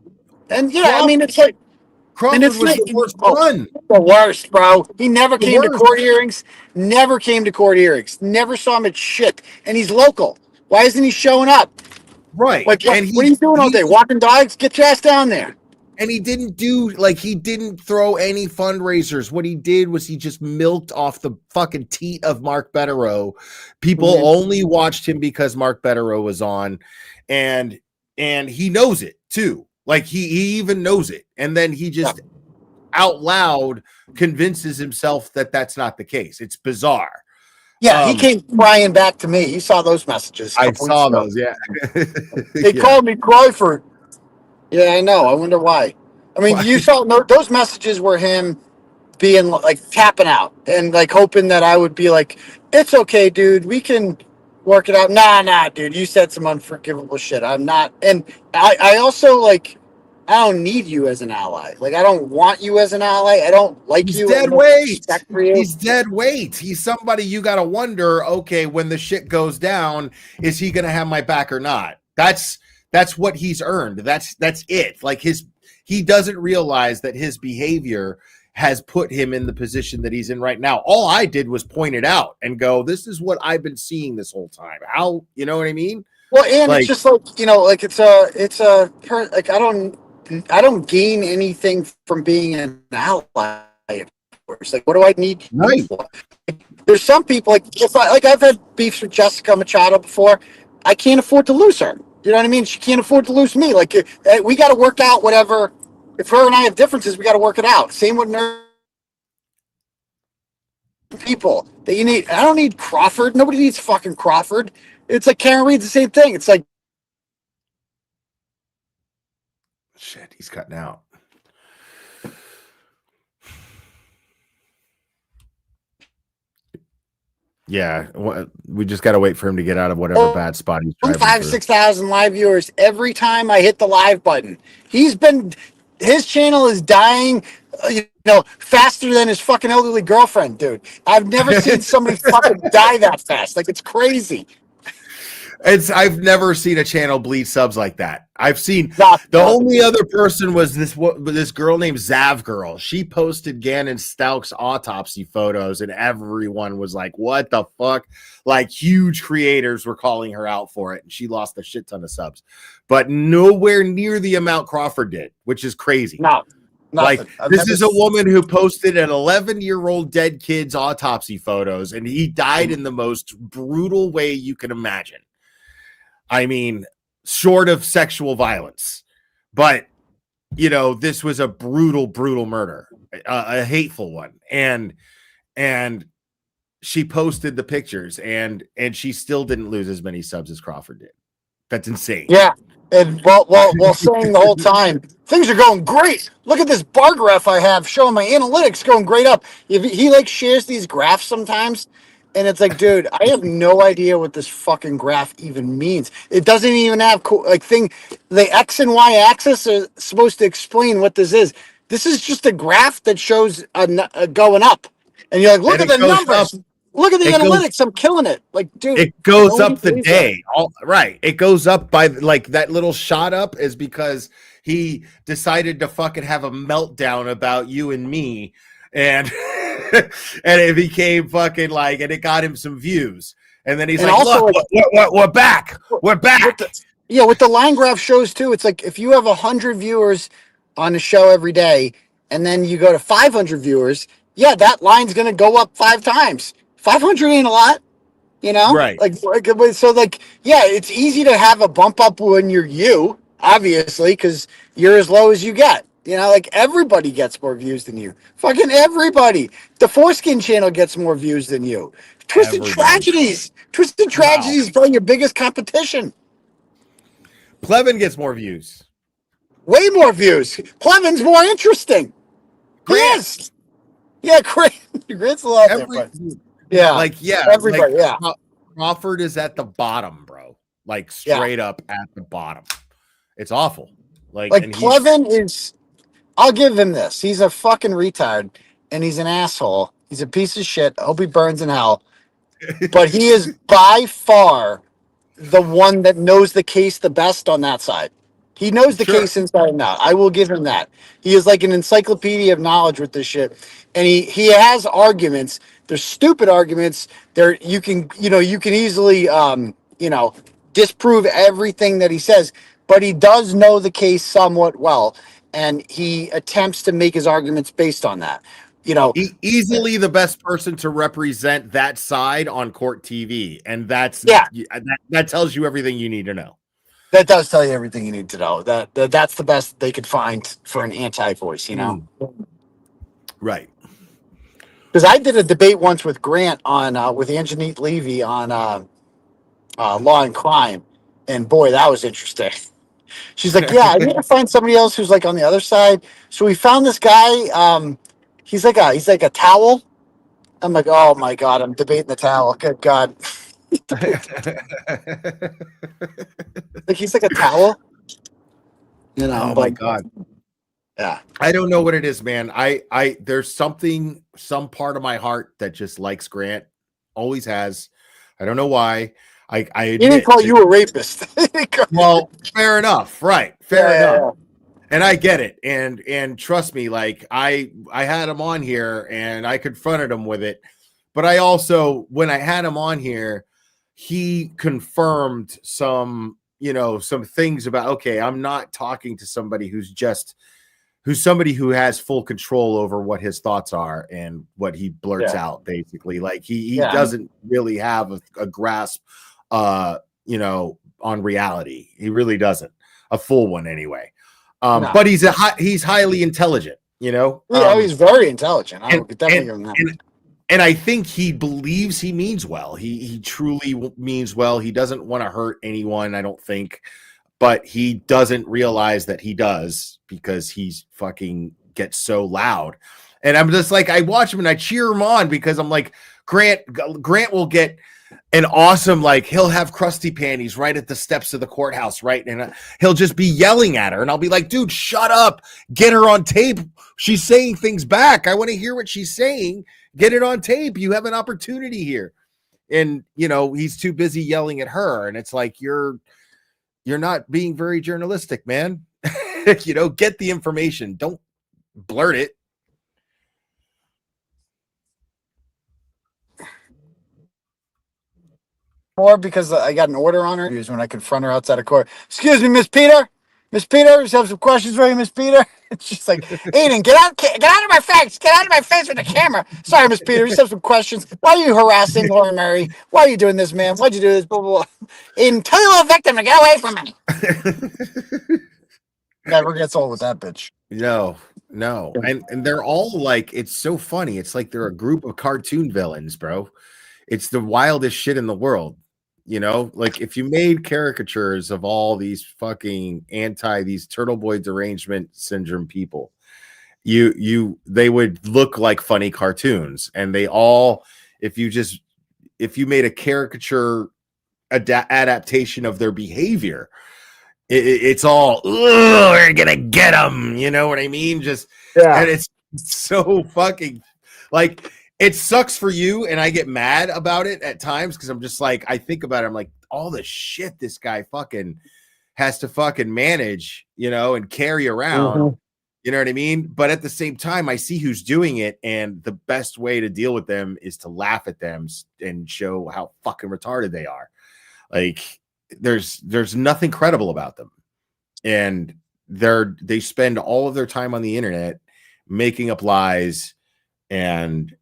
And yeah, I mean, it's like, and Crawford it's was like, the worst oh, one. the worst, bro. He never The came to worst. court hearings. Never came to court hearings. Never saw him at shit. And he's local. Why isn't he showing up? Right. Like, And what are you doing all day? Walking dogs? Get your ass down there. and he didn't do like he didn't throw any fundraisers. What he did was he just milked off the fucking teat of Mark Betterow. People only watched him because Mark Betterow was on, and he knows it too. Like he even knows it, and then he just out loud convinces himself that that's not the case. It's bizarre. Yeah, he came crying back to me. He saw those messages. I saw those. Yeah, They called me Crawford. Yeah, I know. I wonder why. I mean, you saw those messages were him being like tapping out and like hoping that I would be like, "It's okay, dude. We can work it out." Nah, dude. You said some unforgivable shit. I'm not, and I also like. I don't need you as an ally. Like, I don't want you as an ally. I don't like He's you. dead I don't weight. respect for you. He's dead weight. He's somebody you got to wonder, okay, when the shit goes down, is he going to have my back or not? That's what he's earned. That's it. Like he doesn't realize that his behavior has put him in the position that he's in right now. All I did was point it out and go, this is what I've been seeing this whole time. How, you know what I mean? Well, and Like, it's just like, like like I don't gain anything from being an ally. Of course. Like, what do I need you right. for? There's some people like I've had beefs with Jessica Machado before. I can't afford to lose her. You know what I mean? She can't afford to lose me. Like, we got to work out whatever. If her and I have differences, we got to work it out. Same with people that you need. I don't need Crawford. Nobody needs fucking Crawford. It's like KarenRead's the same thing. It's like, Shit, he's cutting out. Yeah, we just got to wait for him to get out of whatever bad spot he's driving 5,000-6,000 live viewers every time I hit the live button. His channel is dying, faster than his fucking elderly girlfriend, dude. I've never seen somebody fucking die that fast. Like, it's crazy. I've never seen a channel bleed subs like that. I've seen the only other person was this girl named Zav Girl. She posted Gannon Stauch's autopsy photos, and everyone was like, "What the fuck?" Like, huge creators were calling her out for it, and she lost a shit ton of subs, but nowhere near the amount Crawford did, which is crazy. No. Like, this is a woman who posted an 11-year-old dead kid's autopsy photos, and he died in the most brutal way you can imagine. I mean, short of sexual violence, but this was a brutal murder, a hateful one. And she posted the pictures and she still didn't lose as many subs as Crawford did. That's insane. Yeah. And while saying the whole time, things are going great. Look at this bar graph I have showing my analytics going great up. He like shares these graphs sometimes, and it's like, dude, I have no idea what this fucking graph even means. It doesn't even have the X and Y axis are supposed to explain what this is. This is just a graph that shows a going up, and you're like, look at the numbers. Look at the analytics. I'm killing it. Like, dude, it goes up the day. Right. It goes up by like that little shot up is because he decided to fucking have a meltdown about you and me. And it became fucking like, and it got him some views. And then he's like, look, we're back. We're back. With the line graph shows too. It's like if you have 100 viewers on the show every day, and then you go to 500 viewers, that line's going to go up 5 times. 500 ain't a lot, right? It's easy to have a bump up when you're you, obviously, because you're as low as you get. Everybody gets more views than you. Fucking everybody. The Foreskin channel gets more views than you. Twisted Tragedies is probably your biggest competition. Plevin gets more views. Way more views. Plevin's more interesting. Yes. Yeah, Grant's a lot different. Everybody, Crawford is at the bottom, bro. Like straight up at the bottom. It's awful. Like Plevin is I'll give him this. He's a fucking retard and he's an asshole. He's a piece of shit. I hope he burns in hell. But he is by far the one that knows the case the best on that side. He knows the Sure. case inside and out. I will give him that. He is like an encyclopedia of knowledge with this shit. And he has arguments. They're stupid arguments. You can easily disprove everything that he says, but he does know the case somewhat well. And he attempts to make his arguments based on that. Easily the best person to represent that side on court TV, and that tells you everything you need to know. That does tell you everything you need to know. That's the best they could find for an anti-voice, Right. Because I did a debate once with Grant on with Anjanette Levy on Law and Crime, and boy, that was interesting. She's like, "Yeah, I need to find somebody else who's like on the other side." So we found this guy. He's like a towel. I'm like, "Oh my god, I'm debating the towel." Good God. Like he's like a towel. Oh my God. Yeah. I don't know what it is, man. There's some part of my heart that just likes Grant. Always has. I don't know why. I He didn't call you a rapist. Well, fair enough. Right. Fair enough. Yeah. And I get it. And trust me, like I had him on here and I confronted him with it. But I also, when I had him on here, he confirmed some things about, okay, I'm not talking to somebody who's somebody who has full control over what his thoughts are and what he blurts out, basically. Like he doesn't really have a grasp, on reality. He really doesn't, a full one anyway. No. But he's highly intelligent, he's very intelligent. I would definitely give him that. And I think he believes he means well. He truly means well. He doesn't want to hurt anyone, I don't think. But he doesn't realize that he does because he's fucking gets so loud. And I'm just like, I watch him and I cheer him on because I'm like, Grant will get an awesome, like, he'll have crusty panties right at the steps of the courthouse, right? And he'll just be yelling at her. And I'll be like, dude, shut up. Get her on tape. She's saying things back. I want to hear what she's saying. Get it on tape. You have an opportunity here. And, he's too busy yelling at her. And it's like, you're not being very journalistic, man. Get the information. Don't blurt it. Or because I got an order on her when I confront her outside of court. Excuse me, Miss Peter. Miss Peter, just have some questions for you, Miss Peter. It's just like, Aiden, get out of my face. Get out of my face with the camera. Sorry, Miss Peter, just have some questions. Why are you harassing Lauren Murray? Why are you doing this, man? Why'd you do this? Blah, blah, blah. Aiden, tell your little victim to get away from me. Never gets old with that bitch. No. And they're all like, it's so funny. It's like they're a group of cartoon villains, bro. It's the wildest shit in the world. Like if you made caricatures of all these fucking these turtle boy derangement syndrome people, they would look like funny cartoons. And they all, if you made a caricature adaptation of their behavior, it's all, we're gonna get them. You know what I mean? And it's so fucking like, it sucks for you, and I get mad about it at times because I'm just like, I think about it, I'm like, all the shit this guy fucking has to fucking manage, and carry around. Mm-hmm. You know what I mean? But at the same time, I see who's doing it, and the best way to deal with them is to laugh at them and show how fucking retarded they are. Like, there's nothing credible about them, and they spend all of their time on the internet making up lies and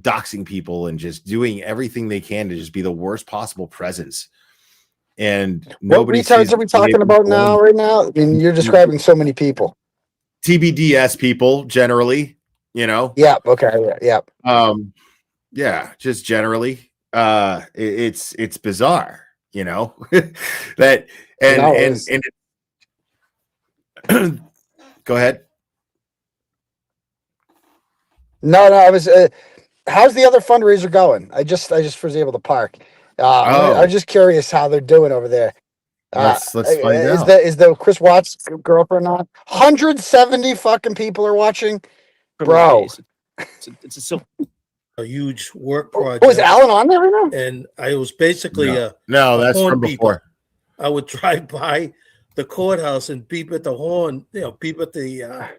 doxing people and just doing everything they can to just be the worst possible presence. And what retards are we talking about right now? I mean, you're describing so many people. TBDS people generally, Yeah. Okay. Yeah. Yeah, just generally. It's bizarre, that and go ahead. No, I was. How's the other fundraiser going? I just was able to park. I'm just curious how they're doing over there. Let's find is out. the Chris Watts girlfriend on? 170 fucking people are watching, Criminal bro. case. It's a civil. A huge work Oh, is project, Alan on there right now? and I was basically No, that's horn from before. I would drive by the courthouse and beep at the horn, beep at the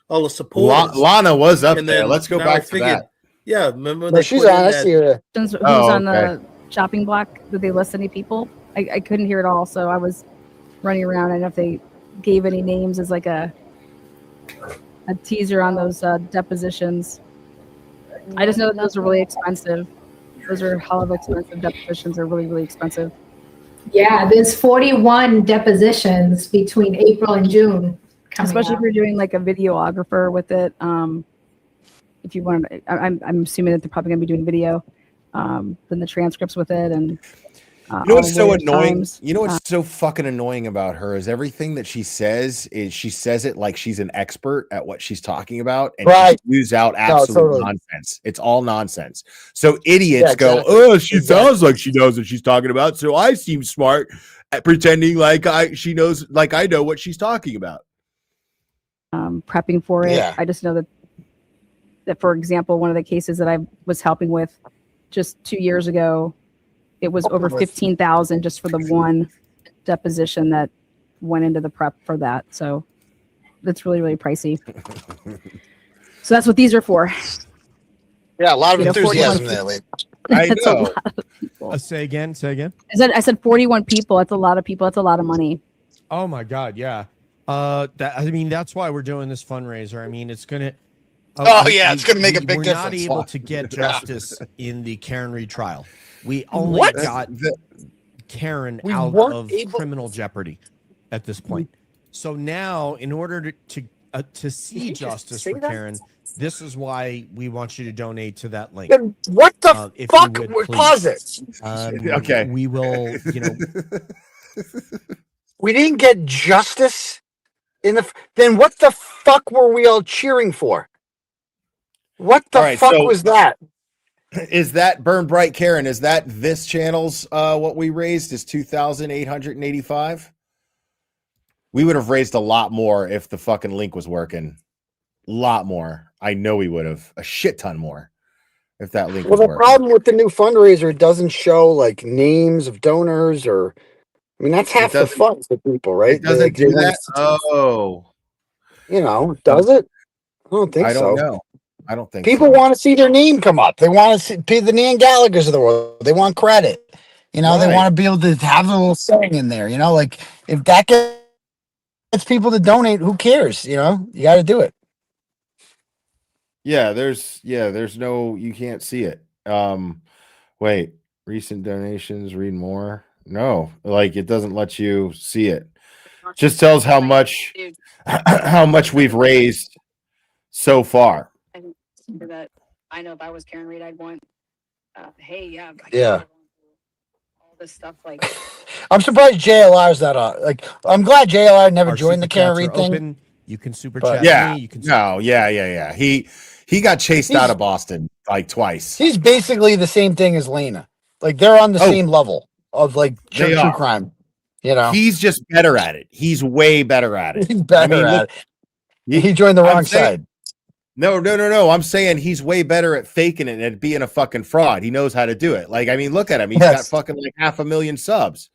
all the supporters. Lana was up And there. then Let's go now back I to figued, that. Yeah, remember when No, they she's put on. in I that- see her. Who's Oh, on okay. the chopping block? Did they list any people? I couldn't hear it all, so I was running around. I don't know if they gave any names as like a teaser on those depositions. I just know that those are really expensive. Those are hell of expensive depositions. Are really, really expensive. Yeah, there's 41 depositions between April and June. coming Especially up. if you're doing like a videographer with it. If you want, I'm assuming that they're probably going to be doing video, then the transcripts with it, and You know what's all so lawyers' annoying? times. You know what's so fucking annoying about her is everything that she says it like she's an expert at what she's talking about, and Right. she spews out absolute totally. nonsense. It's all nonsense. So idiots Yeah, go, exactly. "Oh, she Exactly. sounds like she knows what she's talking about." So I seem smart at pretending like she knows, like I know what she's talking about. Prepping for it. Yeah. I just know that, for example, one of the cases that I was helping with just 2 years ago, it was over 15,000 just for the one deposition that went into the prep for that. So that's really, really pricey. So that's what these are for. Yeah, a lot of You know, enthusiasm 41 there, lady. I That's a know. lot of people. Say again. I said 41 people. That's a lot of people. That's a lot of money. Oh my God, yeah. That's why we're doing this fundraiser. I mean, it's gonna. Oh, yeah, it's gonna make a big We're not difference. able to get justice in the Karen Read trial. We only What? got Karen We out weren't of able- criminal jeopardy at this point. So now, in order to see you just justice say for that? Karen, this is why we want you to donate to that link. Then what the If you fuck? would, please. Pause it. Okay. We will. We didn't get justice in the. Then what the fuck were we all cheering for? What the All right, fuck so- was that? Is that Burn Bright Karen? Is that this channel's what we raised is 2,885? We would have raised a lot more if the fucking link was working. A lot more. I know we would have a shit ton more if that link Well, was the working. problem with the new fundraiser, it doesn't show like names of donors or. I mean, that's half the doesn't- fun for people, right? It doesn't They do want- that. Oh, does it? I don't think I don't so. know. I don't think People so. want to see their name come up. They want to see the Nan Gallagher's of the world. They want credit. They Right. want to be able to have a little saying in there. Like if that gets people to donate, who cares? You got to do it. Yeah, there's no, you can't see it. Wait, recent donations, read more. No, like it doesn't let you see it. Just tells how much we've raised so far. That I know if I was Karen Read, I'd want, hey, yeah, I can Yeah. go all this stuff like. I'm surprised JLR's that on. Like, I'm glad JLR never Our joined the super Karen chats Read are thing. open. You can super But- chat Yeah, me. You can no, yeah. He got chased He's- out of Boston like twice. He's basically the same thing as Lena. Like, they're on the Oh. same level of like They true are. crime. He's just better at it. He's way better at it. He's better mean, at look, it. He joined the I'm wrong saying- side. No. I'm saying he's way better at faking it and at being a fucking fraud. He knows how to do it. Like, I mean, look at him. He's got Yes. fucking like 500,000 subs.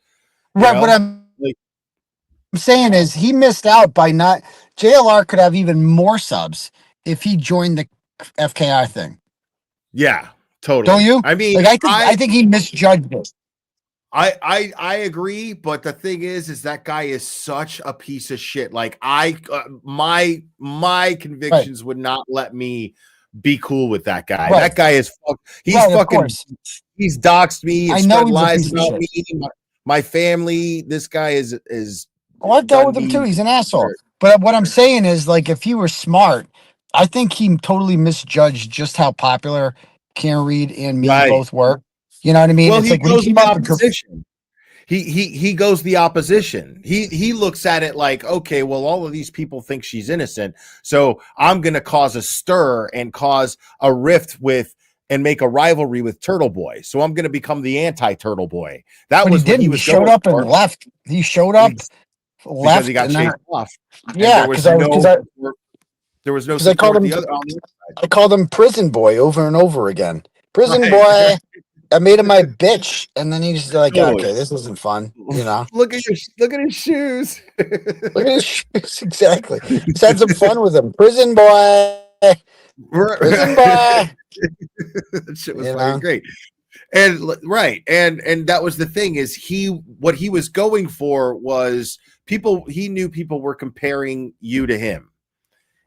You Right. know? What I'm Like- saying is he missed out by not. JLR could have even more subs if he joined the FKI thing. Yeah, totally. Don't you? I mean, Like, I think he misjudged it. I agree, but the thing is that guy is such a piece of shit. Like my convictions would not let me be cool with that guy. Right. That guy is he's Right, of fucking course. he's doxed me I and know spread he's a lies piece of about me, my family. This guy is Oh, I've dealt with done him me too. He's an asshole. dirt. But what I'm saying is, like, if he were smart, I think he totally misjudged just how popular Karen Read and me Right. both were. You know what I mean? Well, It's he like when goes he the came out with- opposition. He goes the opposition. He looks at it like, okay, well, all of these people think she's innocent, so I'm going to cause a stir and cause a rift with and make a rivalry with Turtle Boy. So I'm going to become the anti-Turtle Boy. That But was he what he didn't. He was showed going up for and left. He showed up, because he left, got and then chased off. And yeah, there was no I called support him the other on the I called him Prison Boy over and over again. Prison Right. Boy. I made him my bitch, and then he's like, Totally. okay, this isn't fun, you know. Look at his shoes. Look at his shoes, exactly. Just had some fun with him. Prison Boy. Prison Boy. That shit was You fucking know? great. And right. And that was the thing is what he was going for was he knew people were comparing you to him.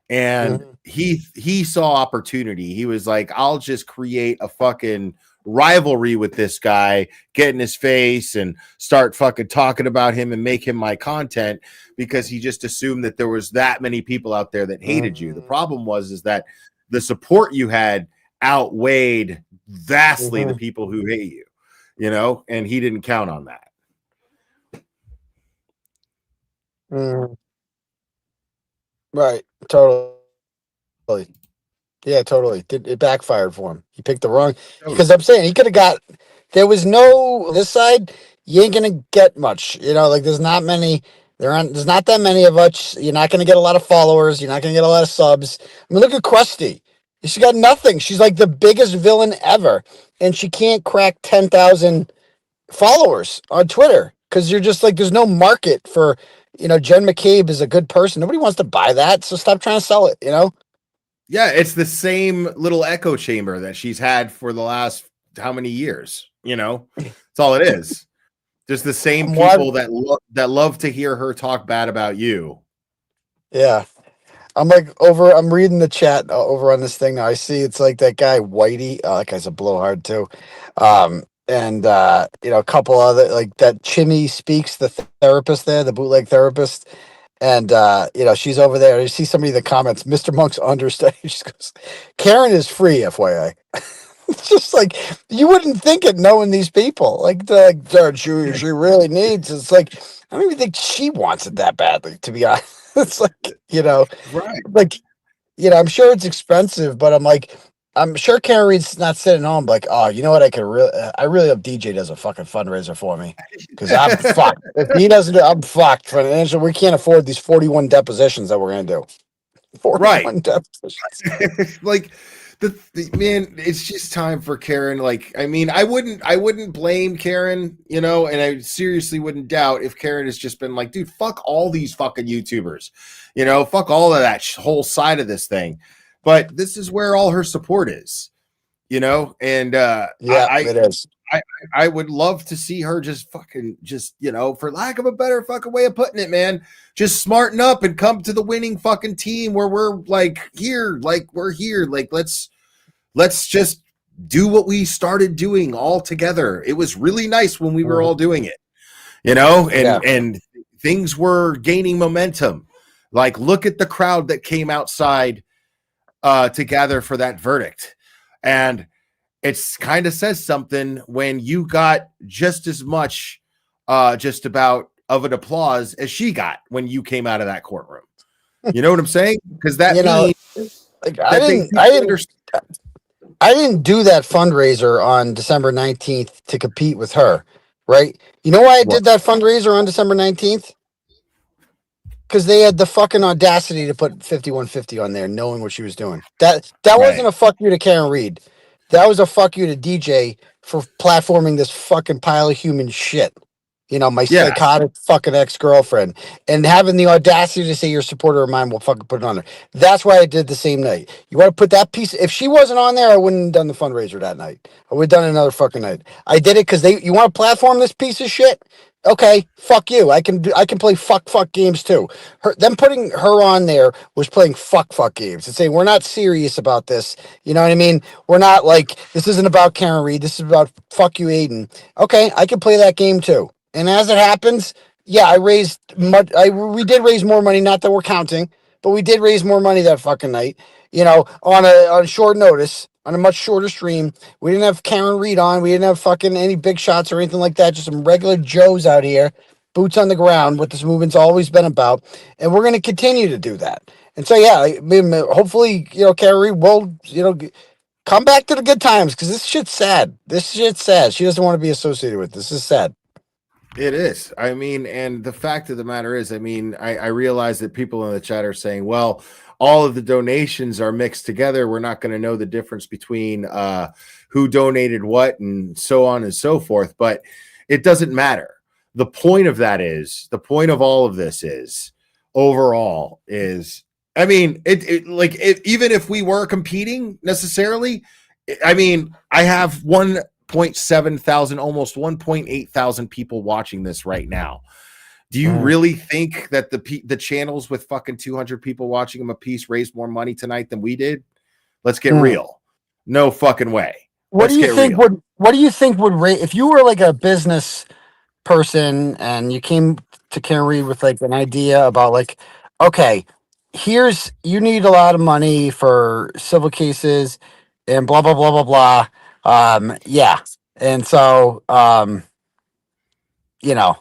And he saw opportunity. He was like, I'll just create a fucking rivalry with this guy, get in his face and start fucking talking about him and make him my content, because he just assumed that there was that many people out there that hated you. The problem is that the support you had outweighed vastly the people who hate you, you know, and he didn't count on that. Right. Totally. Yeah, totally. It backfired for him. He picked the wrong, because I'm saying he could have got, there was no, this side, you ain't going to get much, you know, like there's not many, there's not that many of us. You're not going to get a lot of followers. You're not going to get a lot of subs. I mean, look at Krusty. She got nothing. She's like the biggest villain ever. And she can't crack 10,000 followers on Twitter, because you're just like, there's no market for, you know, Jen McCabe is a good person. Nobody wants to buy that. So stop trying to sell it, you know? Yeah, it's the same little echo chamber that she's had for the last how many years, you know? That's all it is. Just the same people that love to hear her talk bad about you. Yeah. I'm reading the chat over on this thing now. I see it's like that guy Whitey. Oh, that guy's a blowhard too. And you know, a couple other, like that Chimmy Speaks, the therapist there, the bootleg therapist. And you know, she's over there. You see somebody in the comments, Mr. Monk's understudy. She goes, Karen is free, FYI. It's just like, you wouldn't think it knowing these people. Like she really needs. It's like, I don't even think she wants it that badly, to be honest. It's like, you know, right. Like, you know, I'm sure it's expensive, but I'm sure Karen Reed's not sitting home like, oh, you know what? I really hope DJ does a fucking fundraiser for me, because I'm fucked. If he doesn't, I'm fucked. Financially, we can't afford these 41 depositions that we're gonna do. 41 depositions. Like the man, it's just time for Karen. Like, I mean, I wouldn't blame Karen, you know, and I seriously wouldn't doubt if Karen has just been like, dude, fuck all these fucking YouTubers, you know, fuck all of that whole side of this thing. But this is where all her support is, you know, and it is. I would love to see her just, you know, for lack of a better fucking way of putting it, man, just smarten up and come to the winning fucking team where we're like here, like let's just do what we started doing all together. It was really nice when we were all doing it, you know, and things were gaining momentum. Like, look at the crowd that came outside to gather for that verdict. And it's kind of says something when you got just as much just about of an applause as she got when you came out of that courtroom. You know what I'm saying? Because that means like, I didn't do that fundraiser on December 19th to compete with her, right? You know why I did that fundraiser on December 19th? Because they had the fucking audacity to put 5150 on there, knowing what she was doing. That wasn't a fuck you to Karen Reed. That was a fuck you to DJ for platforming this fucking pile of human shit. You know, my psychotic fucking ex-girlfriend, and having the audacity to say you're a supporter of mine, will fucking put it on there. That's why I did the same night. You want to put that piece? If she wasn't on there, I wouldn't have done the fundraiser that night. I would have done another fucking night. I did it because you want to platform this piece of shit? Okay, fuck you. I can play fuck games too. Them putting her on there was playing fuck games and saying we're not serious about this. You know what I mean? We're not like, this isn't about Karen Reed. This is about fuck you, Aiden. Okay, I can play that game too. And as it happens, yeah, we did raise more money. Not that we're counting, but we did raise more money that fucking night. You know, on a short notice, on a much shorter stream. We didn't have Karen Reed on. We didn't have fucking any big shots or anything like that. Just some regular Joes out here, boots on the ground. What this movement's always been about, and we're going to continue to do that. And so, yeah, I mean, hopefully, you know, Karen Reed will, you know, Come back to the good times because this shit's sad. This shit's sad. She doesn't want to be associated with this. Is sad. It is. I mean, and the fact of the matter is, I mean, I realize that people in the chat are saying, well, all of the donations are mixed together. We're not going to know the difference between who donated what and so on and so forth. But it doesn't matter. The point of that is, the point of all of this is, overall, is, I mean, even if we were competing necessarily, I mean, I have 1.7 thousand, almost 1.8 thousand people watching this right now. Do you really think that the channels with fucking 200 people watching them a piece raised more money tonight than we did? Let's get real. No fucking way. What do you think would rate if you were like a business person and you came to KarenRead with like an idea about like, okay, you need a lot of money for civil cases and blah blah blah blah blah. Yeah. And so you know,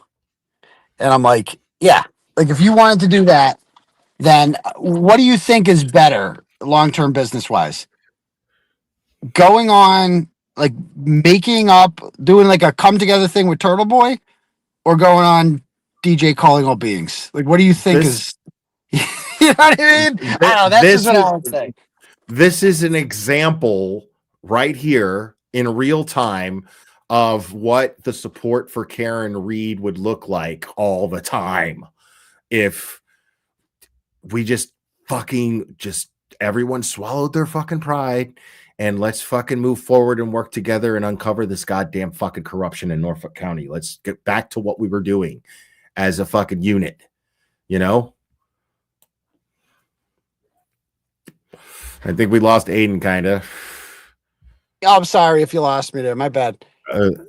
and I'm like, yeah, like if you wanted to do that, then what do you think is better long term business wise? Going on like making up, doing like a come together thing with Turtle Boy, or going on DJ calling all beings? Like, what do you think is? You know what I mean? I don't know. That's just what I would say. This is an example right here in real time of what the support for KarenRead would look like all the time if we just everyone swallowed their fucking pride and let's fucking move forward and work together and uncover this goddamn fucking corruption in Norfolk County. Let's get back to what we were doing as a fucking unit, you know? I think we lost Aiden, kind of. I'm sorry if you lost me there. My bad.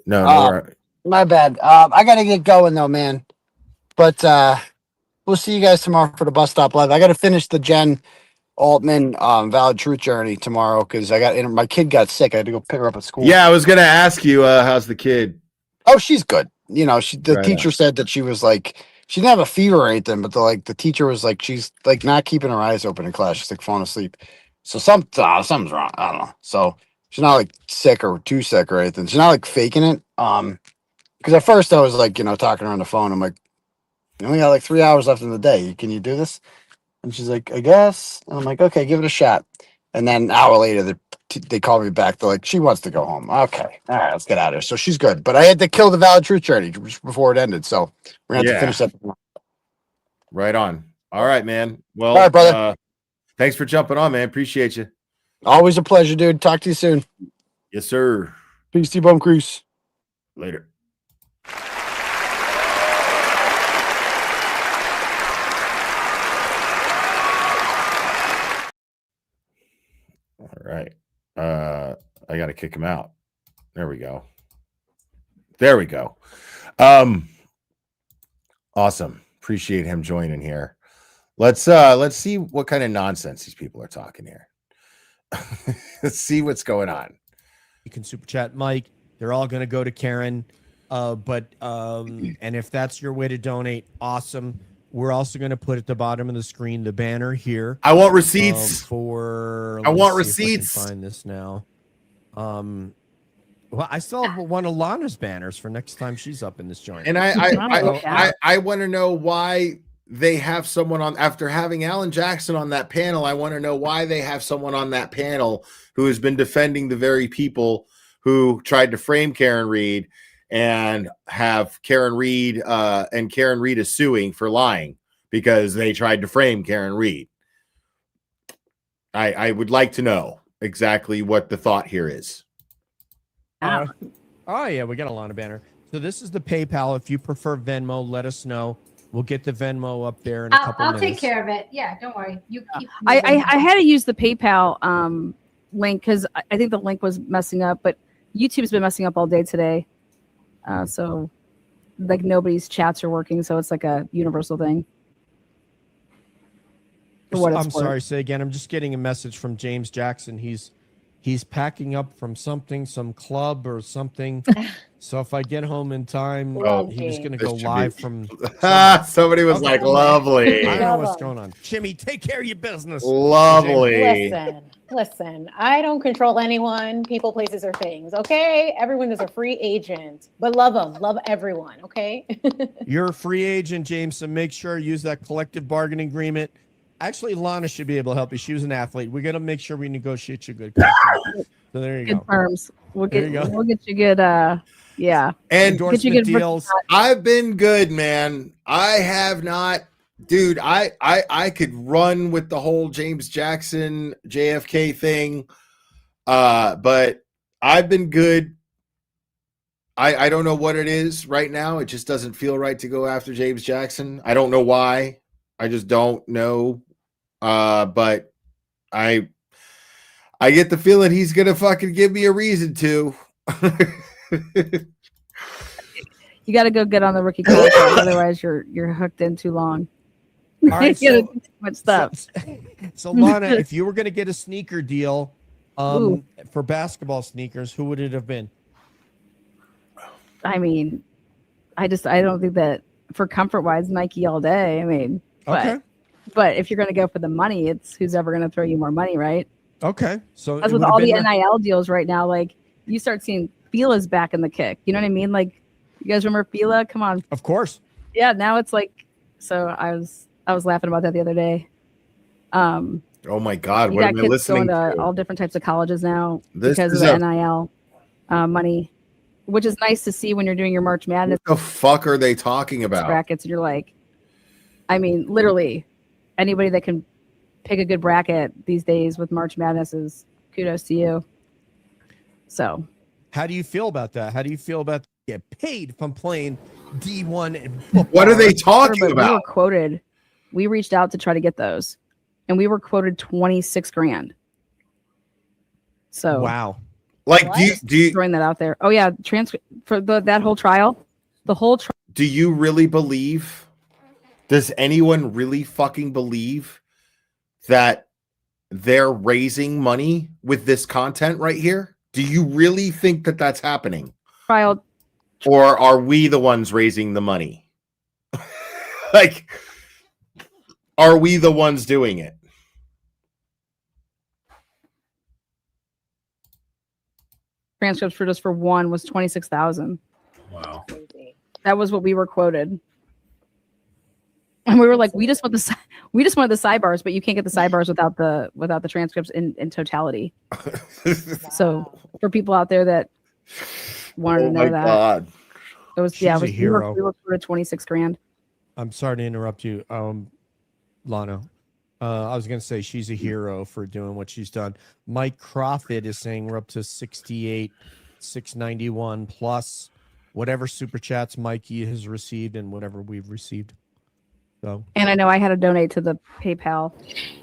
No, my bad. I got to get going, though, man. But we'll see you guys tomorrow for the Bus Stop Live. I got to finish the Jen Altman Valid Truth Journey tomorrow because my kid got sick. I had to go pick her up at school. Yeah, I was going to ask you, how's the kid? Oh, she's good. You know, the teacher said that she was like, she didn't have a fever or anything, but the teacher was like, she's like not keeping her eyes open in class. She's like falling asleep. So something's wrong. I don't know. So she's not like sick or too sick or anything. She's not like faking it. Because at first I was like, you know, talking to her on the phone. I'm like, you only got like 3 hours left in the day. Can you do this? And she's like, I guess. And I'm like, okay, give it a shot. And then an hour later, they called me back. They're like, she wants to go home. Okay, all right, let's get out of here. So she's good. But I had to kill the Valid Truth Journey just before it ended. So we're going to have to finish that. Right on. All right, man. Well, all right, brother. Thanks for jumping on, man. Appreciate you. Always a pleasure, dude. Talk to you soon. Yes, sir. Peace, T-Bone Crease. Later. All right. I got to kick him out. There we go. Awesome. Appreciate him joining here. Let's see what kind of nonsense these people are talking here. Let's see what's going on. You can super chat Mike. They're all going to go to Karen. And if that's your way to donate, awesome. We're also going to put at the bottom of the screen the banner here. I want receipts. I want receipts. Find this now. Well, I still have one of Lana's banners for next time she's up in this joint. And I want to know why they have someone on after having Alan Jackson on that panel. I want to know why they have someone on that panel who has been defending the very people who tried to frame KarenRead and have KarenRead and KarenRead is suing for lying because they tried to frame KarenRead. I would like to know exactly what the thought here is. Oh yeah, we got a Lana banner. So this is the PayPal. If you prefer Venmo, let us know. We'll get the Venmo up there in a couple minutes. I'll take care of it. Yeah, don't worry. You keep. I had to use the PayPal link because I think the link was messing up, but YouTube's been messing up all day today. So like nobody's chats are working, so it's like a universal thing. I'm sorry, say again. I'm just getting a message from James Jackson. He's packing up from some club or something. So if I get home in time, he was going to go live from. Somebody was like, "Lovely." I don't know what's going on. Jimmy, take care of your business. Lovely. Listen, I don't control anyone, people, places, or things. Okay, everyone is a free agent, but love them, love everyone. Okay. You're a free agent, James, so make sure use that collective bargaining agreement. Actually, Lana should be able to help you. She was an athlete. We're gonna make sure we negotiate you good contract. So there you Good go. terms. We'll There get you go. we'll get you good. Yeah. And Get you Endorsement good deals. I've been good, man. I have not, dude. I could run with the whole James Jackson JFK thing, but I've been good. I don't know what it is right now. It just doesn't feel right to go after James Jackson. I don't know why. I just don't know. But I get the feeling he's gonna fucking give me a reason to. You got to go get on the rookie contract, otherwise you're hooked in too long. All right, You gotta so, do too much stuff. so Lana, if you were gonna get a sneaker deal, Ooh. for basketball sneakers, who would it have been? I mean, I don't think that for comfort wise, Nike all day. I mean, Okay. but if you're going to go for the money, it's who's ever going to throw you more money, right? Okay. So That's it with would have all the been NIL deals right now. Like you start seeing Fila's back in the kick. You know what I mean? Like you guys remember Fila? Come on. Of course. Yeah. Now it's like, so I was laughing about that the other day. Oh my God, You what got am I kids listening going to to? all different types of colleges now This because of is the a- NIL money, which is nice to see when you're doing your March Madness What the fuck are they talking about? brackets. And you're like, I mean, literally anybody that can pick a good bracket these days with March Madness is kudos to you. So How do you feel about that? How do you feel about get paid from playing D1 and football? What are they Sure, talking but we were about? quoted. We reached out to try to get those, and we were quoted 26 grand. So Wow. Like, do you throwing that out there? Oh yeah, transcript for that whole trial, the whole trial. do you really believe? Does anyone really fucking believe that they're raising money with this content right here? Do you really think that that's happening? Trial. Or are we the ones raising the money? Like, are we the ones doing it? Transcripts for just for one was 26,000. Wow. That was what we were quoted. And we were like, we just want the sidebars, but you can't get the sidebars without the transcripts in totality. So for people out there that wanted to know that, God. it was She's a we hero. were quoted 26 grand. I'm sorry to interrupt you, Lana. I was going to say she's a hero for doing what she's done. Mike Crawford is saying we're up to 68, 691 plus whatever super chats Mikey has received and whatever we've received. So And I know I had to donate to the PayPal.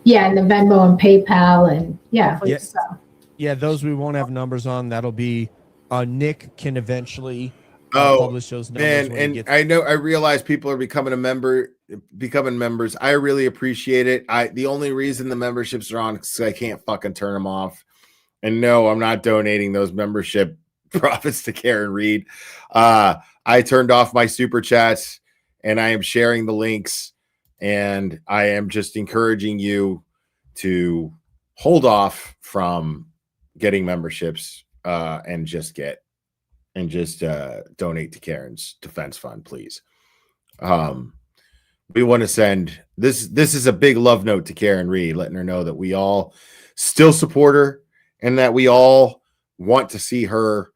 Yeah, and the Venmo and PayPal, and yeah. Yeah. So. yeah, those we won't have numbers on. That'll be Nick can eventually publish those numbers. Man, when he and gets- I realize people are becoming members. I really appreciate it. The only reason the memberships are on is 'cause I can't fucking turn them off. And no, I'm not donating those membership profits to KarenRead. I turned off my super chats and I am sharing the links, and I am just encouraging you to hold off from getting memberships and just donate to Karen's defense fund, please. We want to send this is a big love note to KarenRead, letting her know that we all still support her and that we all want to see her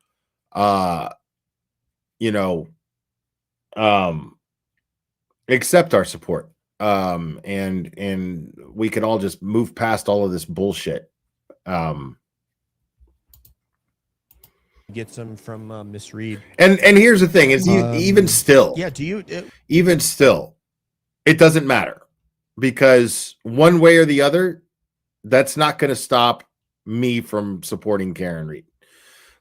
accept our support. And we can all just move past all of this bullshit. Get some from Miss Reed. And here's the thing: is even still, yeah. Do you even still, it doesn't matter, because one way or the other, that's not going to stop me from supporting KarenRead.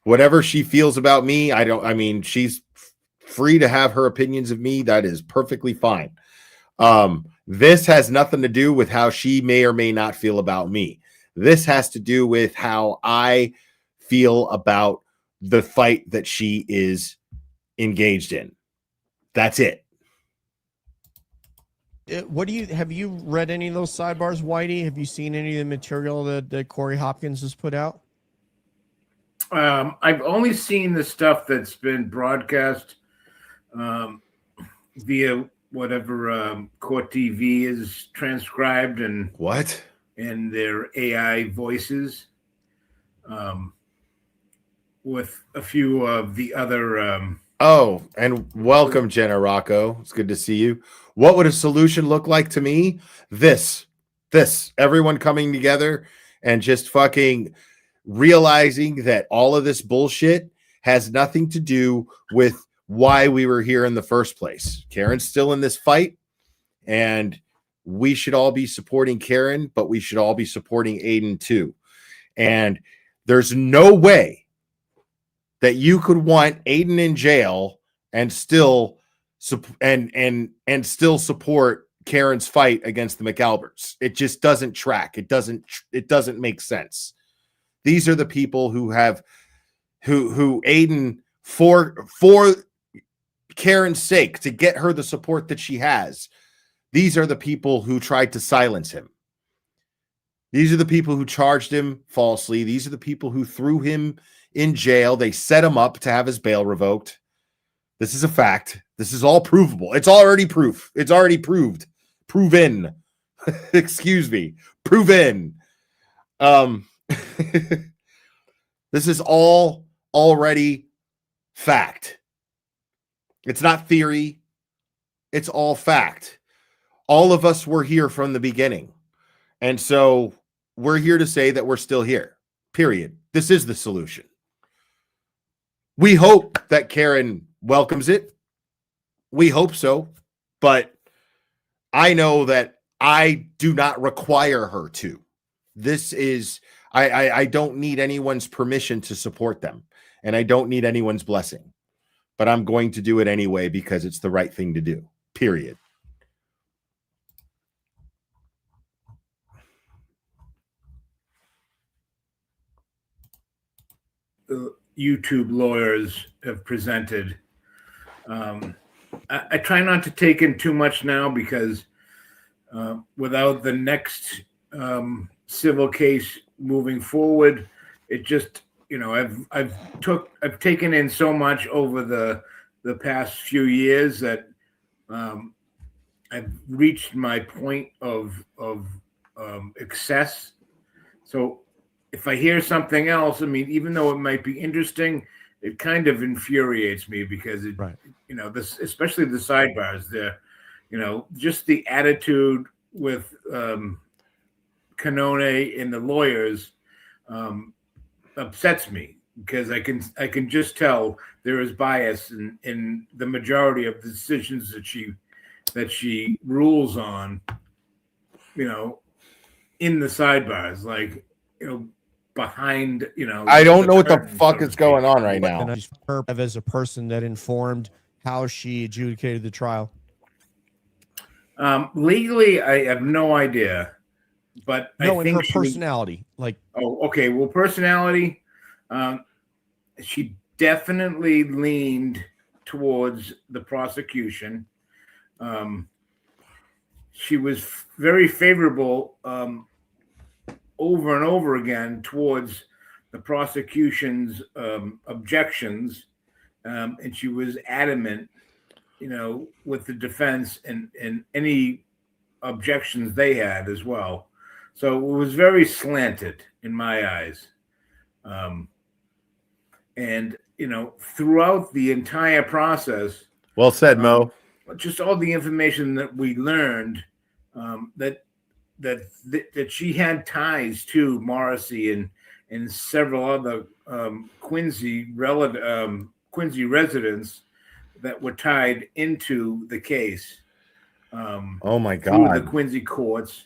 Whatever she feels about me, she's free to have her opinions of me. That is perfectly fine. This has nothing to do with how she may or may not feel about me. This has to do with how I feel about the fight that she is engaged in. That's it. what do you have you read any of those sidebars, Whitey? Have you seen any of the material that Corey Hopkins has put out? I've only seen the stuff that's been broadcast via whatever court TV is transcribed and What? and their AI voices, with a few of the other. Oh, and welcome, Jenna Rocco. It's good to see you. What would a solution look like to me? This, everyone coming together and just fucking realizing that all of this bullshit has nothing to do with why we were here in the first place. Karen's still in this fight, and we should all be supporting Karen, but we should all be supporting Aiden too. And there's no way that you could want Aiden in jail and still and still support Karen's fight against the McAlberts. It just doesn't track. It doesn't make sense. These are the people who Aiden, for Karen's sake, to get her the support that she has, these are the people who tried to silence him. These are the people who charged him falsely. These are the people who threw him in jail. They set him up to have his bail revoked. This is a fact. This is all provable. It's already proof. It's already proved. Proven. Excuse me. Proven. This is all already fact. It's not theory. It's all fact. All of us were here from the beginning. And so we're here to say that we're still here. Period. This is the solution. We hope that Karen welcomes it. We hope so. But I know that I do not require her to. This is, I don't need anyone's permission to support them. And I don't need anyone's blessing. But I'm going to do it anyway because it's the right thing to do. Period. The YouTube lawyers have presented. I try not to take in too much now because without the next civil case moving forward, it just, I've taken in so much over the past few years that I've reached my point of excess. So if I hear something else, I mean, even though it might be interesting, it kind of infuriates me because it, right. This, especially the sidebars there, just the attitude with Canone and the lawyers upsets me because I can just tell there is bias in the majority of the decisions that she rules on, in the sidebars, like, behind, I don't know what the fuck is going on right now. And her as a person that informed how she adjudicated the trial. Legally, I have no idea, but no, I in think her personality, like. Oh, okay. Well, personality, she definitely leaned towards the prosecution. She was very favorable over and over again towards the prosecution's objections, and she was adamant, with the defense and any objections they had as well. So it was very slanted in my eyes. And, throughout the entire process. Well said, Mo. Just all the information that we learned, that she had ties to Morrissey and several other Quincy residents that were tied into the case. Oh my God. Through the Quincy courts.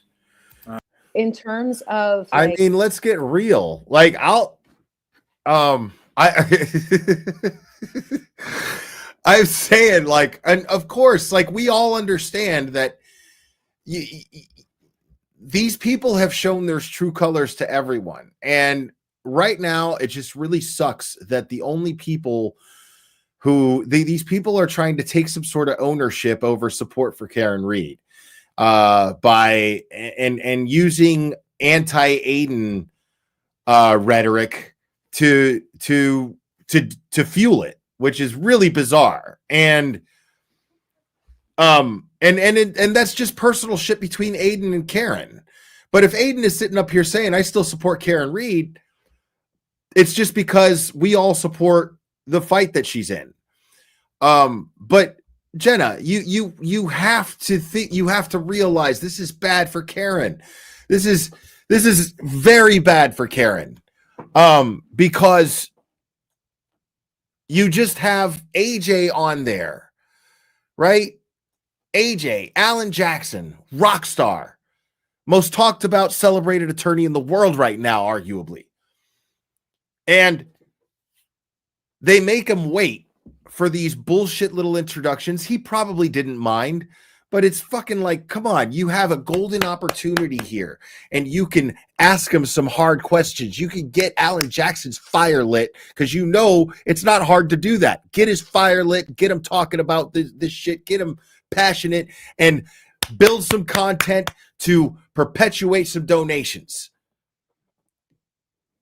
In terms of, I mean, let's get real. Like, I'm saying, like, and of course, like, we all understand that these people have shown their true colors to everyone. And right now, it just really sucks that the only people who these people are trying to take some sort of ownership over support for KarenRead. by and using anti-Aiden rhetoric to fuel it, which is really bizarre. And that's just personal shit between Aiden and Karen. But if Aiden is sitting up here saying I still support KarenRead, it's just because we all support the fight that she's in. But Jenna, you have to think, you have to realize this is bad for Karen. This is very bad for Karen. Because you just have AJ on there, right? AJ, Alan Jackson, rock star, most talked about, celebrated attorney in the world right now, arguably. And they make him wait for these bullshit little introductions. He probably didn't mind, but it's fucking like, come on, you have a golden opportunity here and you can ask him some hard questions. You can get Alan Jackson's fire lit because you know it's not hard to do that. Get his fire lit, get him talking about this shit, get him passionate, and build some content to perpetuate some donations.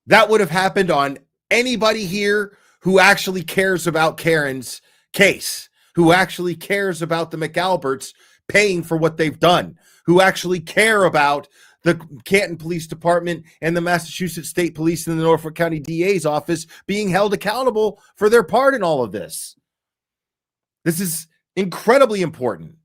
That would have happened on anybody here who actually cares about Karen's case, who actually cares about the McAlberts paying for what they've done, who actually care about the Canton Police Department and the Massachusetts State Police and the Norfolk County DA's office being held accountable for their part in all of this. This is incredibly important.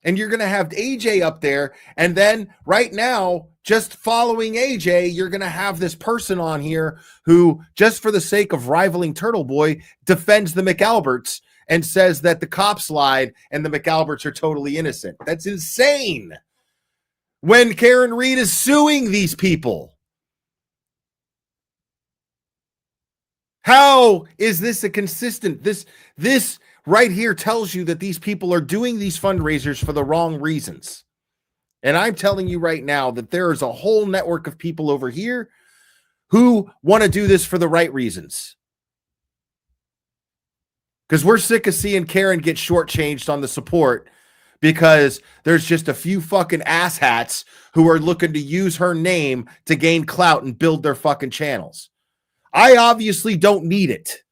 And you're going to have AJ up there. And then right now, just following AJ, you're going to have this person on here who, just for the sake of rivaling Turtle Boy, defends the McAlberts and says that the cops lied and the McAlberts are totally innocent. That's insane. When KarenRead is suing these people. How is this a consistent? This right here tells you that these people are doing these fundraisers for the wrong reasons. And I'm telling you right now that there is a whole network of people over here who want to do this for the right reasons. Because we're sick of seeing Karen get shortchanged on the support because there's just a few fucking asshats who are looking to use her name to gain clout and build their fucking channels. I obviously don't need it.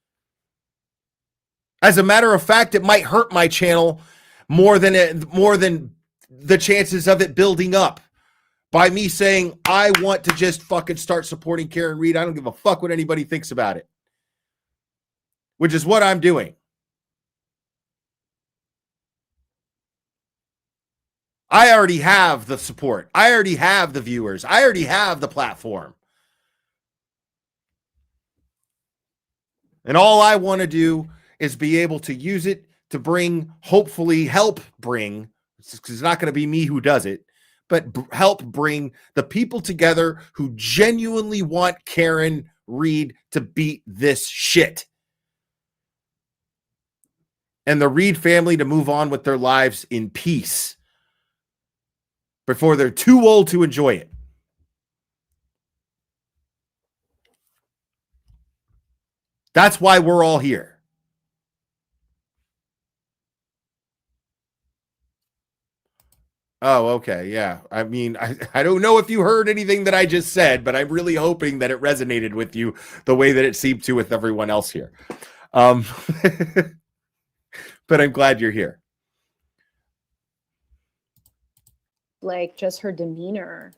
As a matter of fact, it might hurt my channel more than the chances of it building up by me saying I want to just fucking start supporting KarenRead. I don't give a fuck what anybody thinks about it, which is what I'm doing. I already have the support. I already have the viewers. I already have the platform. And all I want to do is be able to use it to bring, hopefully help bring, because it's not going to be me who does it, but help bring the people together who genuinely want KarenRead to beat this shit. And the Read family to move on with their lives in peace before they're too old to enjoy it. That's why we're all here. Oh, okay. Yeah. I mean, I don't know if you heard anything that I just said, but I'm really hoping that it resonated with you the way that it seemed to with everyone else here. But I'm glad you're here. Like, just her demeanor,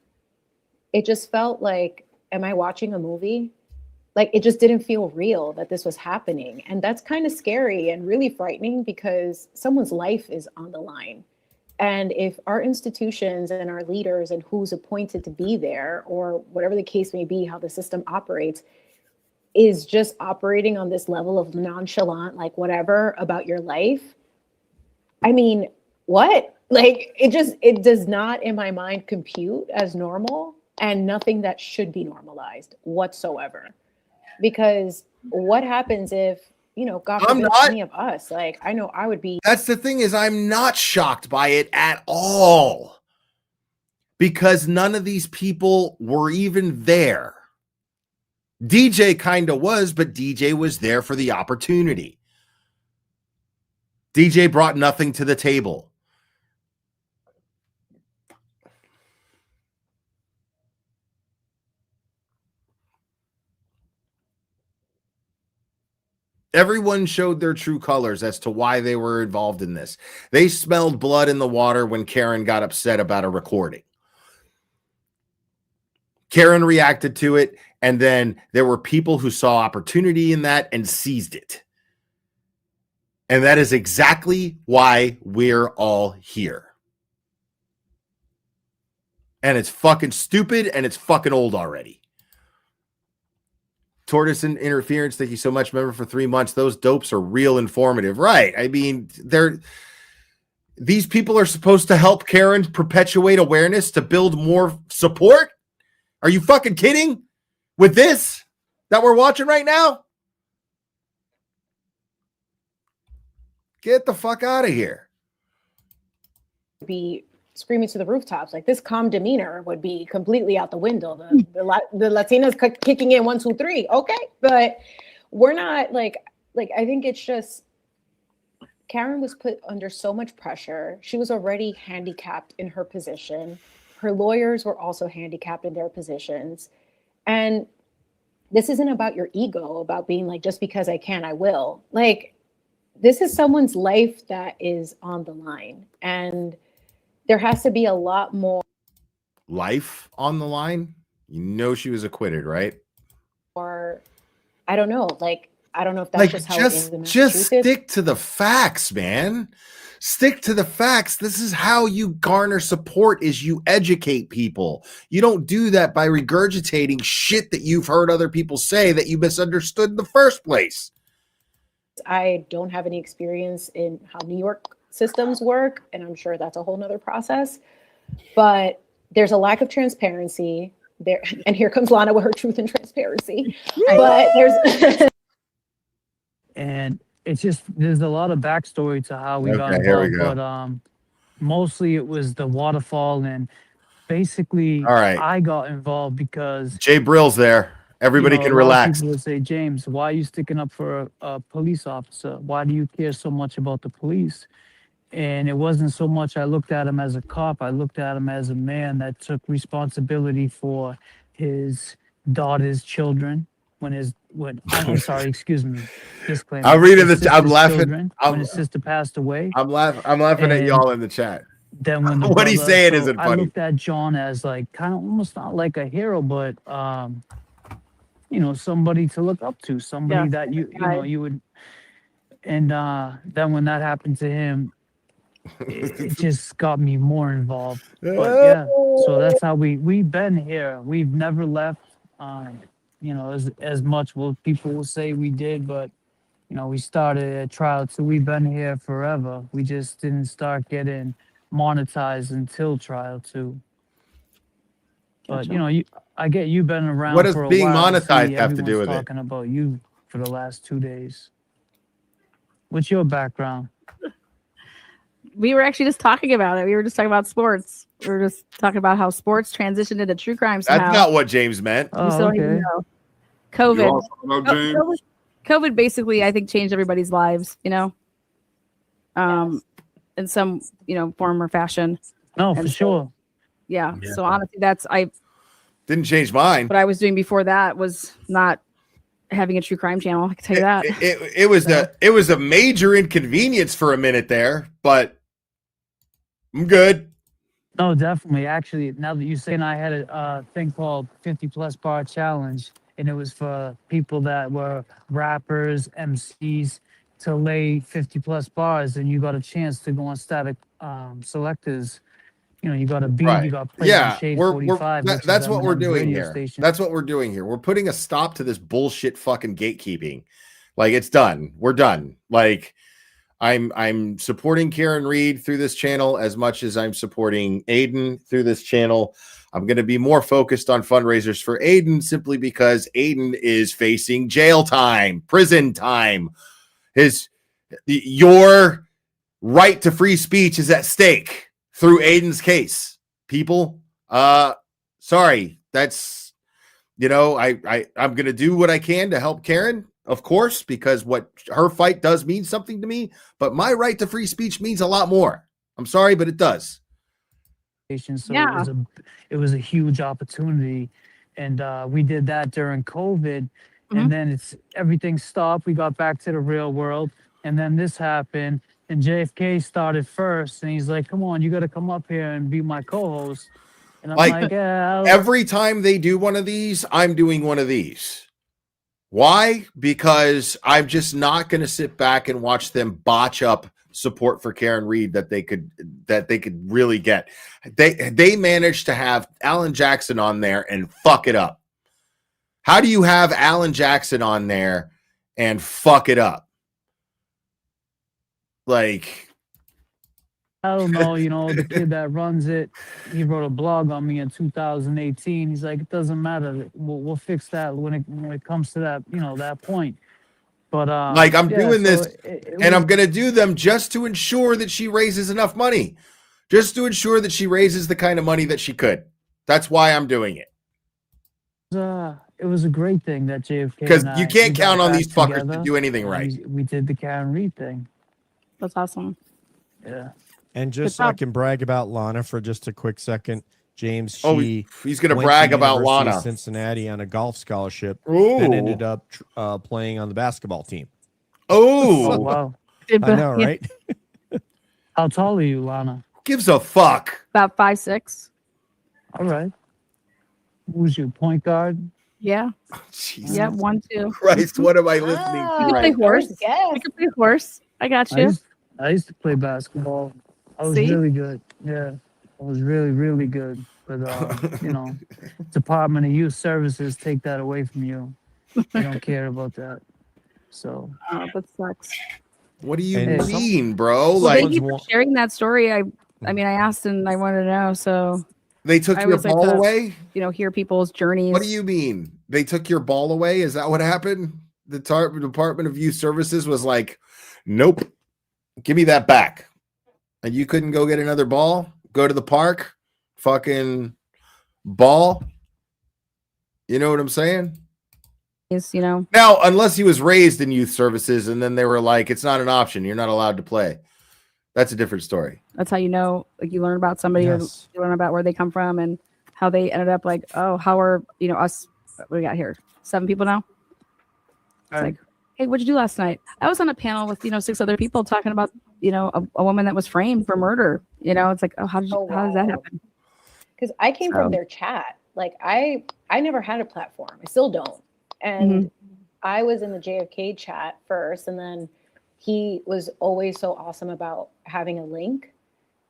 it just felt like, am I watching a movie? Like, it just didn't feel real that this was happening. And that's kind of scary and really frightening because someone's life is on the line. And if our institutions and our leaders and who's appointed to be there, or whatever the case may be, how the system operates, is just operating on this level of nonchalant, like whatever about your life, I mean, what? Like, it does not in my mind compute as normal, and nothing that should be normalized whatsoever. Because what happens if, God forbid, any of us, like, I know I would be. That's the thing, is I'm not shocked by it at all. Because none of these people were even there. DJ kind of was, but DJ was there for the opportunity. DJ brought nothing to the table. Everyone showed their true colors as to why they were involved in this. They smelled blood in the water when Karen got upset about a recording. Karen reacted to it, and then there were people who saw opportunity in that and seized it. And that is exactly why we're all here. And it's fucking stupid, and it's fucking old already. Tortoise and interference, thank you so much. Remember, for 3 months, those dopes are real informative. Right. I mean, these people are supposed to help Karen perpetuate awareness to build more support. Are you fucking kidding with this that we're watching right now? Get the fuck out of here. Be screaming to the rooftops. Like, this calm demeanor would be completely out the window. The Latinas kicking in 1, 2, 3. Okay. But we're not like, I think it's just, Karen was put under so much pressure. She was already handicapped in her position. Her lawyers were also handicapped in their positions. And this isn't about your ego, about being like, just because I can, I will. Like, this is someone's life that is on the line. And there has to be a lot more life on the line. You know, she was acquitted, right? Or I don't know. Like, I don't know if that's Like, just how it is in just Massachusetts. stick to the facts, man. Stick to the facts. This is how you garner support, is you educate people. You don't do that by regurgitating shit that you've heard other people say that you misunderstood in the first place. I don't have any experience in how New York systems work, and I'm sure that's a whole nother process. But there's a lack of transparency there, and here comes Lana with her truth and transparency. But there's and it's just, there's a lot of backstory to how we got Okay, here we involved, go. but mostly it was the waterfall, and basically All right. I got involved because Jay Brill's there. Everybody you know, can a lot of relax. people would say, James, why are you sticking up for a police officer? Why do you care so much about the police? And it wasn't so much I looked at him as a cop. I looked at him as a man that took responsibility for his daughter's children. I'm sorry, excuse me. Disclaimer. I'm reading his the. I'm sister's laughing. children, when his sister passed away. I'm laughing at And y'all in the chat. Then when the What he's brother- saying so isn't I funny. looked at John as like kind of almost not like a hero, but you know, somebody to look up to, somebody that you know you would. And then when that happened to him, it just got me more involved. But yeah, so that's how we've been here. We've never left. You know, as much people will say we did, but you know, we started at trial 2. We've been here forever. We just didn't start getting monetized until trial 2. But you know, I get you've been around What does for a being while. I monetized see have to do everyone's with it? talking about you for the last 2 days. What's your background? We were actually just talking about it. We were just talking about sports. We were just talking about how sports transitioned into true crime somehow. That's not what James meant. You still don't even know. COVID. You all talking about James? COVID basically, I think, changed everybody's lives, you know, in some, you know, form or fashion. No, And for so, sure. Yeah. Yeah. So honestly, Didn't change mine. what I was doing before that was not having a true crime channel. I can tell you that. It was a major inconvenience for a minute there, but I'm good. No, definitely. Actually, now that you say, and I had a thing called 50+ bar challenge, and it was for people that were rappers, MCs, to lay 50+ bars, and you got a chance to go on Static Selectors. You know, you got a beat, Right. you got played Yeah, on Shade we're 45. which is that's what we're Eminem's doing radio here. station. That's what we're doing here. We're putting a stop to this bullshit fucking gatekeeping. Like, it's done. We're done. Like, I'm supporting KarenRead through this channel as much as I'm supporting Aiden through this channel. I'm going to be more focused on fundraisers for Aiden simply because Aiden is facing jail time, prison time. Your right to free speech is at stake through Aiden's case. People, sorry, that's, you know, I'm going to do what I can to help Karen, of course, because what her fight does mean something to me, but my right to free speech means a lot more. I'm sorry, but it does. So Yeah. it was a huge opportunity, and we did that during COVID, and then everything stopped. We got back to the real world, and then this happened. And JFK started first, and he's like, "Come on, you got to come up here and be my co-host." And I'm like, "Yeah." Every time they do one of these, I'm doing one of these. Why? Because I'm just not going to sit back and watch them botch up support for Karen Read that they could really get. They managed to have Alan Jackson on there and fuck it up. How do you have Alan Jackson on there and fuck it up? Like, I don't know, the kid that runs it, he wrote a blog on me in 2018. He's like, it doesn't matter. We'll fix that when it comes to that, that point. But like I'm doing so this, and I'm going to do them just to ensure that she raises enough money, just to ensure that she raises the kind of money that she could. That's why I'm doing it. It was a great thing that JFK, because and you we can't got count on back these fuckers together, to do anything and right. we did the Karen Read thing. That's awesome. Yeah. And just so I can brag about Lana for just a quick second, James, he's going to went brag to about University of Lana. Cincinnati on a golf scholarship, Ooh. and ended up playing on the basketball team. Oh, wow. I know, right? How tall are you, Lana? Gives a fuck. About 5'6". All right. Who's your point guard? Yeah. Jesus. Yeah, 1-2. Christ, what am I listening You to can play right now? horse. You can play horse. I got you. I used to play basketball. I was See? really good. Yeah. I was really, really good. But, Department of Youth Services take that away from you. They don't care about that. So. Oh, that sucks. What do you And mean, bro? Well, Like, thank you for sharing that story. I mean, I asked and I wanted to know. So they took I your always like ball to, away? hear people's journeys. What do you mean? They took your ball away? Is that what happened? The Department of Youth Services was like, nope, give me that back. And you couldn't go get another ball? Go to the park? Fucking ball? You know what I'm saying? Now, unless he was raised in youth services and then they were like, it's not an option. You're not allowed to play. That's a different story. That's how like you learn about somebody or Yes. you learn about where they come from and how they ended up like, oh, how are, us, what do we got here? 7 people now? It's like, hey, what'd you do last night? I was on a panel with, 6 other people talking about, a woman that was framed for murder. It's like, oh, how does that happen? Because I came from their chat. Like I never had a platform. I still don't. And I was in the JFK chat first, and then he was always so awesome about having a link.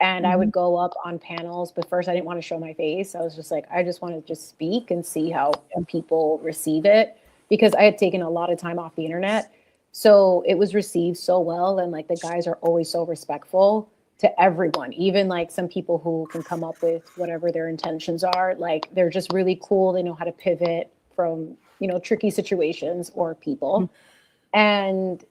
And I would go up on panels, but first I didn't want to show my face. I was just like, I just want to just speak and see how people receive it, because I had taken a lot of time off the internet. So it was received so well. And like the guys are always so respectful to everyone, even like some people who can come up with whatever their intentions are. Like they're just really cool. They know how to pivot from, tricky situations or people. And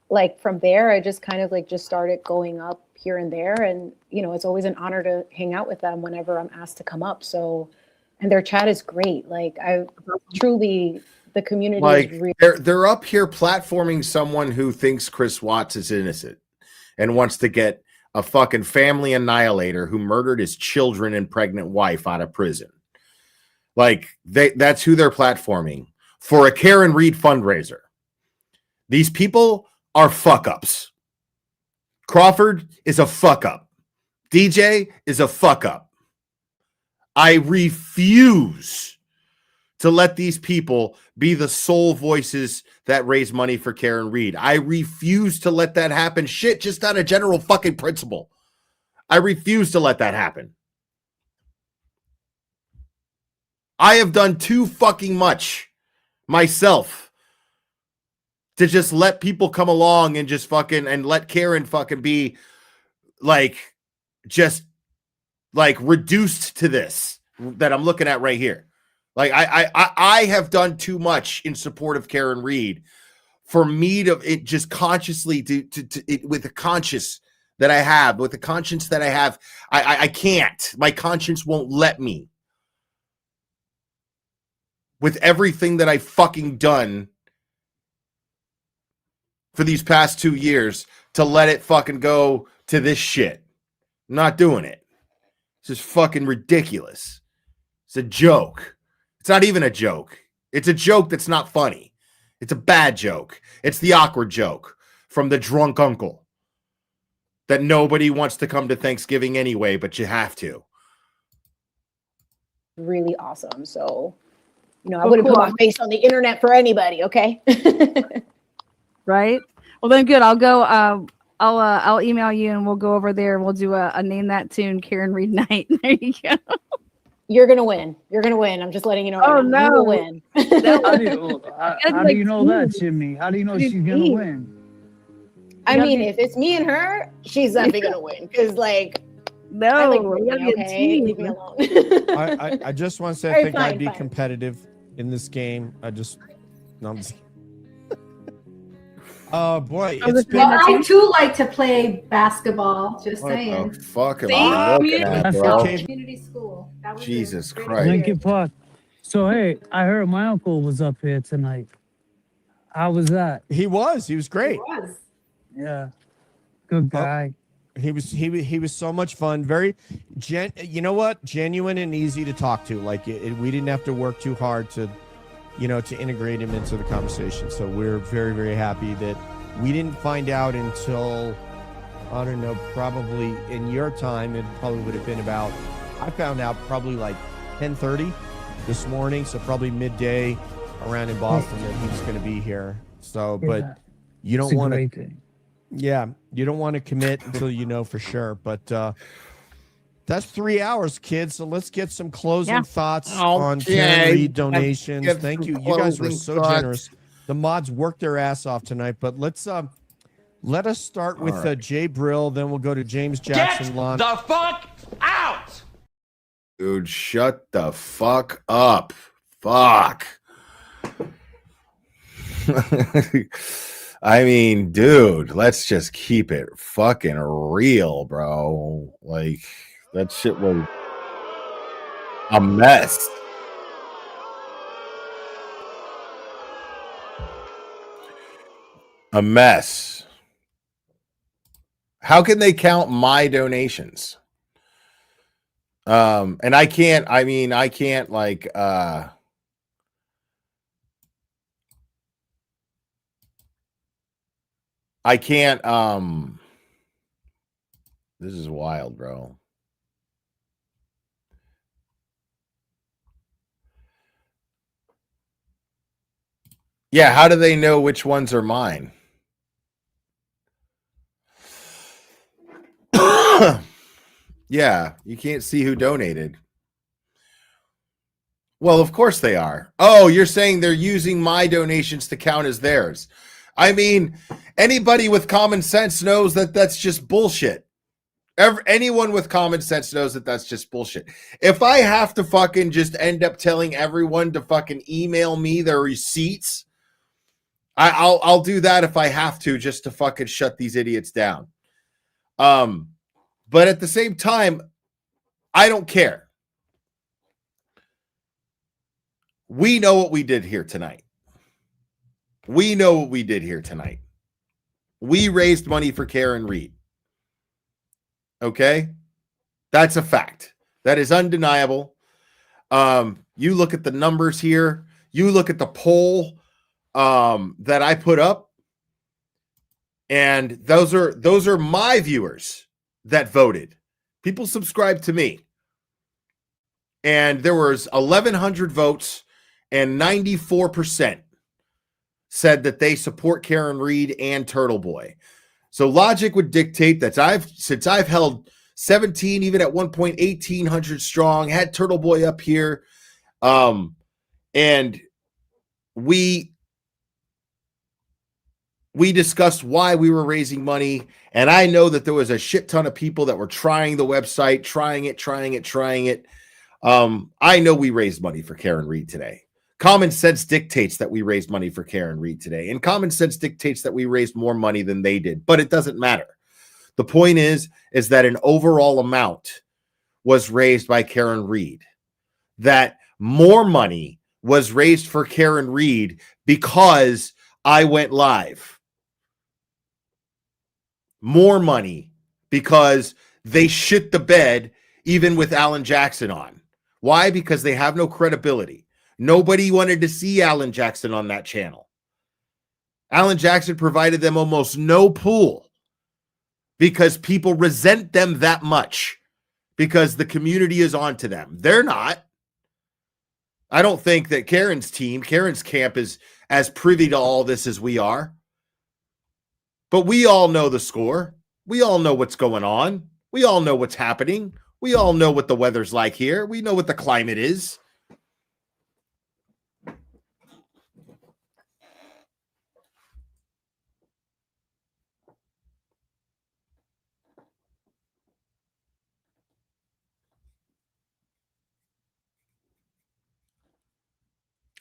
like from there, I just kind of like just started going up here and there. And, it's always an honor to hang out with them whenever I'm asked to come up. So, and their chat is great. Like I truly, the community is really. They're up here platforming someone who thinks Chris Watts is innocent and wants to get a fucking family annihilator who murdered his children and pregnant wife out of prison. Like that's who they're platforming for a Karen Read fundraiser. These people are fuck ups. Crawford is a fuck up. DJ is a fuck up. I refuse to let these people be the sole voices that raise money for Karen Read. I refuse to let that happen. Shit, just on a general fucking principle. I refuse to let that happen. I have done too fucking much myself to just let people come along and just fucking and let Karen fucking be like just like reduced to this that I'm looking at right here. Like I have done too much in support of Karen Read for me to it just consciously to it with the conscience that I have, with the conscience that I have. I can't. My conscience won't let me. With everything that I've fucking done for these past 2 years to let it fucking go to this shit. I'm not doing it. It's just fucking ridiculous. It's a joke. It's not even a joke. It's a joke that's not funny. It's a bad joke. It's the awkward joke from the drunk uncle that nobody wants to come to Thanksgiving anyway, but you have to. Really awesome. So, you know, I Well, wouldn't cool. put my face on the internet for anybody. Okay. Right. Well, then good. I'll go. I'll email you and we'll go over there. We'll do a name that tune Karen Read night. There you go. You're gonna win. You're gonna win. I'm just letting you know. Oh, right now. You will no. win. How do you know that, Jimmy? How do you know she's gonna win? I mean, if it's me and her, she's definitely gonna win. Because like, no, I like we gotta Britney, be a okay? team. Leave me alone. I just want to say All I right, think fine, I'd be fine. competitive in this game. I'm just oh boy, it's been Well, I too like to play basketball. Just What saying. the fuck am See? I looking at, That's bro? okay. Community school. That was Jesus a great Christ. Lincoln Park. So hey, I heard my uncle was up here tonight. How was that? He was great. It was. Yeah, good guy. He was so much fun. Very, you know what? Genuine and easy to talk to. Like we didn't have to work too hard to, you know, to integrate him into the conversation. So we're very, very happy that we didn't find out until, I don't know, probably in your time, it probably would have been about, I found out probably like 10:30 this morning. So probably midday around in Boston that he was going to be here. So, Yeah. but you It's don't a want great to, thing. yeah, you don't want to commit until you know for sure. But that's 3 hours, kids. So let's get some closing thoughts on Karen Read donations. Let's get Thank you. some You guys were closing so thoughts. generous. The mods worked their ass off tonight. But let's let us start with All right. Jay Brill. Then we'll go to James Jackson. Get the fuck out! Dude, shut the fuck up. Fuck. I mean, dude, let's just keep it fucking real, bro. Like, that shit was a mess. A mess. How can they count my donations? And I can't like I can't this is wild, bro. Yeah, how do they know which ones are mine? Yeah, you can't see who donated. Well, of course they are. Oh, you're saying they're using my donations to count as theirs. I mean, anybody with common sense knows that that's just bullshit. Anyone with common sense knows that that's just bullshit. If I have to fucking just end up telling everyone to fucking email me their receipts, I'll do that if I have to, just to fucking shut these idiots down. But at the same time, I don't care. We know what we did here tonight. We know what we did here tonight. We raised money for Karen Read. Okay? That's a fact. That is undeniable. You look at the numbers here. You look at the poll that I put up. And those are my viewers that voted. People subscribed to me. And there was 1,100 votes and 94% said that they support Karen Read and Turtle Boy. So logic would dictate that since I've held 17, even at 1.1800 strong, had Turtle Boy up here, and we discussed why we were raising money, and I know that there was a shit ton of people that were trying the website, trying it. I know we raised money for Karen Read today. Common sense dictates that we raised money for Karen Read today, and common sense dictates that we raised more money than they did, but it doesn't matter. The point is that an overall amount was raised by Karen Read, that more money was raised for Karen Read because I went live. More money because they shit the bed even with Alan Jackson on. Why? Because they have no credibility. Nobody wanted to see Alan Jackson on that channel. Alan Jackson provided them almost no pool because people resent them that much because the community is onto them. They're not. I don't think that Karen's camp is as privy to all this as we are. But we all know the score. We all know what's going on. We all know what's happening. We all know what the weather's like here. We know what the climate is.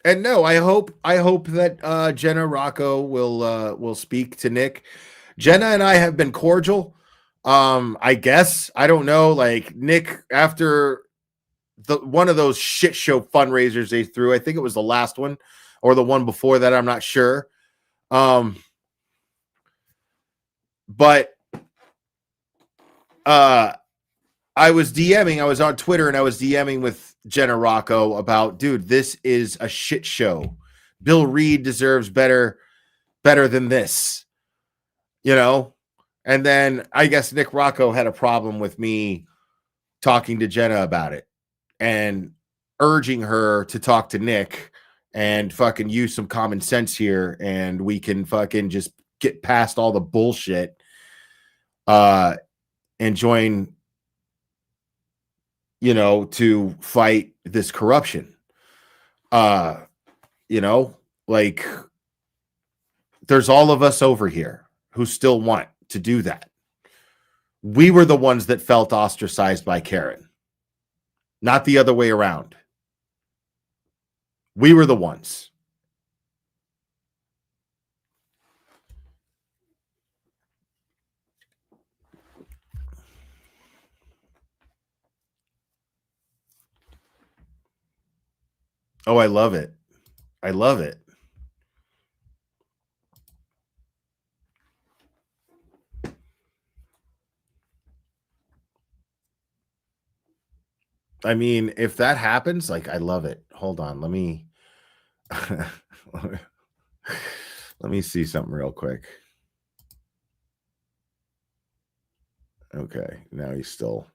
And no, I hope that Jenna Rocco will speak to Nick. Jenna and I have been cordial. I guess I don't know. Like Nick, after one of those shit show fundraisers they threw, I think it was the last one or the one before that. I'm not sure. But I was DMing. I was on Twitter and I was DMing with Jenna Rocco about, dude, this is a shit show. Bill Reed deserves better than this, you know? And then I guess Nick Rocco had a problem with me talking to Jenna about it and urging her to talk to Nick and fucking use some common sense here. And we can fucking just get past all the bullshit, and join, you know, to fight this corruption. You know, like there's all of us over here who still want to do that. We were the ones that felt ostracized by Karen, not the other way around. We were the ones. Oh, I love it. I love it. I mean, if that happens, like, I love it. Hold on. Let me see something real quick. Okay. Now he's still.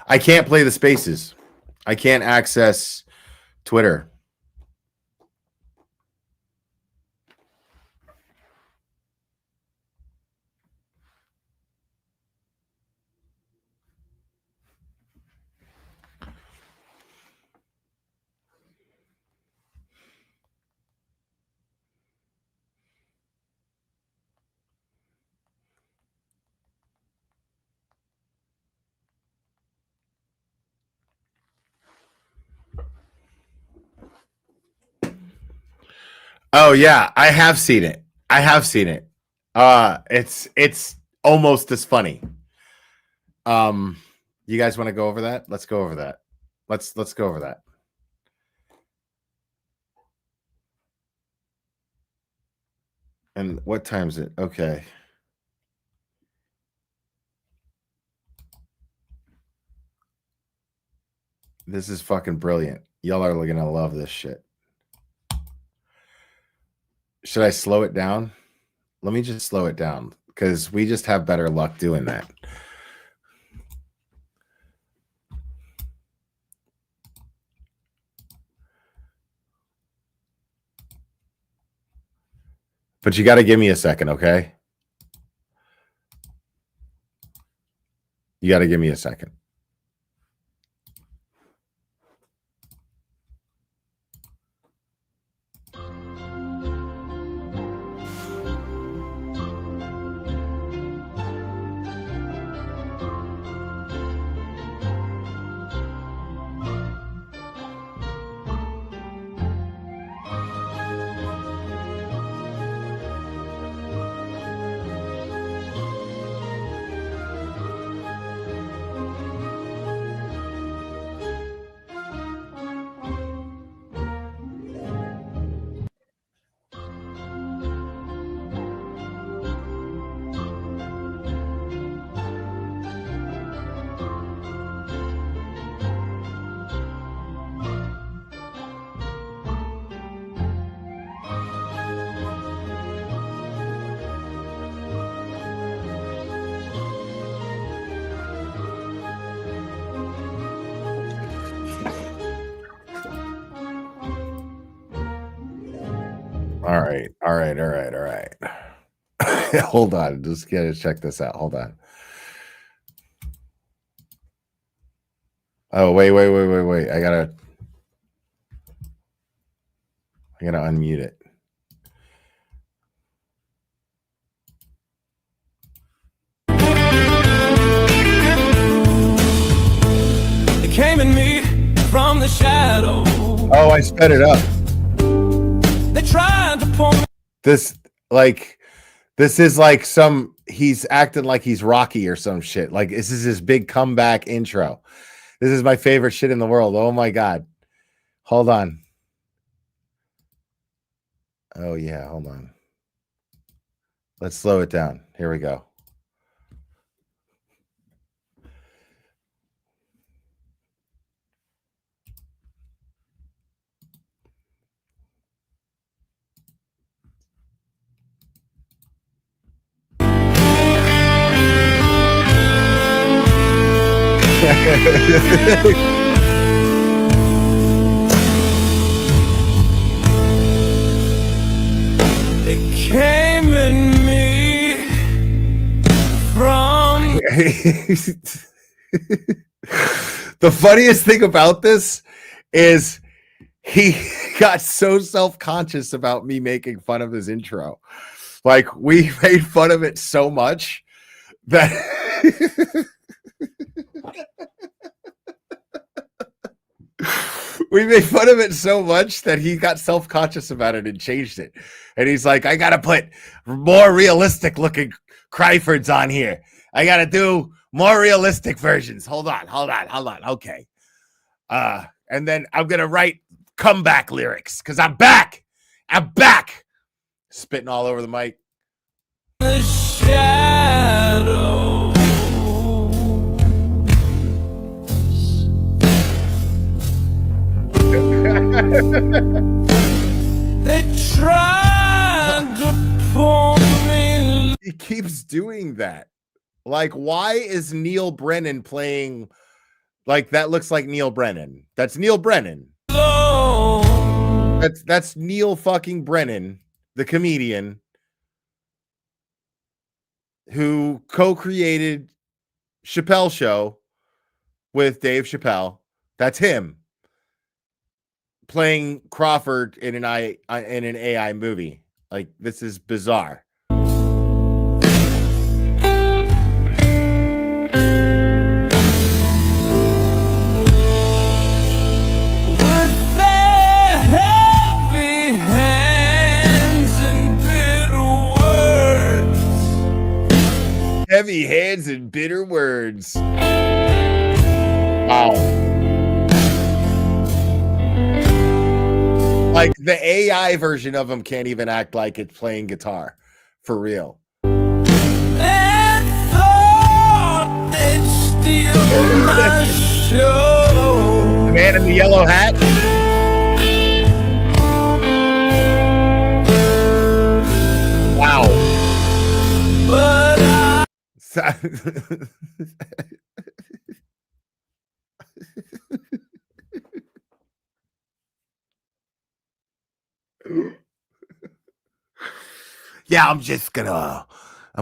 I can't play the spaces. I can't access Twitter. Oh yeah, I have seen it. It's almost as funny. You guys want to go over that? Let's go over that. Let's go over that. And what time is it? Okay. This is fucking brilliant. Y'all are gonna love this shit. Should I slow it down? Let me just slow it down because we just have better luck doing that. But you got to give me a second, okay? You got to give me a second. All right. Hold on. Just gotta check this out. Hold on. Oh, wait. I gotta unmute it. It came in me from the shadow. Oh, I sped it up. They tried to pull me. This is like he's acting like he's Rocky or some shit. Like this is his big comeback intro. This is my favorite shit in the world. Oh my God. Hold on. Oh yeah, hold on. Let's slow it down. Here we go. It came in me from. The funniest thing about this is he got so self-conscious about me making fun of his intro. Like we made fun of it so much that we made fun of it so much that he got self-conscious about it and changed it. And he's like, I gotta put more realistic looking Cryfords on here. I gotta do more realistic versions. Hold on. Okay. And then I'm gonna write comeback lyrics because I'm back. Spitting all over the mic. The shadow. They tried to pull me. He keeps doing that. Like, why is Neil Brennan playing? Like, that looks like Neil Brennan. That's Neil Brennan. That's Neil fucking Brennan, the comedian who co-created Chappelle Show with Dave Chappelle. That's him playing Crawford in an AI movie. Like, this is bizarre. Heavy hands and bitter words. Wow. Like the AI version of him can't even act like it's playing guitar for real. The man in the yellow hat. Wow. Yeah, I'm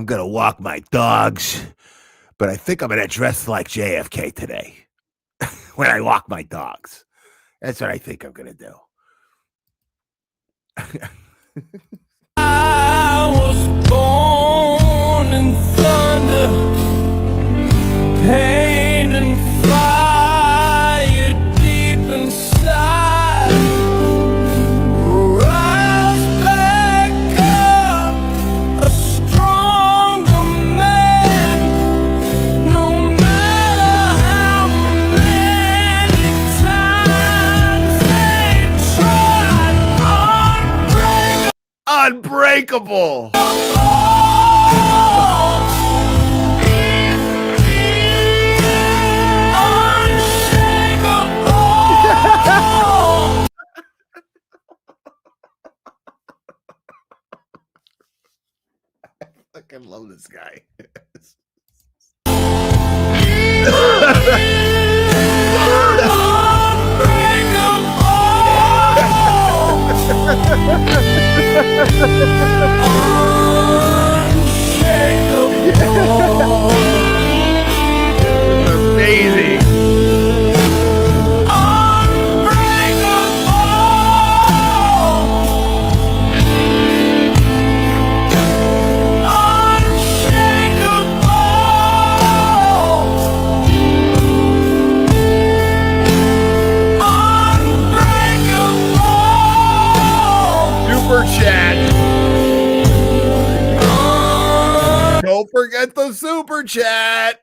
gonna walk my dogs, but I think I'm gonna dress like JFK today when I walk my dogs. That's what I think I'm gonna do. I was born in thunder, pain and fire deep inside. Rise back up, a stronger man. No matter how many times they tried, Unbreakable. I fucking love this guy. super chat. Don't forget the super chat.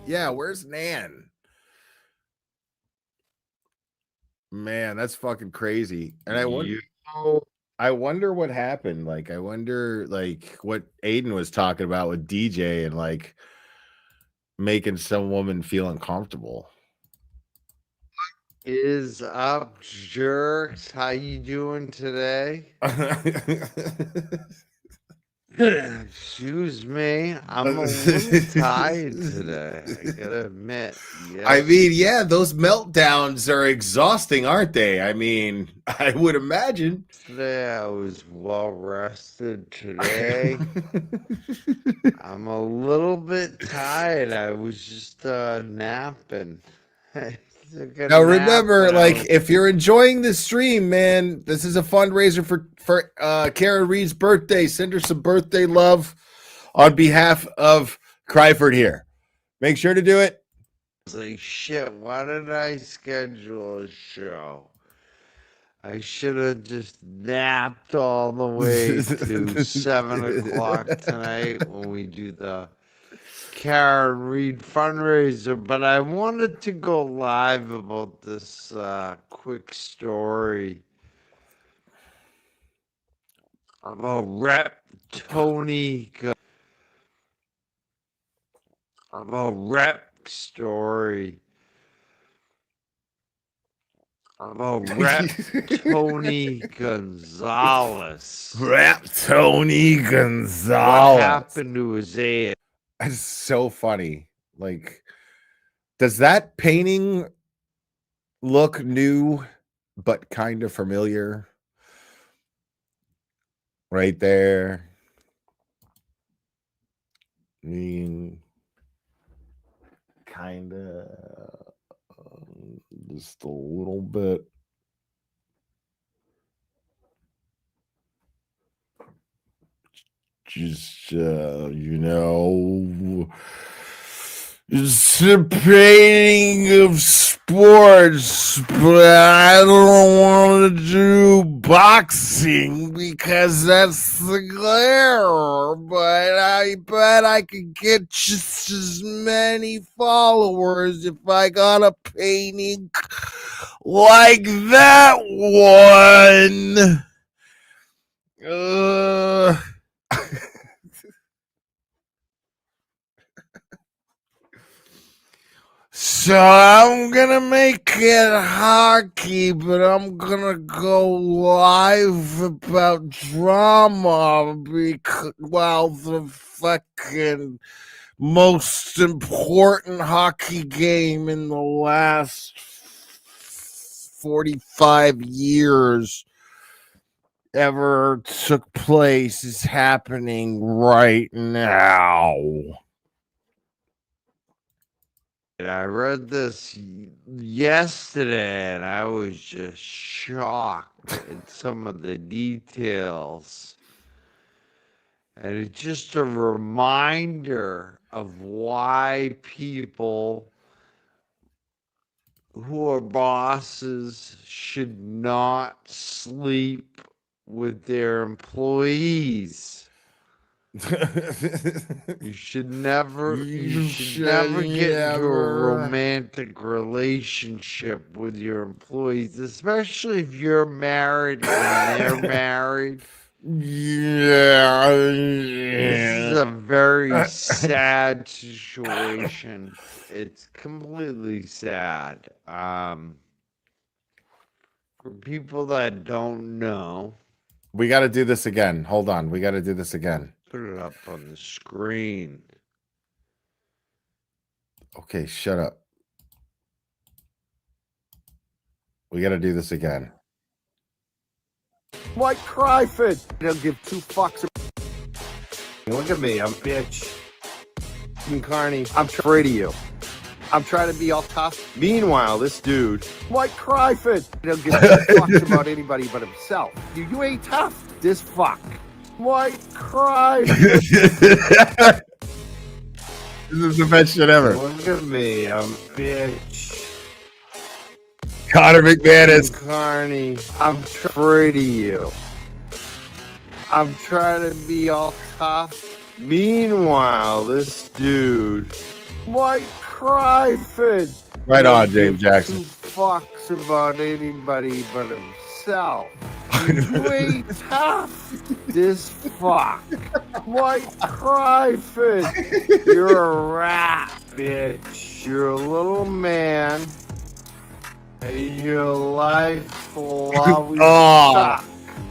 Yeah, where's Nan? Man, that's fucking crazy. And I wonder what happened. Like, I wonder like what Aiden was talking about with DJ and like making some woman feel uncomfortable. Is up, jerks? How you doing today? Excuse me, I'm a little tired today. I gotta admit. I mean, yeah, those meltdowns are exhausting, aren't they? I mean, I would imagine. Today I was well rested. Today I'm a little bit tired. I was just napping. Now remember, like, if you're enjoying this stream, man, this is a fundraiser for Karen Reed's birthday. Send her some birthday love on behalf of Cryford here. Make sure to do it. I was like, shit, why did I schedule a show? I should have just napped all the way to 7 o'clock tonight when we do the Karen Read fundraiser, but I wanted to go live about this quick story about Rep Tony. About Rep story. About Rep Tony Gonzalez. Rep Tony Gonzalez. What happened to his ass? That's so funny. Like, does that painting look new but kind of familiar? Right there. I mean, kind of just a little bit. Just you know, it's a painting of sports, but I don't want to do boxing because that's the glare. But I bet I could get just as many followers if I got a painting like that one. So I'm gonna make it hockey, but I'm gonna go live about drama because, well, the fucking most important hockey game in the last 45 years ever took place is happening right now. I read this yesterday and I was just shocked at some of the details. And it's just a reminder of why people who are bosses should not sleep with their employees. You should never get into a romantic relationship with your employees, especially if you're married and they're married. Yeah. This is a very sad situation. It's completely sad. For people that don't know, we got to do this again. Hold on. We got to do this again. Put it up on the screen. Okay, shut up. We got to do this again. Mike Cryford. They'll give two fucks. Look at me, I'm a bitch. Carney, I'm afraid of you. I'm trying to be all tough. Meanwhile, this dude, White Cryford, don't give a fuck about anybody but himself. You ain't tough. This fuck. White Cryford. This is the best shit ever. Look at me, I'm a bitch. Connor McManus. Carney, I'm afraid of you. I'm trying to be all tough. Meanwhile, this dude, White Cryford. Right on, James Jackson. Who fucks about anybody but himself. You ain't tough. This fuck. White Cryford. You're a rat, bitch. You're a little man. And your life will always suck.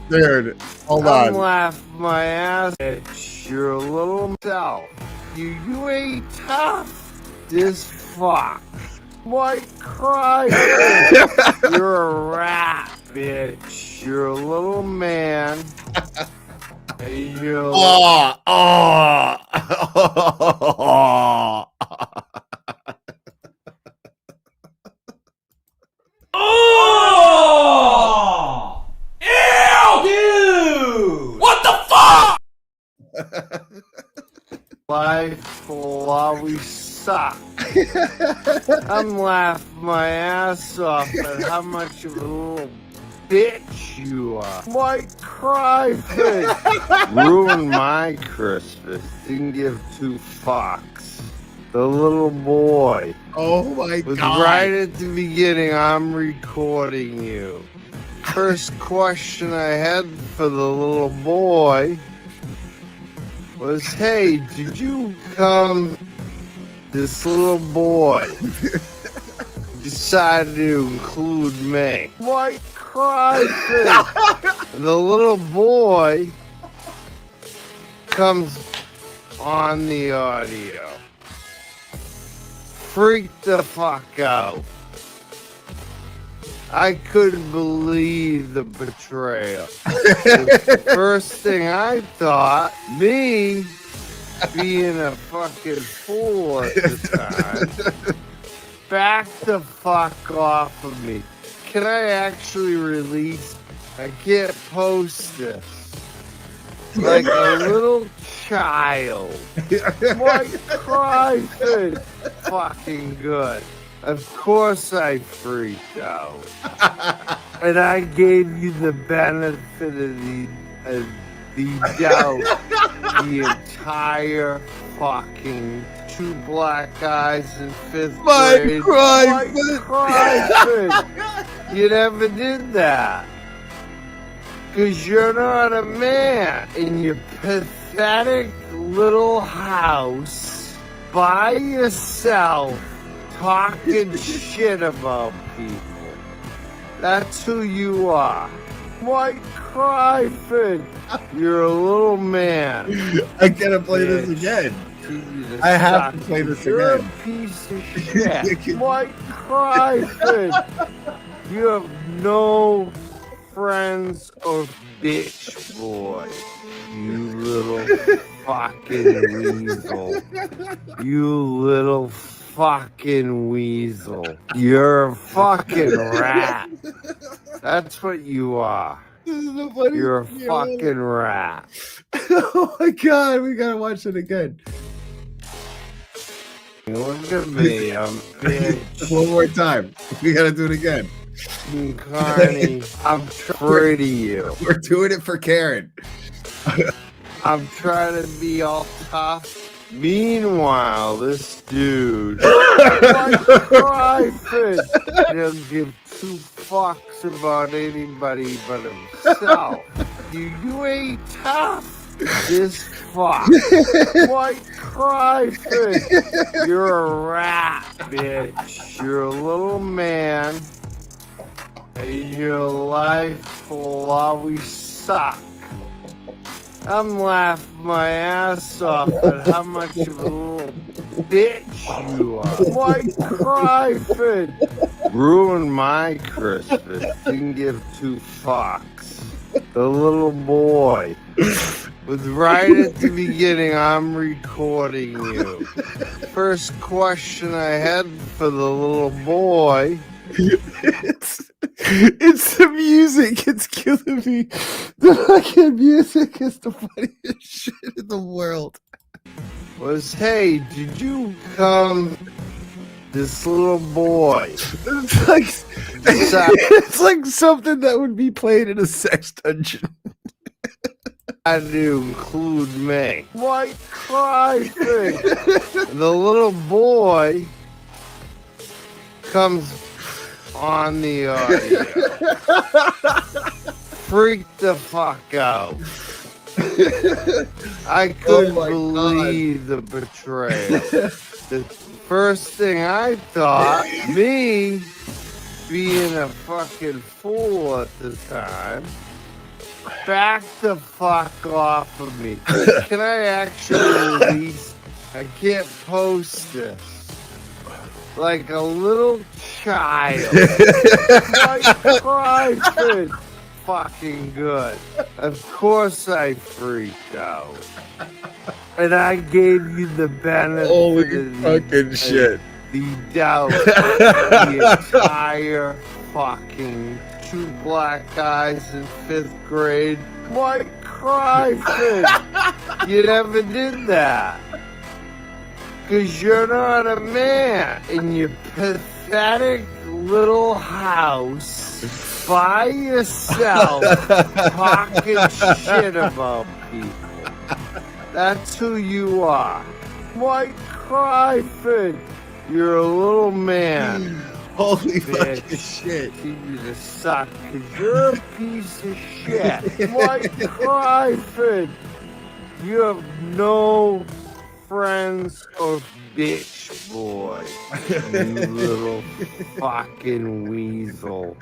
Dude, hold I'm on. laughing my ass, bitch. You're a little self. You ain't tough. This fuck. White Cryford. You're a rat, bitch. You're a little man. And you're Oh! Ew! Dude! What the fuck? life will always suck. I'm laughing my ass off at how much of a little bitch you are. White Cryford ruined my Christmas. Didn't give two fucks. The little boy. Oh my was God. right at the beginning. I'm recording you. First question I had for the little boy was, hey, did you come? This little boy decided to include me. White Cryford. The little boy comes on the audio. Freaked the fuck out. I couldn't believe the betrayal. The first thing I thought, me being a fucking fool at the time, back the fuck off of me. Can I actually release? I can't post this. Like a little child. White Cryford. Fucking good. Of course I freaked out. And I gave you the benefit of the doubt the entire fucking two black guys in fifth grade. White Cryford. You never did that. Because you're not a man in your pathetic little house by yourself talking shit about people. That's who you are. White Cryford. You're a little man. I gotta play this again. I have to play this You're again. a piece of shit. White Cryford. You have no friends or bitch boy. You little fucking weasel. You little fucking weasel. You're a fucking rat. That's what you are. You're a fucking rat. Oh my God, we gotta watch it again. Look at me, I'm bitch. One more time. We gotta do it again. Carney, I'm afraid of you. We're doing it for Karen. I'm trying to be all tough. Meanwhile, this dude, White Cryford, doesn't give two fucks about anybody but himself. You ain't tough. This fuck. White Cryford. You're a rat, bitch. You're a little man. And your life will always suck. I'm laughing my ass off at how much of a little bitch you are. White Cryford ruined my Christmas. Didn't give two fucks. The little boy With right at the beginning, I'm recording you. First question I had for the little boy. It's the music. It's killing me. The fucking music is the funniest shit in the world. Was, hey, did you come? This little boy. It's like something that would be played in a sex dungeon. Had to include me. White cry thing. The little boy comes on the audio. Freaked the fuck out. I couldn't believe the betrayal. The first thing I thought, me being a fucking fool at the time, back the fuck off of me. Can I actually release? I can't post this. Like a little child. My Christ, it's fucking good. Of course I freaked out. And I gave you the benefit of fucking shit. The doubt. The entire fucking 2 black guys in 5th grade. My Christ, you never did that. Because you're not a man in your pathetic little house by yourself talking shit about people. That's who you are. White Cryford. You're a little man. Holy bitch. fucking shit. You need to suck because you're a piece of shit. White Cryford. You have no friends or bitch boy. You little fucking weasel.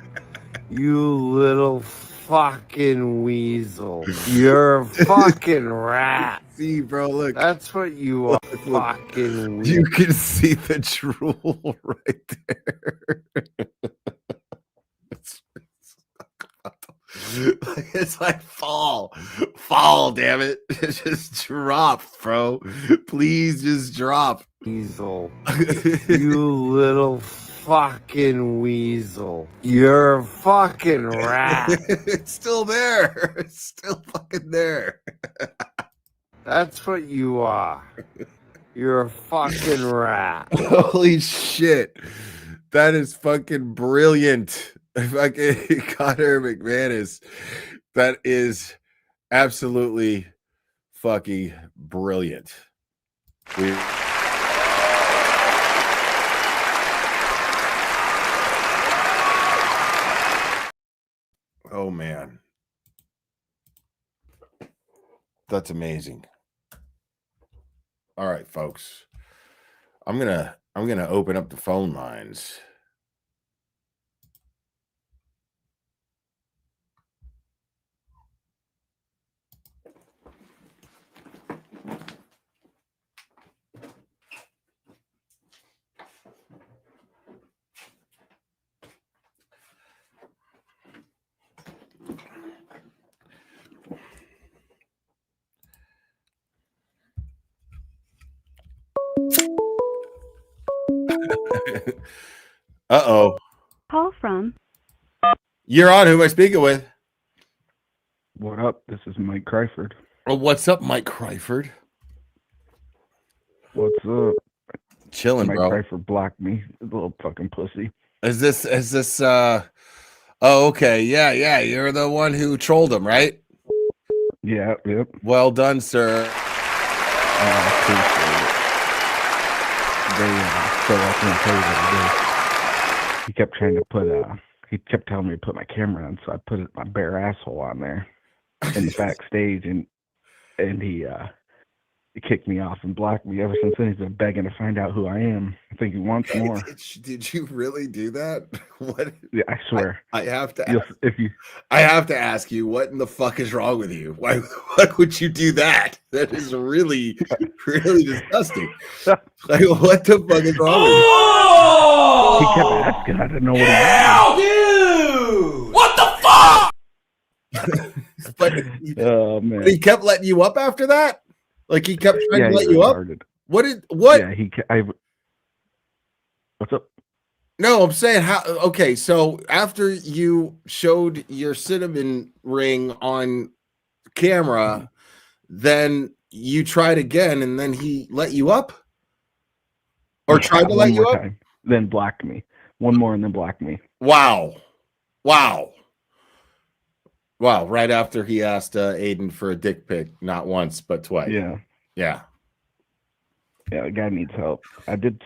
You little fucking weasel. You're a fucking rat. See, bro, look. That's what you are. Fucking weasel. You can see the drool right there. It's like fall, damn it. Just drop, bro. Please just drop. Weasel. You little fucking weasel. You're a fucking rat. It's still there. It's still fucking there. That's what you are. You're a fucking rat. Holy shit. That is fucking brilliant. Fucking Connor McManus. That is absolutely fucking brilliant. Oh man. That's amazing. All right, folks. I'm gonna open up the phone lines. Uh-oh. Call from. You're on. Who am I speaking with? What up? This is Mike Cryford. Oh, what's up, Mike Cryford? What's up? Chilling, Mike bro. Cryford blocked me, little fucking pussy. Is this oh, okay. Yeah. You're the one who trolled him, right? Yeah, yep. Well done, sir. I appreciate it. They so I can tell you what it is. He kept trying to put he kept telling me to put my camera on, so I put my bare asshole on there in the backstage, and he kicked me off and blocked me. Ever since then, he's been begging to find out who I am. I think he wants more. Did you really do that? What? Yeah, I swear. I have to. I have to ask you, what in the fuck is wrong with you? Why would you do that? That is really, really disgusting. Like, what the fuck is wrong with you? He kept asking. I didn't know what he wanted. Dude! What the fuck? But Oh man. he kept letting you up after that. Like he kept trying Yeah, to he let you up. retarded. What? Yeah, what's up? No, I'm saying how. Okay, so after you showed your cinnamon ring on camera, then you tried again, and then he let you up, or tried to one let you more up. time, then blocked me. One more, and then blocked me. Wow. Right after he asked Aiden for a dick pic, not once but twice. Yeah, the guy needs help. I did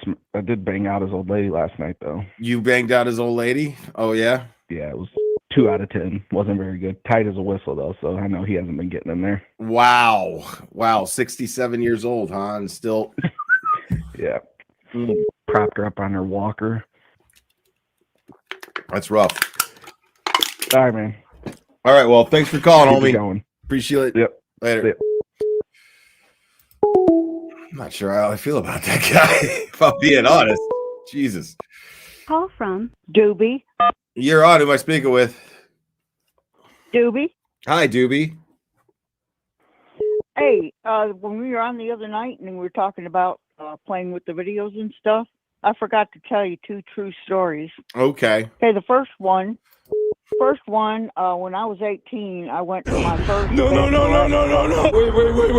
bang out his old lady last night though. You banged out his old lady? Oh yeah. Yeah, it was 2 out of 10. Wasn't very good. Tight as a whistle though, so I know he hasn't been getting in there. Wow. 67 years old, huh? And still. Yeah. Propped her up on her walker. That's rough. All right, man. All right. Well, thanks for calling, Keep it homie. going. Appreciate it. Yep. Later. Yep. I'm not sure how I feel about that guy, if I'm being honest. Jesus. Call from Doobie. You're on. Who am I speaking with? Doobie. Hi, Doobie. Hey, when we were on the other night and we were talking about playing with the videos and stuff, I forgot to tell you 2 true stories. Okay. Okay, the first one, when I was 18, I went to my first No. Wait.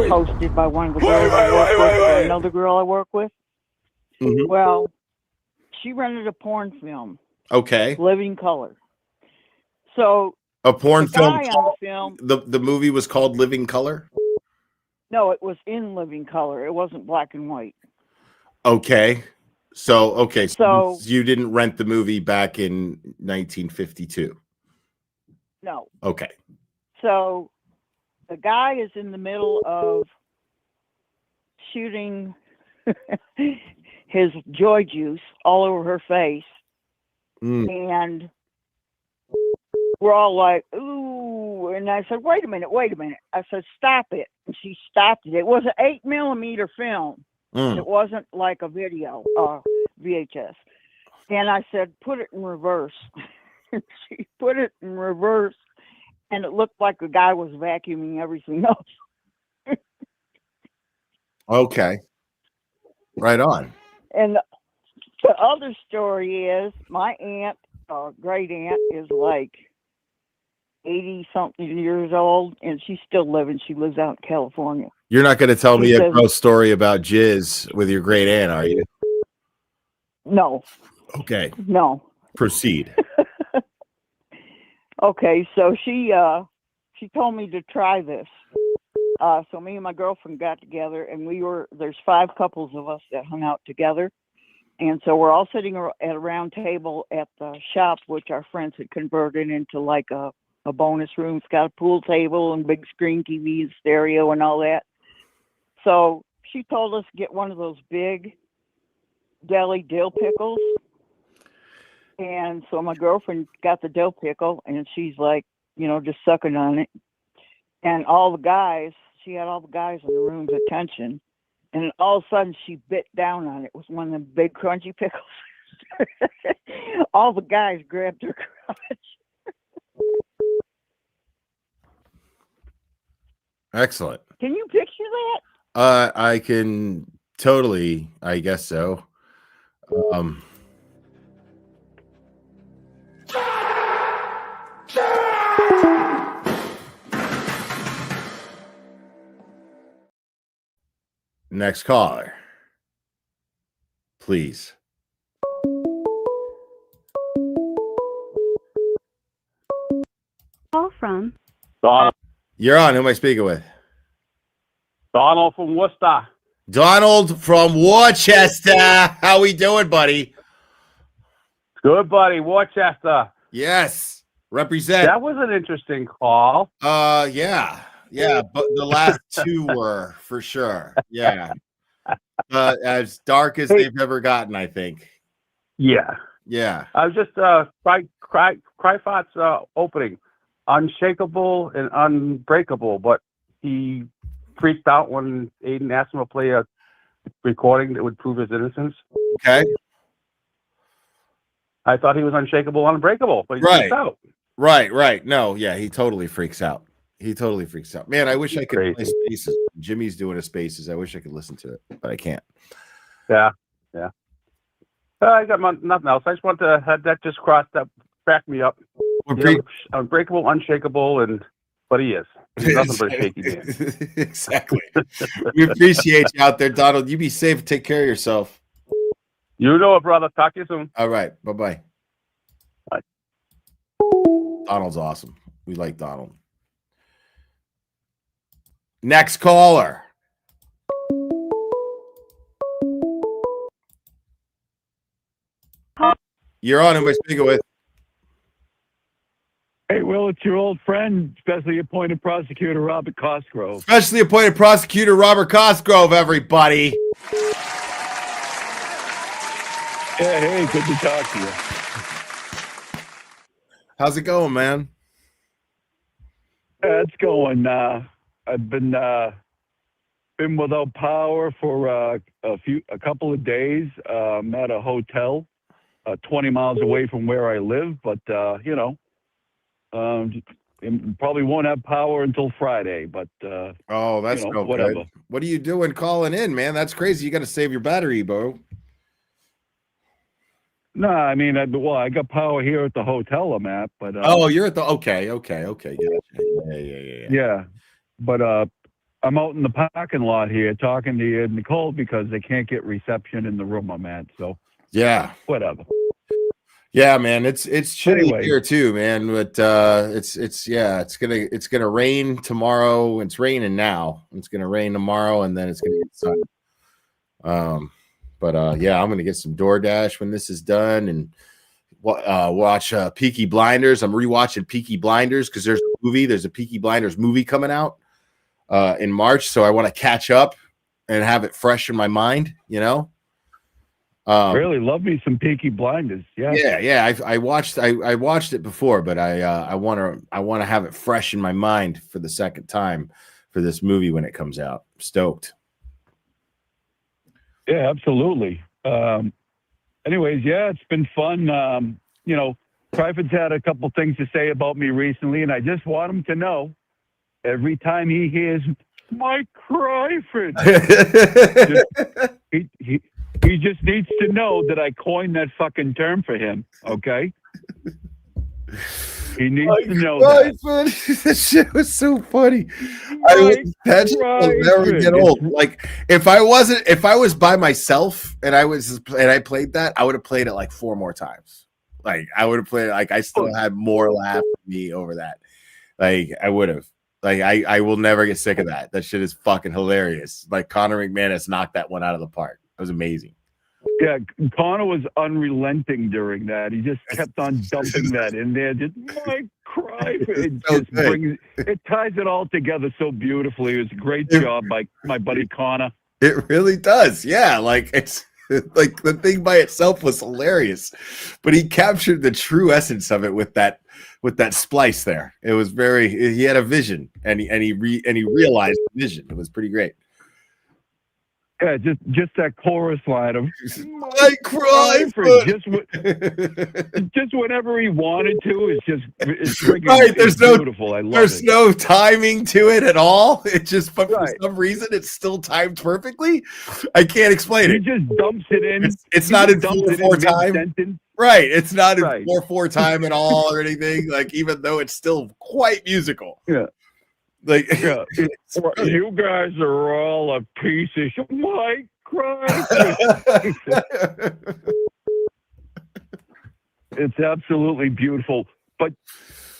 hosted by one of the girls I work with, another girl I work with. Mhm. Well, she rented a porn film, Okay. Living Color. So A porn the film. guy on the film, The movie was called Living Color. no, it was in living color. It wasn't black and white. Okay. So So- you didn't rent the movie back in 1952. No. Okay. So the guy is in the middle of shooting his joy juice all over her face. And we're all like, ooh. And I said, wait a minute. I said, stop it. And she stopped it. It was an 8mm film. It wasn't like a video, VHS. And I said, put it in reverse. She put it in reverse, and it looked like the guy was vacuuming everything else. Okay. Right on. And the other story is my aunt, great aunt, is like 80-something years old, and she's still living. She lives out in California. You're not going to tell me She a says- gross story about jizz with your great aunt, are you? No. Okay. No. Proceed. Okay, so she told me to try this. So me and my girlfriend got together, and there's 5 couples of us that hung out together. And so we're all sitting at a round table at the shop, which our friends had converted into like a bonus room. It's got a pool table and big screen TV and stereo and all that. So she told us to get one of those big deli dill pickles. And so my girlfriend got the dill pickle, and she's like, just sucking on it. And she had all the guys in the room's attention. And all of a sudden she bit down on it. It was one of them big crunchy pickles. All the guys grabbed her crotch. Excellent. Can you picture that? I can totally, I guess so. Next caller, please. Call from Donald. You're on. Who am I speaking with? Donald from Worcester. Donald from Worcester. How we doing, buddy? Good, buddy. Worcester. Yes. Represent. That was an interesting call. Yeah. But the last 2 were for sure. Yeah. As dark as they've ever gotten, I think. Yeah. Yeah. I was just Cryfat's opening, unshakable and unbreakable, but he freaked out when Aiden asked him to play a recording that would prove his innocence. Okay. I thought he was unshakable, unbreakable, but he freaked out. Right. No, yeah, he totally freaks out. He totally freaks out. Man, I wish I could play Spaces. Jimmy's doing a Spaces. I wish I could listen to it, but I can't. Yeah. I got nothing else. I just want to have that just crossed up, crack me up. Unbreakable, unshakable, but he is. He's nothing but a shaky man. Exactly. We appreciate you out there, Donald. You be safe. Take care of yourself. You know it, brother. Talk to you soon. All right. Bye-bye. Bye. Donald's awesome. We like Donald. Next caller. You're on. Who am I speaking with? Hey, Will, it's your old friend, specially appointed prosecutor Robert Cosgrove. Specially appointed prosecutor Robert Cosgrove, everybody. Yeah, hey, good to talk to you. How's it going, man? It's going. I've been without power for a couple of days. I'm at a hotel 20 miles away from where I live, but probably won't have power until Friday. But oh, that's no whatever. Good. What are you doing calling in, man? That's crazy. You got to save your battery, bro. No, I mean, I got power here at the hotel I'm at, but oh, you're at the okay. Yeah, but I'm out in the parking lot here talking to you, Nicole, because they can't get reception in the room I'm at. So yeah, whatever. Yeah, man, it's chilly Anyway. here too, man. But it's gonna rain tomorrow. It's raining now. It's gonna rain tomorrow, and then it's gonna get sun. Yeah, I'm gonna get some DoorDash when this is done, and watch Peaky Blinders. I'm rewatching Peaky Blinders because there's a Peaky Blinders movie coming out in March, so I want to catch up and have it fresh in my mind. Really love me some Peaky Blinders. Yeah. I watched it before, but I want to have it fresh in my mind for the second time for this movie when it comes out. Stoked. Yeah, absolutely. Anyways, yeah, it's been fun. Tryford's had a couple things to say about me recently, and I just want him to know every time he hears Mike Tryford, he just needs to know that I coined that fucking term for him, okay? He needs to know that. That shit was so funny. That shit will never get old. Like if I was by myself and I played that, I would have played it like 4 more times. Like I would have played it like I still had more laugh at me over that. Like I would have. Like I will never get sick of that. That shit is fucking hilarious. Like Connor McManus knocked that one out of the park. It was amazing. Yeah, Connor was unrelenting during that. He just kept on dumping that in there. Just Mike Tryford. It ties it all together so beautifully. It was a great job by my buddy Connor. It really does. Yeah, like it's like the thing by itself was hilarious, but he captured the true essence of it with that splice there. It was he had a vision and he realized the vision. It was pretty great. Yeah, just that chorus line of Mike Tryford. Just whenever he wanted to. It's freaking right. beautiful. I love there's it. no timing to it at all. It just for some reason it's still timed perfectly. I can't explain it. He just dumps it in. It's not in 4/4 time. Right. It's not in 4/4 time at all or anything. Like even though it's still quite musical. Yeah. Like you guys are all a piece of shit. Mike Tryford. It's absolutely beautiful. But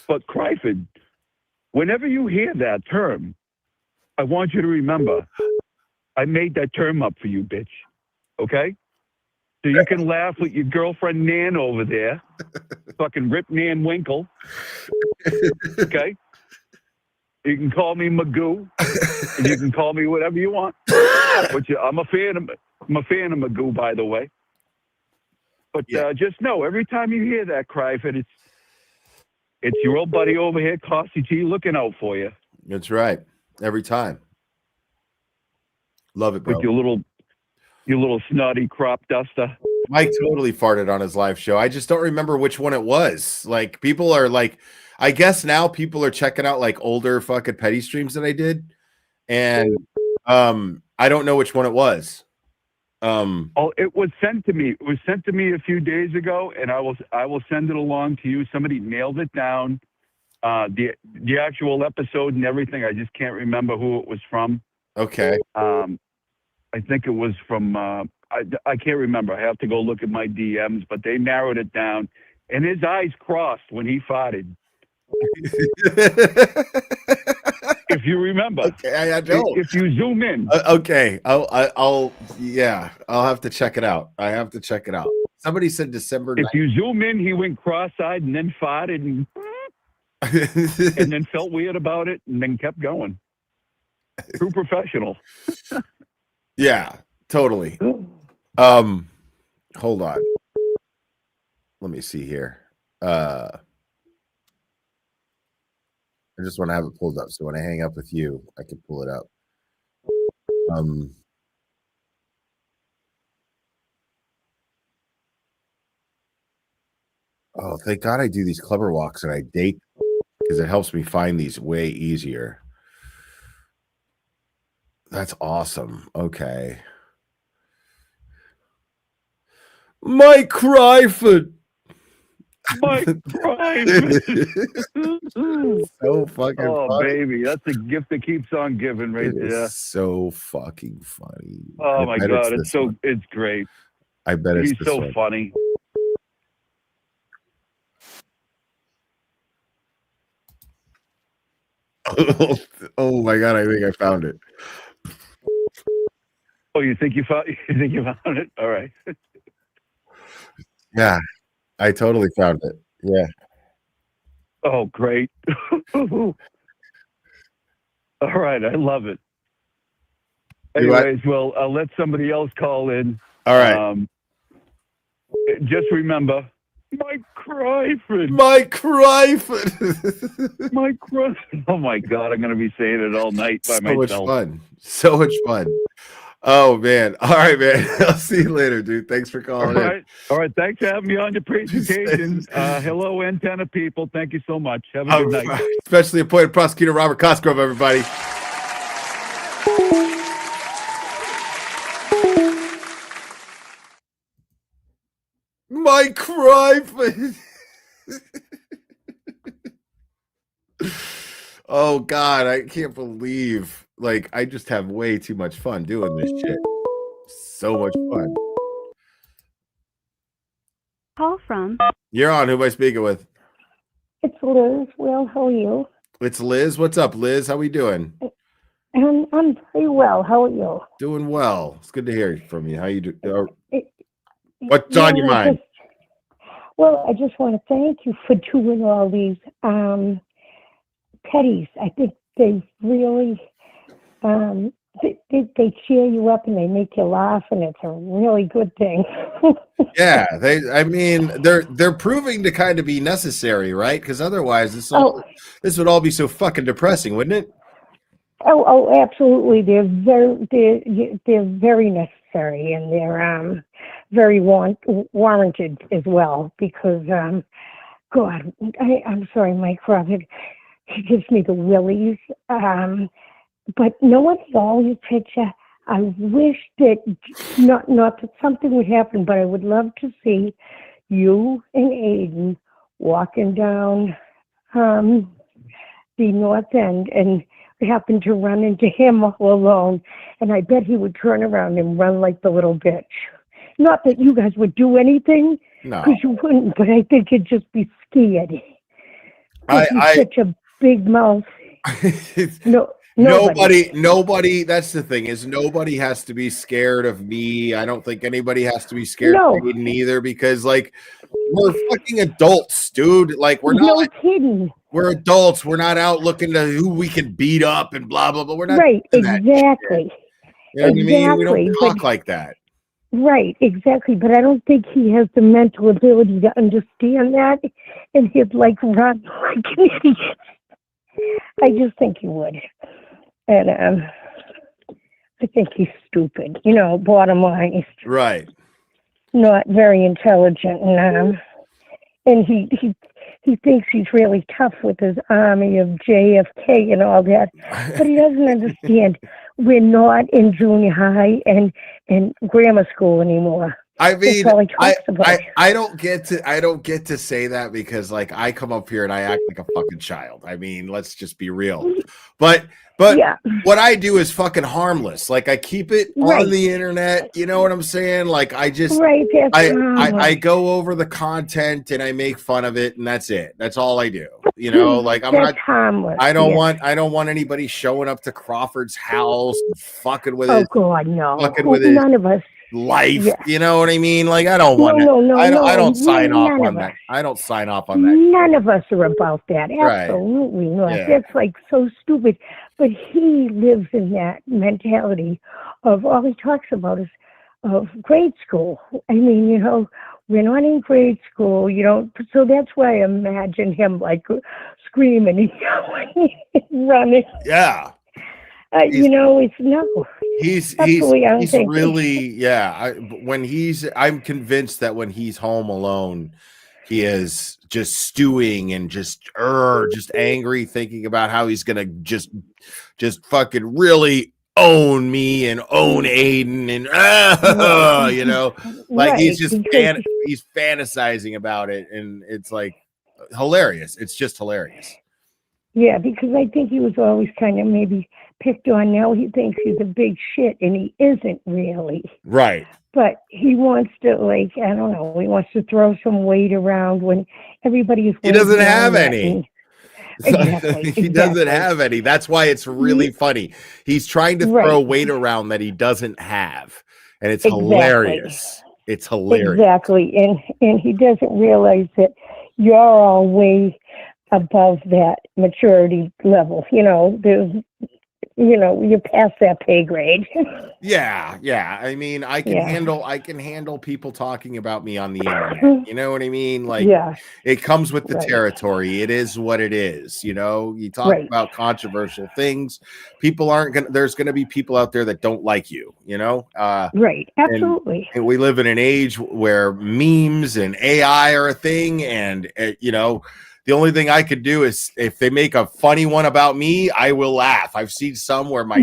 Tryford, whenever you hear that term, I want you to remember I made that term up for you, bitch. Okay? So you can laugh with your girlfriend Nan over there. Fucking Rip Nan Winkle. Okay? You can call me Magoo, and you can call me whatever you want. I'm a fan of Magoo, by the way. But just know, every time you hear that Tryford, it's your old buddy over here, Cossy G, looking out for you. That's right. Every time. Love it, bro. With your little snotty crop duster. Mike totally farted on his live show. I just don't remember which one it was. Like people are like, I guess now people are checking out like older fucking petty streams that I did, and I don't know which one it was. It was sent to me. It was sent to me a few days ago, and I will send it along to you. Somebody mailed it down, the actual episode and everything. I just can't remember who it was from. Okay. I think it was from. I can't remember. I have to go look at my DMs, but they narrowed it down, and his eyes crossed when he farted. If you remember, okay, I don't. If you zoom in, okay, I'll have to check it out. I have to check it out. Somebody said December 9th. If you zoom in, he went cross-eyed and then farted and and then felt weird about it and then kept going. True professional. Yeah, totally. Hold on. Let me see here. I just want to have it pulled up so when I hang up with you, I can pull it up. Oh, thank God I do these clever walks and I date because it helps me find these way easier. That's awesome. Okay. Mike Cryford. Mike Cryford. So fucking funny. Baby, that's a gift that keeps on giving right there. So fucking funny. Oh my God, it's great. I bet he's it's so funny. Oh my God, I think I found it. Oh, you think you found it? All right. Yeah, I totally found it. Yeah. Oh, great. All right, I love it. Anyways, well, I'll let somebody else call in. All right. Just remember, Mike Cryford. Mike Cryford. Mike Cryford. Oh my God, I'm going to be saying it all night by myself. So much fun. So much fun. Oh man. All right, man. I'll see you later, dude. Thanks for calling in. All right. Thanks for having me on your presentation. Hello, antenna people. Thank you so much. Have a good night. Especially appointed prosecutor Robert Cosgrove, everybody. Mike Cryford. Oh God, I can't believe I just have way too much fun doing this shit. So much fun. Call from. You're on. Who am I speaking with? It's Liz. Well, how are you? It's Liz. What's up, Liz? How we doing? I'm very well. How are you? Doing well. It's good to hear from you. How you do? What's on your mind? I just want to thank you for doing all these petties. I think they really they cheer you up and they make you laugh, and it's a really good thing. Yeah, they're proving to kind of be necessary, right? Because otherwise, this would all be so fucking depressing, wouldn't it? Oh, absolutely. They're very necessary, and they're very warranted as well. Because God, I'm sorry, Mike Crawford. He gives me the willies. But no one saw your picture. I wish that not that something would happen, but I would love to see you and Aiden walking down the North End and happen to run into him all alone. And I bet he would turn around and run like the little bitch. Not that you guys would do anything, because you wouldn't, but I think you'd just be scared. He's such a big mouth. Nobody. That's the thing, is nobody has to be scared of me. I don't think anybody has to be scared of Aiden either, because we're fucking adults, dude. We're not. No kidding. We're adults. We're not out looking to who we can beat up and blah blah blah. We're not right. doing that Exactly. shit. You know what I mean? We don't talk like that. Right, exactly. But I don't think he has the mental ability to understand that, and he'd run like an idiot. I just think he would. And I think he's stupid. Bottom line, he's right. Not very intelligent, and he he thinks he's really tough with his army of JFK and all that, but he doesn't understand we're not in junior high and grammar school anymore. I mean, That's all he talks about. I don't get to say that because like I come up here and I act like a fucking child. I mean, let's just be real. But yeah. what I do is fucking harmless. Like I keep it on the internet. You know what I'm saying? Like I just I go over the content and I make fun of it and that's it. That's all I do. You know, like I'm That's not harmless. I don't want anybody showing up to Crawford's house and fucking with Oh his God, no. fucking with his None of us. life. Yeah. You know what I mean? Like I don't want I don't sign off on that. I don't sign off on that. None of us are about that. Right. Absolutely not. Yeah. That's like so stupid. But he lives in that mentality of all he talks about is of grade school. I mean, you know, we're not in grade school, you know, so that's why I imagine him like screaming and running. Yeah. You know, it's no. He's thinking. really I'm convinced that when he's home alone, he is just stewing and just angry, thinking about how he's gonna just fucking really own me and own Aiden and you know, like he's just he's fantasizing about it, and it's like hilarious. It's just hilarious. Yeah, because I think he was always kind of maybe picked on. Now he thinks he's a big shit, and he isn't really. Right. But he wants to, like, I don't know, he wants to throw some weight around when everybody's. He doesn't have any. Exactly. He doesn't have any. That's why it's really funny. He's trying to throw weight around that he doesn't have, and it's hilarious. It's hilarious. Exactly, and he doesn't realize that you're all way above that maturity level. You know, you're past that pay grade. Yeah. I mean, I can handle people talking about me on the internet. You know what I mean? Like, it comes with the territory. It is what it is. You know, you talk about controversial things. People aren't gonna. There's gonna be people out there that don't like you. You know. Right. Absolutely. And we live in an age where memes and AI are a thing, and you know. The only thing I could do is if they make a funny one about me, I will laugh. I've seen some where my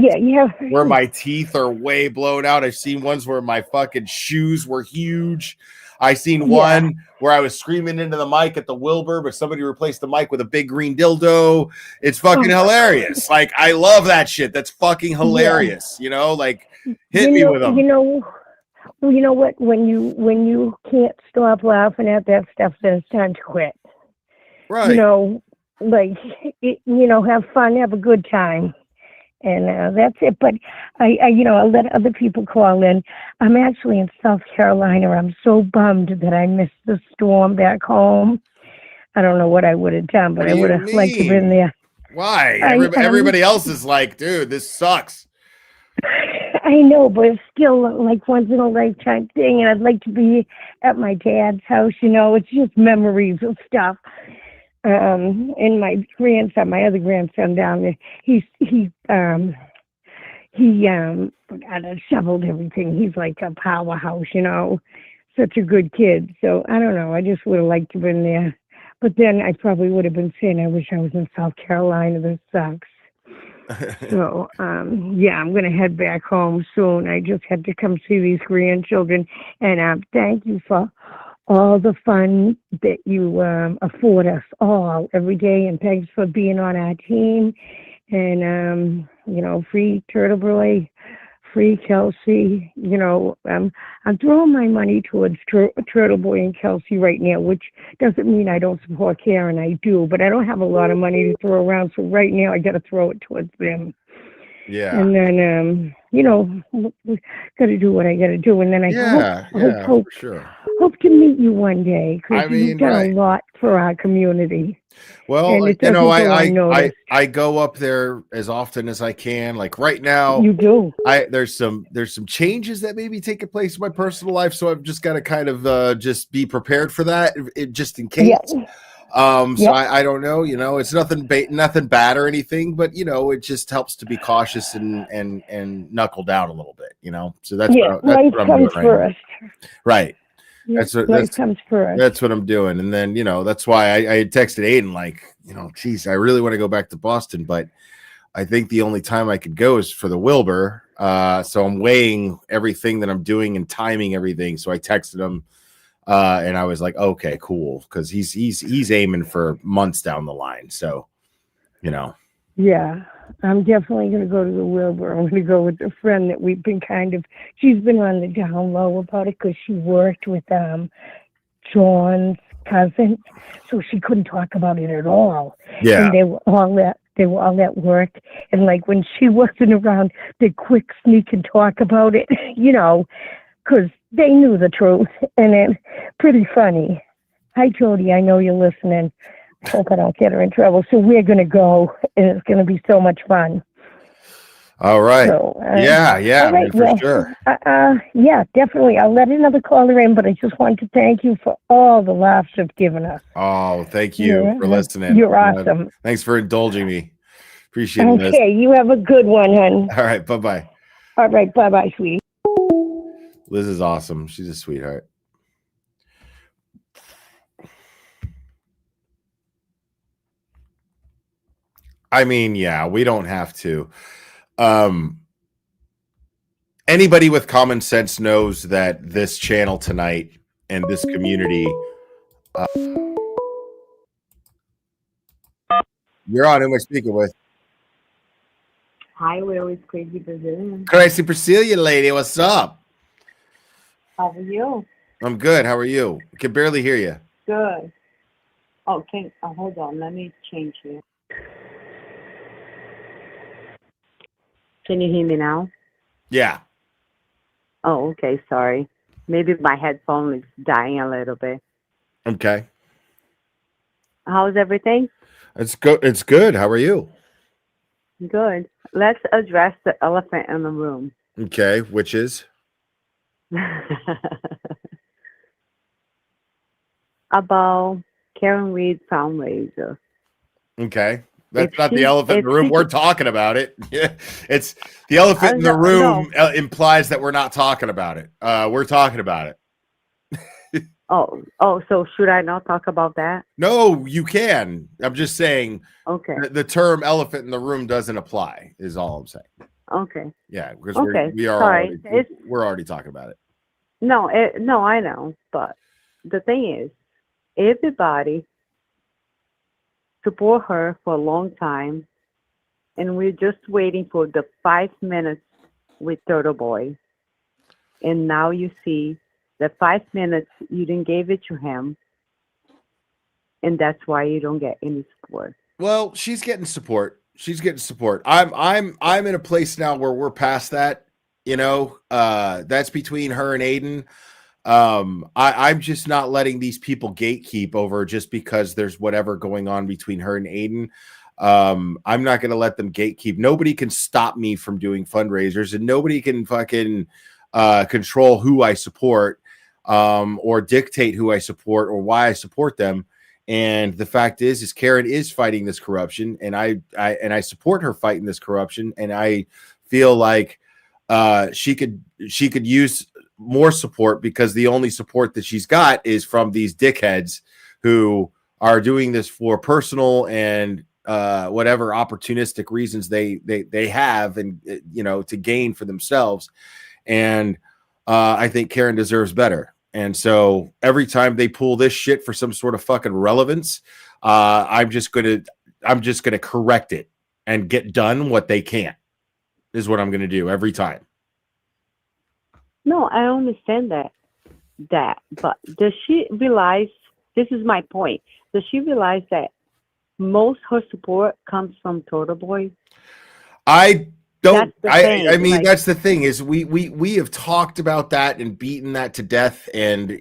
teeth are way blown out. I've seen ones where my fucking shoes were huge. I seen one where I was screaming into the mic at the Wilbur, but somebody replaced the mic with a big green dildo. It's fucking hilarious. Like I love that shit. That's fucking hilarious. You know, like hit me with them. You know what? When you can't stop laughing at that stuff, then it's time to quit. Right. You know, like, have fun, have a good time. And that's it. But I'll let other people call in. I'm actually in South Carolina. I'm so bummed that I missed the storm back home. I don't know what I would have done, but I would have liked to have been there. Why? Everybody else is like, dude, this sucks. I know, but it's still like once in a lifetime thing. And I'd like to be at my dad's house. You know, it's just memories of stuff. And my other grandson down there, he shoveled everything. He's like a powerhouse, you know, such a good kid. So I don't know. I just would have liked to have been there. But then I probably would have been saying, I wish I was in South Carolina. This sucks. So, I'm going to head back home soon. I just had to come see these grandchildren. And thank you for all the fun that you afford us all every day, and thanks for being on our team. And free Turtle Boy, free Kelsey. I'm throwing my money towards Turtle Boy and Kelsey right now, which doesn't mean I don't support Karen. I do, but I don't have a lot of money to throw around, so right now I got to throw it towards them. Yeah. And then got to do what I got to do, and then I hope for sure. Hope to meet you one day, because you've done a lot for our community. Well, I go up there as often as I can. Like right now, you do. There's some changes that may be taking place in my personal life, so I've just got to kind of just be prepared for that, just in case. So I don't know. It's nothing bad or anything, but it just helps to be cautious and knuckle down a little bit. So that's what I'm doing right now. Right. Life comes first. That's what I'm doing. And then, that's why I had texted Aiden, like, geez, I really want to go back to Boston, but I think the only time I could go is for the Wilbur. So I'm weighing everything that I'm doing and timing everything. So I texted him, and I was like, okay, cool, because he's aiming for months down the line. So, Yeah, I'm definitely going to go to the Wilbur. I'm going to go with a friend that we've been she's been on the down low about it because she worked with John's cousin, so she couldn't talk about it at all. Yeah. And they were all at work, and like when she wasn't around, they quick sneak and talk about it, because they knew the truth, and it's pretty funny. Hi, Jody. I know you're listening. I hope I don't get her in trouble. So we're going to go, and it's going to be so much fun. All right. So, yeah, all right, for sure. Yeah, definitely. I'll let another caller in, but I just wanted to thank you for all the laughs you've given us. Oh, thank you for listening. You're awesome. Thanks for indulging me. Appreciate it. Okay, you have a good one, hon. All right, bye-bye. All right, bye-bye, sweetie. Liz is awesome. She's a sweetheart. I mean, yeah, we don't have to. Anybody with common sense knows that this channel tonight and this community. You're on. Who am I speaking with? Hi, Will. It's Crazy Brazilian. Crazy Brazilian lady. What's up? How are you? I'm good. How are you? I can barely hear you. Good. Oh, hold on. Let me change here. Can you hear me now? Yeah. Oh, okay. Sorry. Maybe my headphone is dying a little bit. Okay. How's everything? It's good. It's good. How are you? Good. Let's address the elephant in the room. Okay. Which is? About KarenRead fundraiser. Okay. That's not the elephant in the room. We're talking about it. Yeah. It's the elephant in the room implies that we're not talking about it. We're talking about it. So should I not talk about that? No, you can. I'm just saying. Okay. The term elephant in the room doesn't apply. Is all I'm saying. Okay. Yeah, because Okay. we're already talking about it. No, I know, but the thing is, everybody support her for a long time, and we're just waiting for the 5 minutes with Turtle Boy, and now you see the 5 minutes you didn't give it to him, and that's why you don't get any support. Well, she's getting support. She's getting support. I'm in a place now where we're past that. That's between her and Aiden. I'm just not letting these people gatekeep over just because there's whatever going on between her and Aiden. I'm not going to let them gatekeep. Nobody can stop me from doing fundraisers, and nobody can fucking control who I support, or dictate who I support or why I support them. And the fact is Karen is fighting this corruption, and I support her fighting this corruption. And I feel like she could use more support, because the only support that she's got is from these dickheads who are doing this for personal and whatever opportunistic reasons they have, and to gain for themselves. And I think Karen deserves better. And so every time they pull this shit for some sort of fucking relevance, I'm just gonna correct it and get done what they can't. Is what I'm gonna do every time. No, I understand that, but does she realize, this is my point, does she realize that most her support comes from Turtle Boy? I don't. I mean, that's the thing, is we have talked about that and beaten that to death, and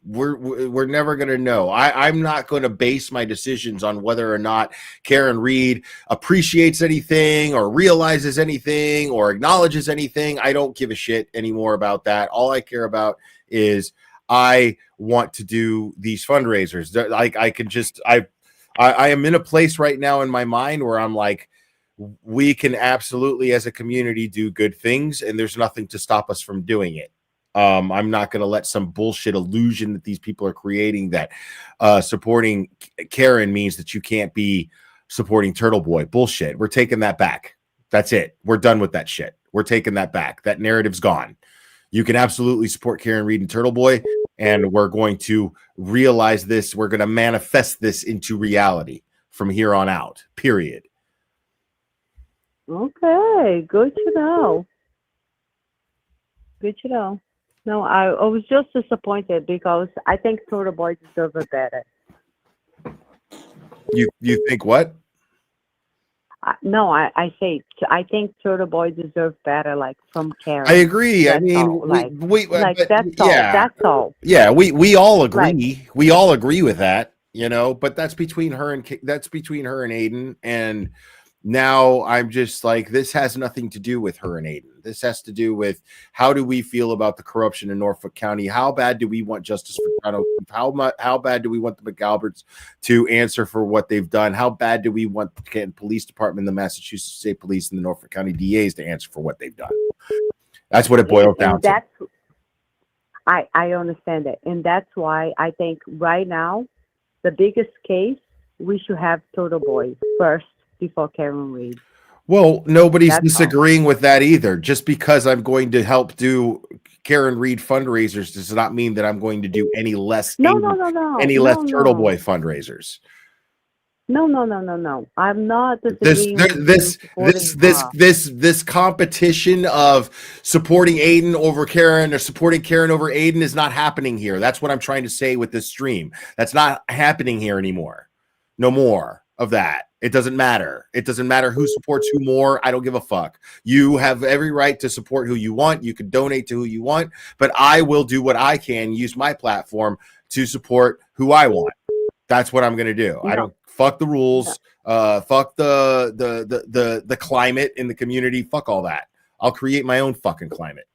we're never gonna know. I'm not going to base my decisions on whether or not KarenRead appreciates anything or realizes anything or acknowledges anything. I don't give a shit anymore about that. All I care about is I want to do these fundraisers. Like I am in a place right now in my mind where I'm like, we can absolutely, as a community, do good things, and there's nothing to stop us from doing it. I'm not going to let some bullshit illusion that these people are creating that supporting Karen means that you can't be supporting Turtle Boy. Bullshit. We're taking that back. That's it. We're done with that shit. We're taking that back. That narrative's gone. You can absolutely support Karen Read and Turtle Boy, and we're going to realize this. We're going to manifest this into reality from here on out, period. Okay, good to know. Good to know. No, I was just disappointed because I think Turtle Boy deserves it better. You think what? No, I say I think Turtle Boy deserves better, like from Karen. I agree. That's I mean, all. Like but, that's all. yeah. That's all. Yeah, we all agree. Like, we all agree with that, you know. But that's between her and Aiden. And now I'm just like, this has nothing to do with her and Aiden. This has to do with how do we feel about the corruption in Norfolk County? How bad do we want justice for John O'Keefe? How bad do we want the McAlberts to answer for what they've done? How bad do we want the police department, the Massachusetts State Police, and the Norfolk County DAs to answer for what they've done? That's what it boils down to. I understand it, and that's why I think right now the biggest case we should have Turtle Boy first before Karen Read. Well, nobody's disagreeing with that either. Just because I'm going to help do Karen Read fundraisers does not mean that I'm going to do any less No. Turtle Boy fundraisers. No. I'm not disagreeing This competition of supporting Aiden over Karen or supporting Karen over Aiden is not happening here. That's what I'm trying to say with this stream. That's not happening here anymore. No more of that. It doesn't matter. It doesn't matter who supports who more. I don't give a fuck. You have every right to support who you want. You can donate to who you want, but I will do what I can, use my platform to support who I want. That's what I'm going to do. I don't fuck the rules. Fuck the climate in the community. Fuck all that. I'll create my own fucking climate.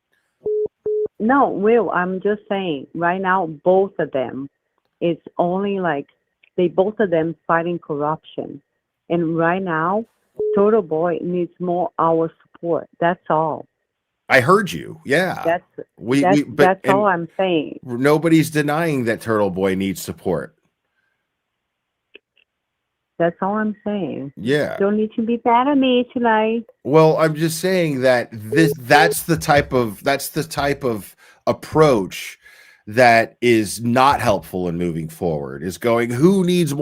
No, Will, I'm just saying right now, both of them, it's only like both of them fighting corruption. And right now, Turtle Boy needs more our support. That's all. I heard you. Yeah. That's all I'm saying. Nobody's denying that Turtle Boy needs support. That's all I'm saying. Yeah. Don't need to be mad at me tonight. Well, I'm just saying that that's the type of approach that is not helpful in moving forward. Is going who needs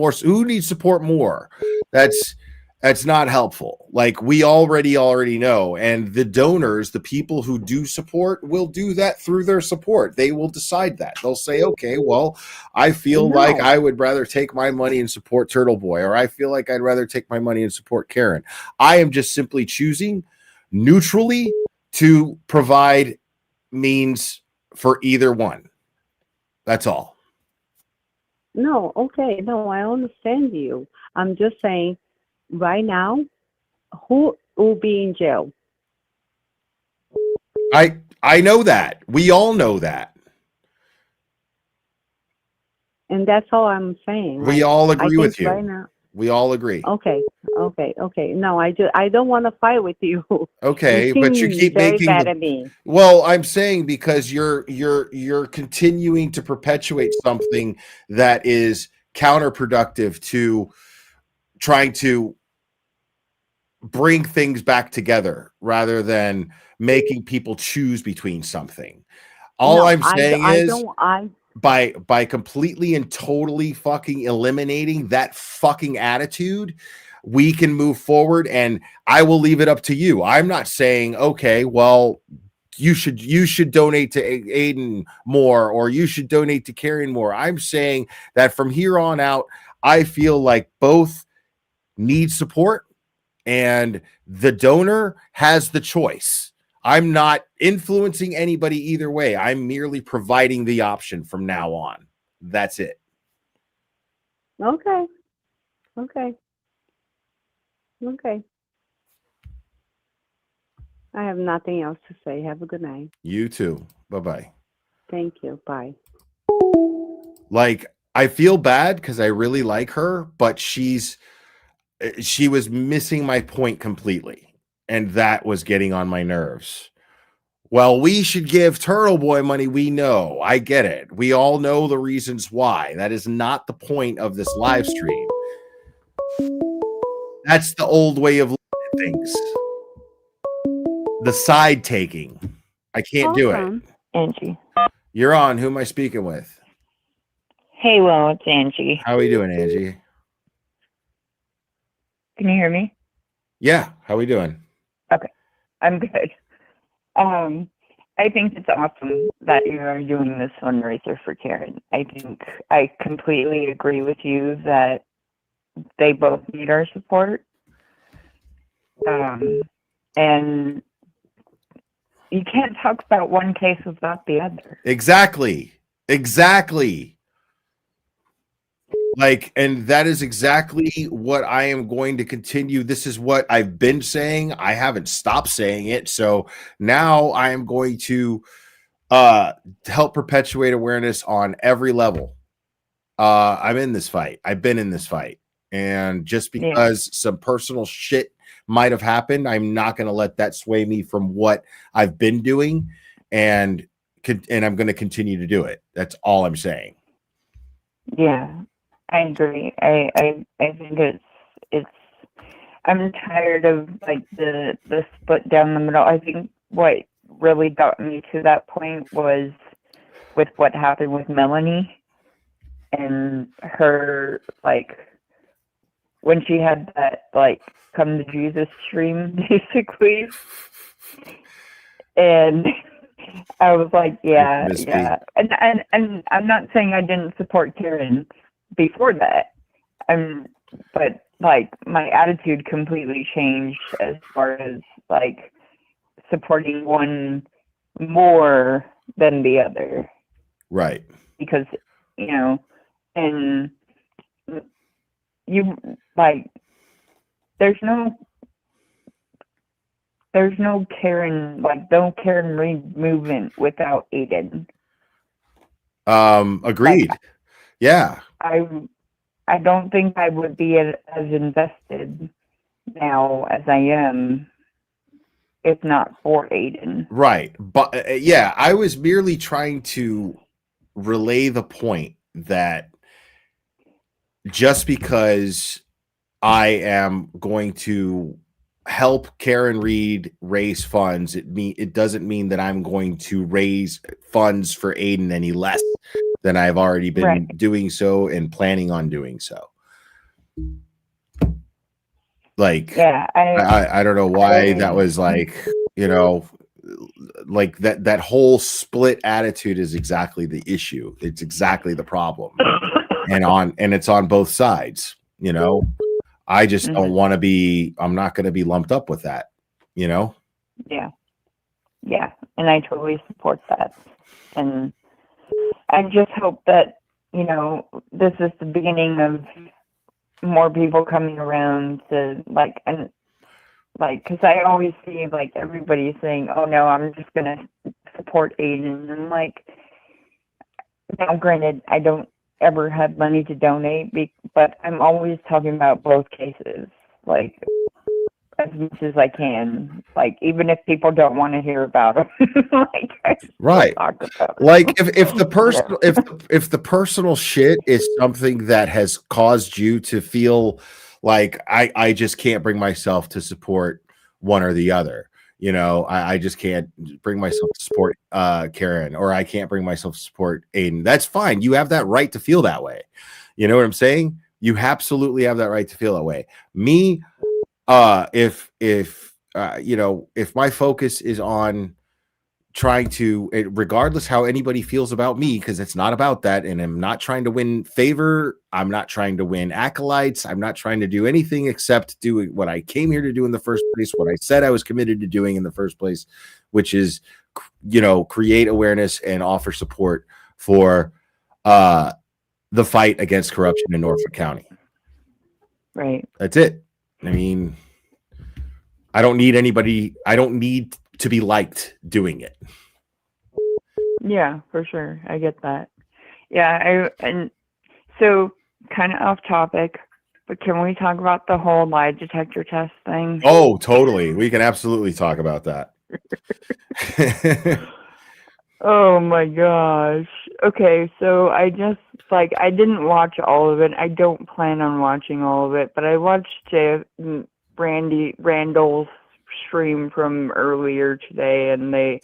support more. That's not helpful. Like we already know, and the donors, the people who do support, will do that through their support. They will decide that. They'll say, okay, well, I feel like I would rather take my money and support Turtle Boy, or I feel like I'd rather take my money and support Karen. I am just simply choosing neutrally to provide means for either one. That's all. No, okay. No, I understand you. I'm just saying right now, who will be in jail? I know that. We all know that. And that's all I'm saying. We all agree with you. Right now, we all agree. Okay. No, I don't want to fight with you. Okay, but you keep making bad at me. Well, I'm saying because you're continuing to perpetuate something that is counterproductive to trying to bring things back together rather than making people choose between something. All I'm saying is by completely and totally fucking eliminating that fucking attitude, we can move forward, and I will leave it up to you. I'm not saying, okay, well, you should donate to Aiden more, or you should donate to Karen more. I'm saying that from here on out, I feel like both need support, and the donor has the choice. I'm not influencing anybody either way. I'm merely providing the option from now on. That's it. Okay. I have nothing else to say. Have a good night. You too. Bye-bye. Thank you. Bye. Like, I feel bad because I really like her, but she was missing my point completely. And that was getting on my nerves. Well, we should give Turtle Boy money. We know. I get it. We all know the reasons why. That is not the point of this live stream. That's the old way of looking at things. The side taking. I can't do it. Angie. You're on. Who am I speaking with? Hey, Will, it's Angie. How are you doing, Angie? Can you hear me? Yeah. How are we doing? Okay, I'm good. I think it's awesome that you are doing this fundraiser for Karen. I think I completely agree with you that they both need our support. And you can't talk about one case without the other. Exactly. Like, and that is exactly what I am going to continue. This is what I've been saying. I haven't stopped saying it. So now I am going to help perpetuate awareness on every level. I'm in this fight. I've been in this fight. And just because some personal shit might have happened, I'm not going to let that sway me from what I've been doing. And I'm going to continue to do it. That's all I'm saying. Yeah, I agree. I think it's I'm tired of like the split down the middle. I think what really got me to that point was with what happened with Melanie and her, like, when she had that like come to Jesus stream basically. And I was like, yeah. And I'm not saying I didn't support Karen before that. But like my attitude completely changed as far as like supporting one more than the other. Right. Because, and you like there's no Karen, like no KarenRead movement without Aiden. Agreed. Like, yeah. I don't think I would be as invested now as I am if not for Aiden. Right. But yeah, I was merely trying to relay the point that just because I am going to help KarenRead raise funds, it doesn't mean that I'm going to raise funds for Aiden any less than I've already been doing so and planning on doing so. Like, yeah, I don't know why that was like, like that whole split attitude is exactly the issue. It's exactly the problem. And it's on both sides, I just don't want to be, I'm not going to be lumped up with that, Yeah. And I totally support that. And I just hope that, this is the beginning of more people coming around to because I always see like everybody saying, oh no, I'm just going to support Aiden. And like, now granted, I don't ever have money to donate, but I'm always talking about both cases, like as much as I can, like even if people don't want to hear about them. Right. Like if the personal if the personal shit is something that has caused you to feel like I just can't bring myself to support one or the other. I just can't bring myself to support Karen, or I can't bring myself to support Aiden. That's fine. You have that right to feel that way. You know what I'm saying? You absolutely have that right to feel that way. Me, if my focus is on trying to, regardless how anybody feels about me, because it's not about that, and I'm not trying to win favor, I'm not trying to win acolytes, I'm not trying to do anything except do what I came here to do in the first place, what I said I was committed to doing in the first place, which is create awareness and offer support for the fight against corruption in Norfolk County. Right. That's it. I mean, I don't need to be liked doing it. Yeah, for sure. I get that. Yeah, and so kind of off topic, but can we talk about the whole lie detector test thing? Oh, totally. We can absolutely talk about that. Oh my gosh. Okay, so I just I didn't watch all of it. I don't plan on watching all of it, but I watched Randall's stream from earlier today, and they,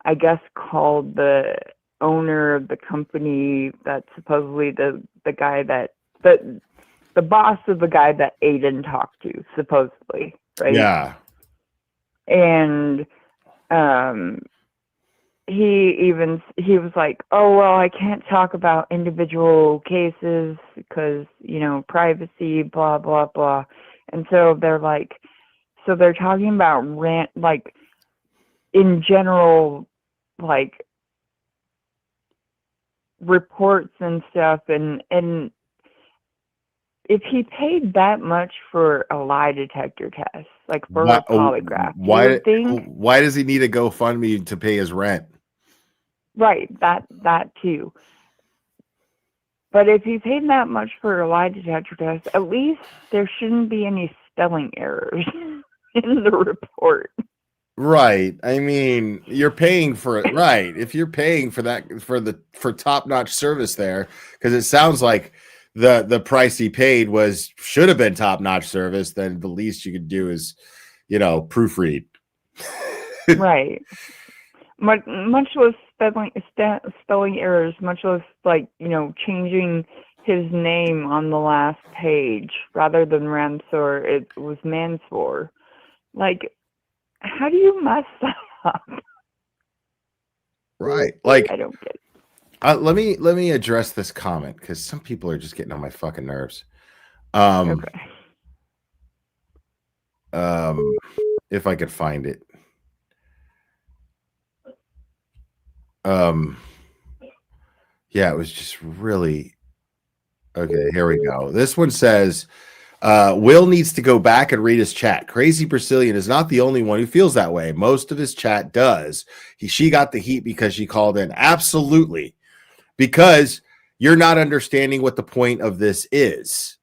I guess, called the owner of the company that's supposedly the guy that the boss of the guy that Aiden talked to, supposedly, right? Yeah. And he was like, oh well, I can't talk about individual cases because privacy, blah blah blah. And so they're talking about in general, like reports and stuff, and if he paid that much for a lie detector test, like for a polygraph, you would think, why does he need a GoFundMe to pay his rent? right, that too. But if he paid that much for a lie detector test, at least there shouldn't be any spelling errors in the report. Right. I mean, you're paying for it, right? If you're paying for that for top-notch service there, because it sounds like the price he paid should have been top-notch service, then the least you could do is, proofread. Right. Much less spelling errors, much less changing his name on the last page rather than Ramsor, it was Mansor. Like, how do you mess that up? Right. Like, I don't get it. let me address this comment because some people are just getting on my fucking nerves. Okay. If I could find it. Yeah, it was just really okay. Here we go. This one says, Will needs to go back and read his chat. Crazy Brazilian is not the only one who feels that way. Most of his chat does. She got the heat because she called in. Absolutely. Because you're not understanding what the point of this is.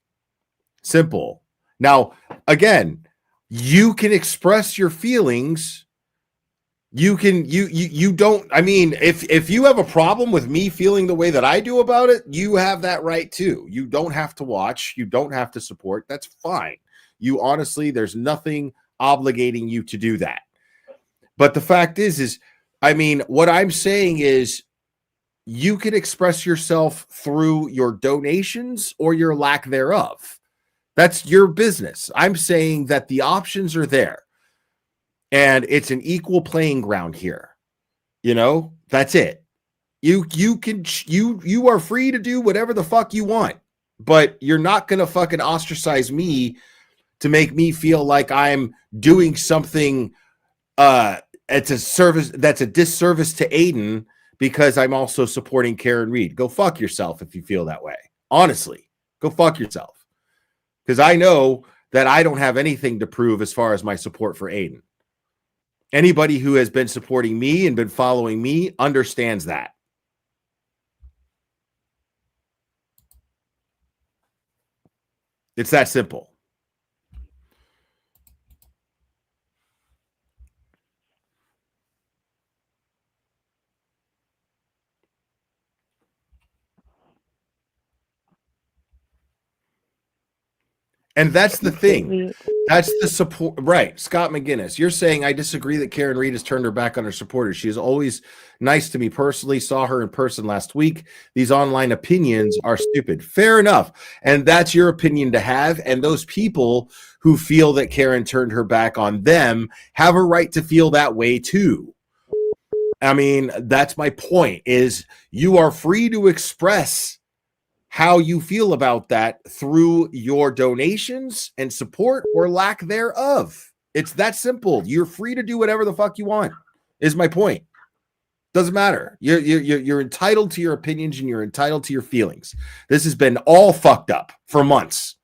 Simple. Now, again, you can express your feelings. You don't, I mean, if you have a problem with me feeling the way that I do about it, you have that right too. You don't have to watch, you don't have to support. That's fine. You honestly, there's nothing obligating you to do that. But the fact is I mean, what I'm saying is you can express yourself through your donations or your lack thereof. That's your business. I'm saying that the options are there. And it's an equal playing ground here. That's it. You are free to do whatever the fuck you want, but you're not going to fucking ostracize me to make me feel like I'm doing something it's a service that's a disservice to Aiden because I'm also supporting KarenRead. Go fuck yourself if you feel that way. Honestly, go fuck yourself. Because I know that I don't have anything to prove as far as my support for Aiden. Anybody who has been supporting me and been following me understands that. It's that simple. And that's the thing. That's the support. Right. Scott McGinnis, you're saying, I disagree that KarenRead has turned her back on her supporters. She is always nice to me personally. Saw her in person last week. These online opinions are stupid. Fair enough. And that's your opinion to have. And those people who feel that Karen turned her back on them have a right to feel that way too. I mean, that's my point, is you are free to express how you feel about that through your donations and support or lack thereof. It's that simple. You're free to do whatever the fuck you want, is my point. Doesn't matter. You're entitled to your opinions and you're entitled to your feelings. This has been all fucked up for months.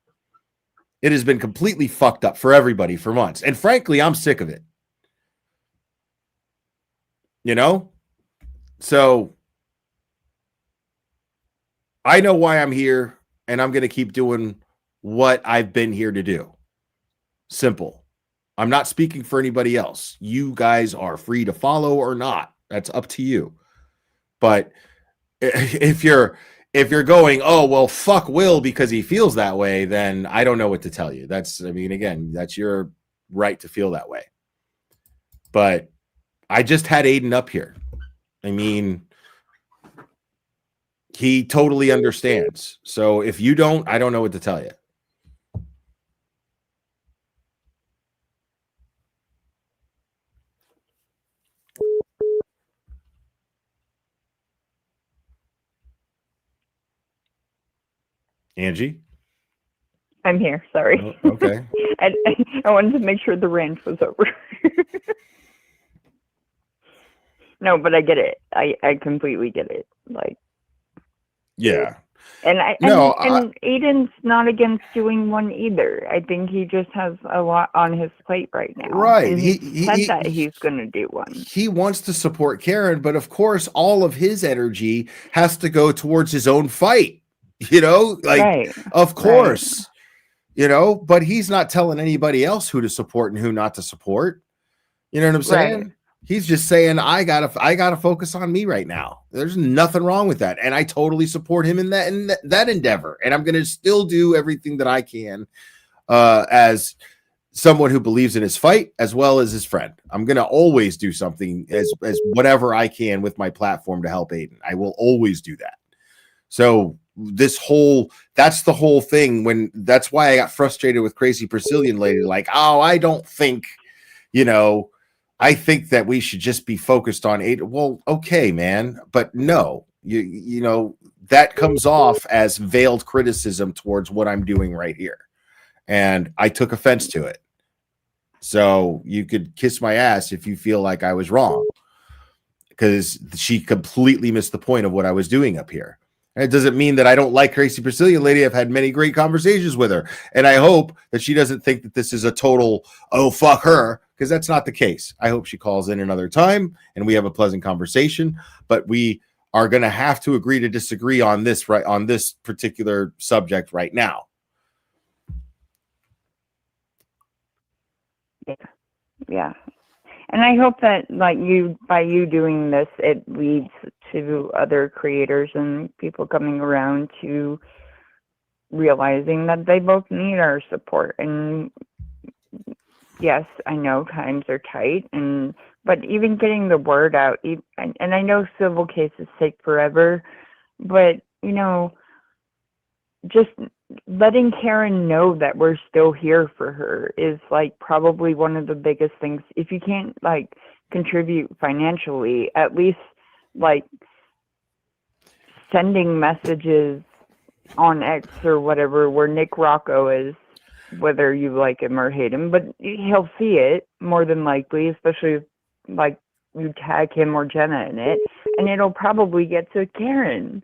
It has been completely fucked up for everybody for months. And frankly, I'm sick of it. So I know why I'm here, and I'm going to keep doing what I've been here to do. Simple. I'm not speaking for anybody else. You guys are free to follow or not. That's up to you. But if you're going, oh, well, fuck Will because he feels that way, then I don't know what to tell you. Again, that's your right to feel that way. But I just had Aiden up here. I mean, he totally understands. So if you don't, I don't know what to tell you. Angie? I'm here. Sorry. Oh, okay. I wanted to make sure the rant was over. No, but I get it. I completely get it. Like, yeah. And No, and Aiden's not against doing one either. I think he just has a lot on his plate right now. Right. And he said that he's going to do one. He wants to support Karen, but of course, all of his energy has to go towards his own fight. You know, like, Right. of course, you know, but he's not telling anybody else who to support and who not to support. You know what I'm saying? Right. He's just saying, I gotta focus on me right now. There's nothing wrong with that. And I totally support him in that endeavor. And I'm going to still do everything that I can as someone who believes in his fight as well as his friend. I'm going to always do something as whatever I can with my platform to help Aiden. I will always do that. So that's the whole thing. That's why I got frustrated with Crazy Brazilian Lady. Like, oh, I don't think, you know, I think that we should just be focused on Aiden. Well, okay, man, but no, you know, that comes off as veiled criticism towards what I'm doing right here. And I took offense to it. So you could kiss my ass if you feel like I was wrong, because she completely missed the point of what I was doing up here. And it doesn't mean that I don't like Crazy Brazilian Lady. I've had many great conversations with her. And I hope that she doesn't think that this is a total, oh, fuck her, because that's not the case. I hope she calls in another time and we have a pleasant conversation. But we are going to have to agree to disagree on this, right, on this particular subject right now. Yeah. And I hope that, like, by you doing this, it leads to other creators and people coming around to realizing that they both need our support. And yes, I know times are tight, but even getting the word out, and I know civil cases take forever, but, you know, just letting Karen know that we're still here for her is, like, probably one of the biggest things. If you can't, like, contribute financially, at least, like, sending messages on X or whatever where Nick Rocco is, whether you like him or hate him, but he'll see it more than likely, especially if, like, you tag him or Jenna in it, and it'll probably get to Karen.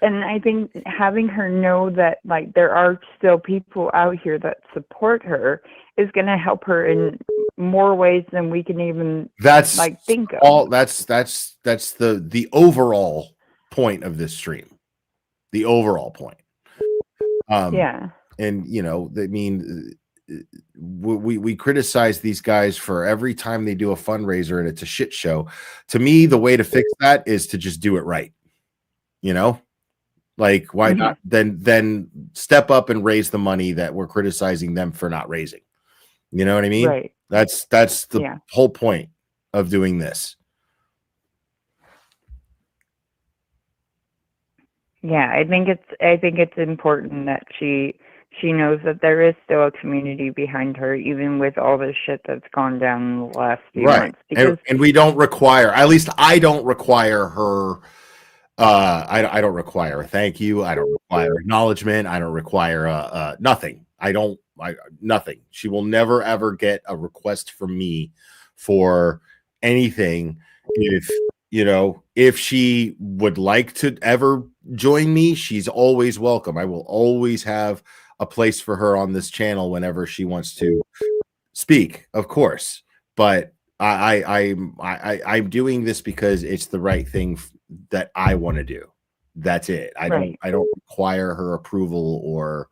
And I think having her know that, like, there are still people out here that support her is going to help her in more ways than we can even think of. That's the overall point of this stream. The overall point. Yeah. And, you know, I mean, we criticize these guys for every time they do a fundraiser and it's a shit show. To me, the way to fix that is to just do it right. You know? Like, why not then step up and raise the money that we're criticizing them for not raising? You know what I mean? Right. That's the whole point of doing this. Yeah, I think it's important that she knows that there is still a community behind her, even with all the shit that's gone down in the last few months. Because And we don't require, at least I don't require her. I don't require a thank you. I don't require acknowledgement. I don't require nothing. Nothing. She will never ever get a request from me for anything. If she would like to ever join me, she's always welcome. I will always have a place for her on this channel whenever she wants to speak, of course. But I'm doing this because it's the right thing that I want to do. That's it. I don't require her approval or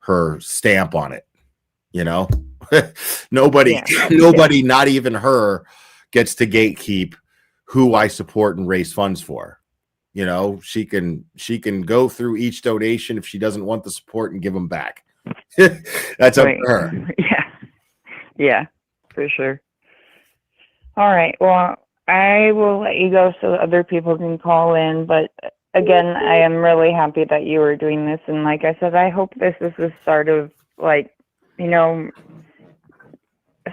her stamp on it. You know, Nobody, Yeah. nobody, not even her, gets to gatekeep who I support and raise funds for. You know, she can go through each donation if she doesn't want the support and give them back. That's up Right. to her. Yeah. Yeah, for sure. All right. Well, I will let you go so other people can call in. But again, I am really happy that you are doing this. And like I said, I hope this is the start of, like, you know,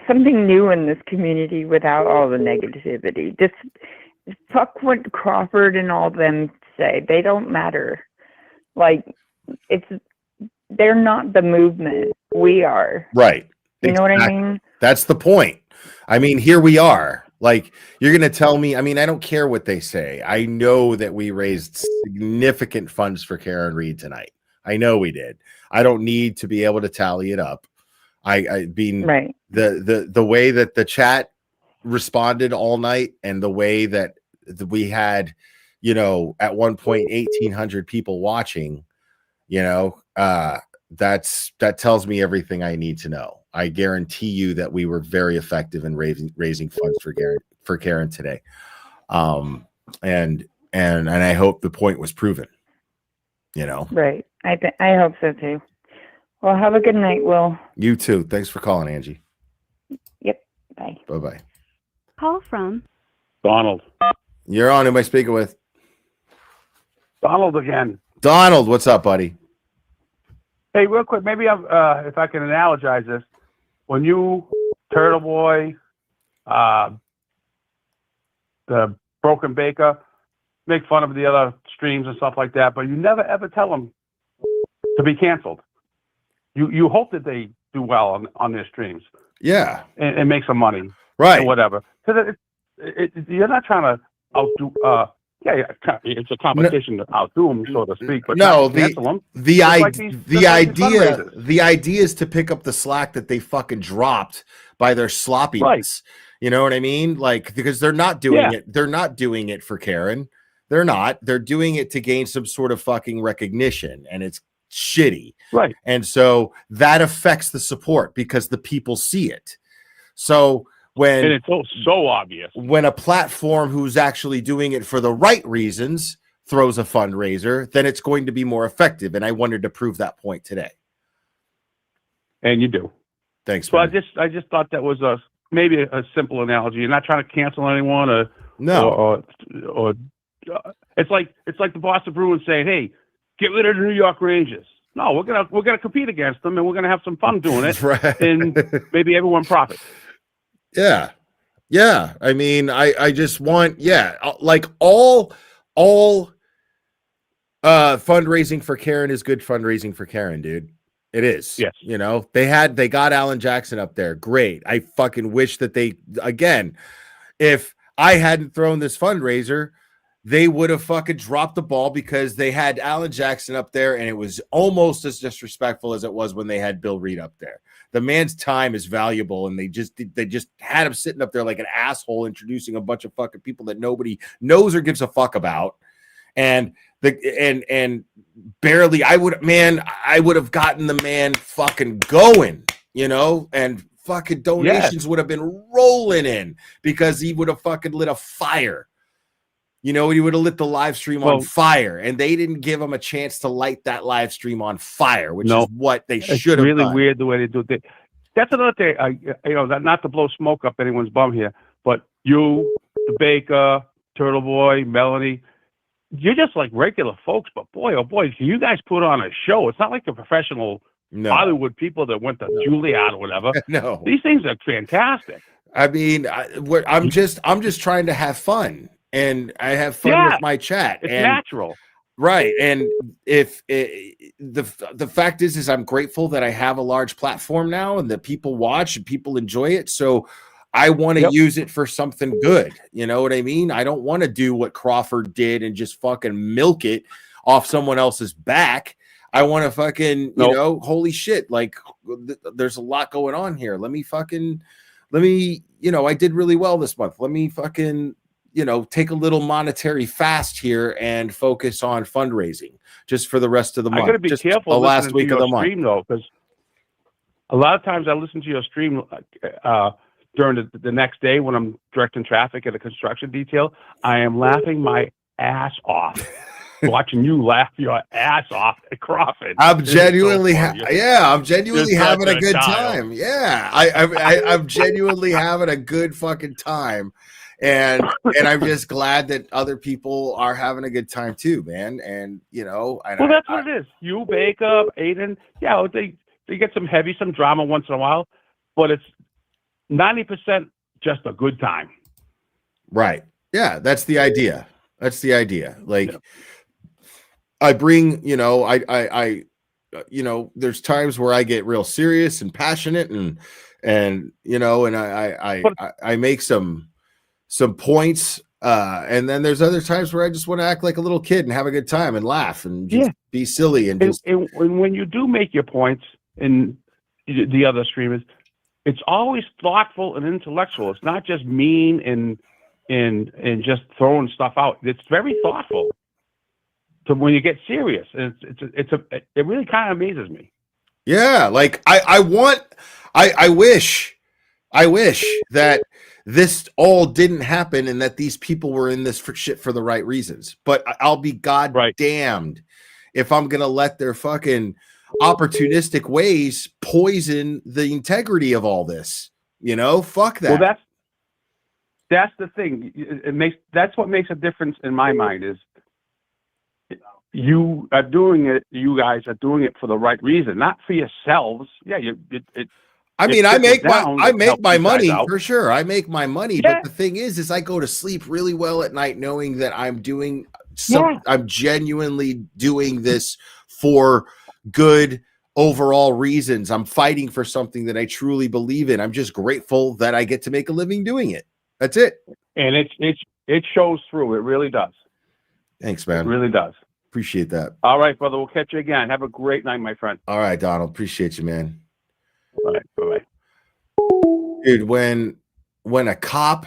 something new in this community without all the negativity. Just fuck what Crawford and all them say. They don't matter. Like, they're not the movement. We are. Right. You know what I Exactly. mean? That's the point. I mean, here we are. Like, you're going to tell me, I mean, I don't care what they say. I know that we raised significant funds for KarenRead tonight. I know we did. I don't need to be able to tally it up. I being right. The way that the chat responded all night and the way that we had, you know, at one point 1,800 people watching, you know, that tells me everything I need to know. I guarantee you that we were very effective in raising funds for Karen today. And I hope the point was proven, you know. Right. I hope so too. Well, have a good night, Will. You too. Thanks for calling, Angie. Yep. Bye. Bye-bye. Call from Donald. You're on. Who am I speaking with? Donald again. Donald, what's up, buddy? Hey, real quick, maybe if I can analogize this, when you, Turtle Boy, the Broken Baker, make fun of the other streams and stuff like that, but you never ever tell them to be canceled. You hope that they do well on their streams. Yeah. And make some money. Right. Or whatever. Because you're not trying to outdo. It's a competition to outdo them, so to speak. But no, not cancel them. the idea fundraisers. is to pick up the slack that they fucking dropped by their sloppiness. Right. You know what I mean? Like, because they're not doing Yeah. it. They're not doing it for Karen. They're not. They're doing it to gain some sort of fucking recognition, and it's shitty. Right. And so that affects the support because the people see it. So when And it's so obvious. when a platform who's actually doing it for the right reasons throws a fundraiser, then it's going to be more effective. And I wanted to prove that point today. And you do. Thanks. So man. I just thought that was maybe a simple analogy. You're not trying to cancel anyone or it's like the Boston Bruins saying, "Hey, get rid of the New York Rangers." No, we're gonna compete against them and we're gonna have some fun doing it, Right. and maybe everyone profits. Yeah. Yeah. I mean, I just want, like all fundraising for Karen is good fundraising for Karen, dude. It is. Yes. You know, they got Alan Jackson up there. Great. I fucking wish that if I hadn't thrown this fundraiser, they would have fucking dropped the ball because they had Alan Jackson up there and it was almost as disrespectful as it was when they had Bill Reed up there. The man's time is valuable, and they just had him sitting up there like an asshole, introducing a bunch of fucking people that nobody knows or gives a fuck about. And barely, I would have gotten the man fucking going, you know, and fucking donations would have been rolling in because he would have fucking lit a fire. You know, he would have lit the live stream on fire, and they didn't give him a chance to light that live stream on fire, which is what they should have really done. weird the way they do it. That's another thing. Not to blow smoke up anyone's bum here, but you, the Baker, Turtle Boy, Melanie, you're just like regular folks. But boy, oh boy, you guys put on a show. It's not like the professional Hollywood people that went to Juilliard or whatever. No, these things are fantastic. I mean, I'm just trying to have fun. And I have fun with my chat. It's natural. Right. And if the fact is I'm grateful that I have a large platform now and that people watch and people enjoy it. So I want to use it for something good. You know what I mean? I don't want to do what Crawford did and just fucking milk it off someone else's back. I want to fucking, you know, holy shit. Like there's a lot going on here. Let me, you know, I did really well this month. Let me fucking, you know, take a little monetary fast here and focus on fundraising just for the rest of the month. I got to be just careful. The last week of the month. Stream, though, because A lot of times I listen to your stream during the next day when I'm directing traffic at a construction detail. I am laughing my ass off. Watching you laugh your ass off at Crawford. I'm genuinely, You're I'm genuinely such having a a good child. time. Yeah, I'm genuinely having a good fucking time, and I'm just glad that other people are having a good time too, man. And you know, Well, that's what it is. You, Baker, Aiden, yeah, they get some drama once in a while, but it's 90% just a good time. Right. Yeah, that's the idea. That's the idea. Like, I bring, you know, you know, there's times where I get real serious and passionate and you know, and I make some points, and then there's other times where I just want to act like a little kid and have a good time and laugh and just be silly and just. And when you do make your points in the other streamers, it's always thoughtful and intellectual. It's not just mean and just throwing stuff out. It's very thoughtful. So when you get serious, it really kind of amazes me. Yeah, like I wish that this all didn't happen and that these people were in this for shit for the right reasons. But I'll be goddamned if I'm gonna let their fucking opportunistic ways poison the integrity of all this. You know, fuck that. Well, that's the thing. That's what makes a difference in my mind is you are doing it. You guys are doing it for the right reason, not for yourselves. Yeah, I mean, I make my money out. for sure. I make my money, but the thing is I go to sleep really well at night knowing that I'm doing I'm genuinely doing this for good overall reasons. I'm fighting for something that I truly believe in. I'm just grateful that I get to make a living doing it. That's it. And it shows through. It really does. Thanks, man. It really does. Appreciate that. All right, brother. We'll catch you again. Have a great night, my friend. All right, Donald. Appreciate you, man. All right. Bye-bye. Dude, when a cop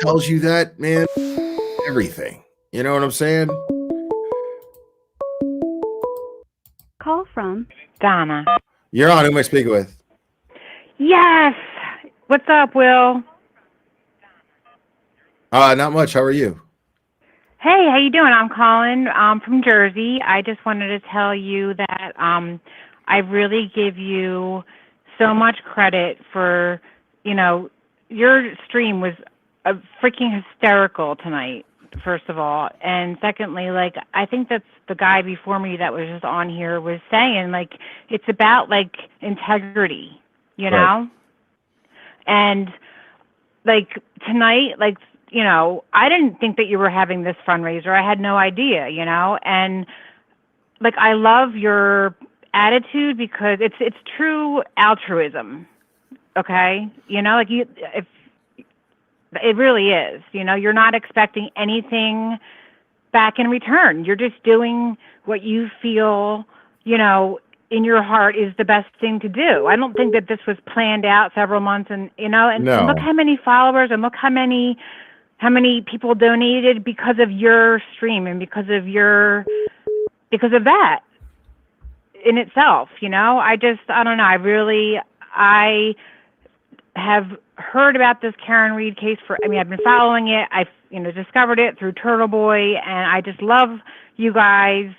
tells you that, man, everything. You know what I'm saying? Call from Donna. You're on. Who am I speaking with? Yes. What's up, Will? Not much. How are you? Hey, how you doing? I'm calling from Jersey. I just wanted to tell you that I really give you so much credit for, you know, your stream was freaking hysterical tonight, first of all. And secondly, like, I think that's the guy before me that was just on here was saying, like, it's about, like, integrity, you know? And, like, tonight, like, you know, I didn't think that you were having this fundraiser. I had no idea, you know, and like, I love your attitude because it's true altruism. Okay. You know, like if it really is, you know, you're not expecting anything back in return. You're just doing what you feel, you know, in your heart is the best thing to do. I don't think that this was planned out several months and, you know, and look how many followers and look how many people donated because of your stream and because of that in itself, you know. I don't know. I have heard about this Karen Read case I've been following it. I've, you know, discovered it through Turtle Boy, and I just love you guys,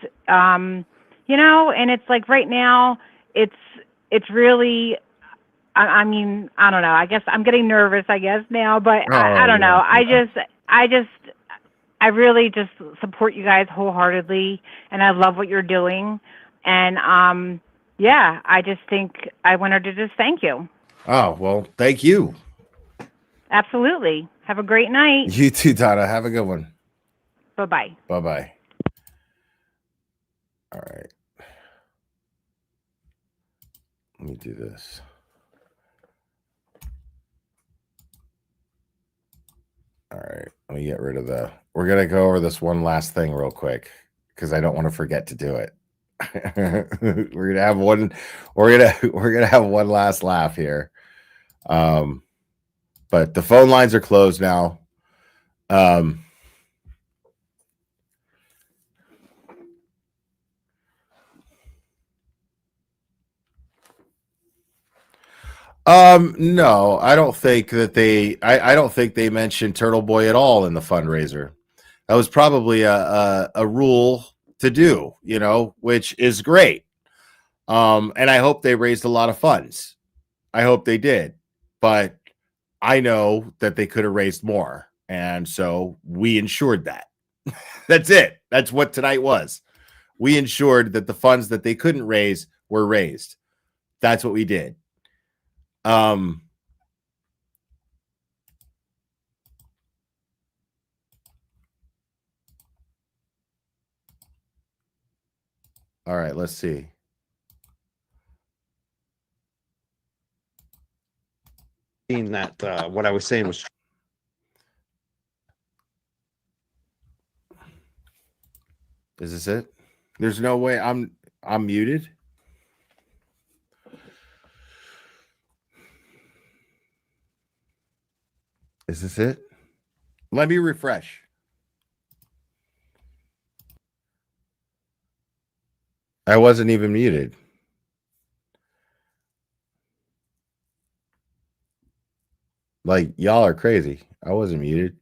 you know, and it's like right now it's really, I mean, I don't know. I guess I'm getting nervous, I guess now, but I don't know. I really just support you guys wholeheartedly, and I love what you're doing. And yeah, I just think I wanted to just thank you. Oh, well, thank you. Absolutely. Have a great night. You too, Donna. Have a good one. Bye-bye. Bye-bye. All right. Let me do this. All right, let me get rid of we're going to go over this one last thing real quick because I don't want to forget to do it. we're going to have one last laugh here. But the phone lines are closed now. No, I don't think that I don't think they mentioned Turtle Boy at all in the fundraiser. That was probably a rule to do, which is great. And I hope they raised a lot of funds. I hope they did, but I know that they could have raised more. And so we ensured that. That's it. That's what tonight was. We ensured that the funds that they couldn't raise were raised. That's what we did. All right, let's see. That what I was saying was Is this it? There's no way I'm muted. Is this it? Let me refresh. I wasn't even muted. Like, y'all are crazy. I wasn't muted.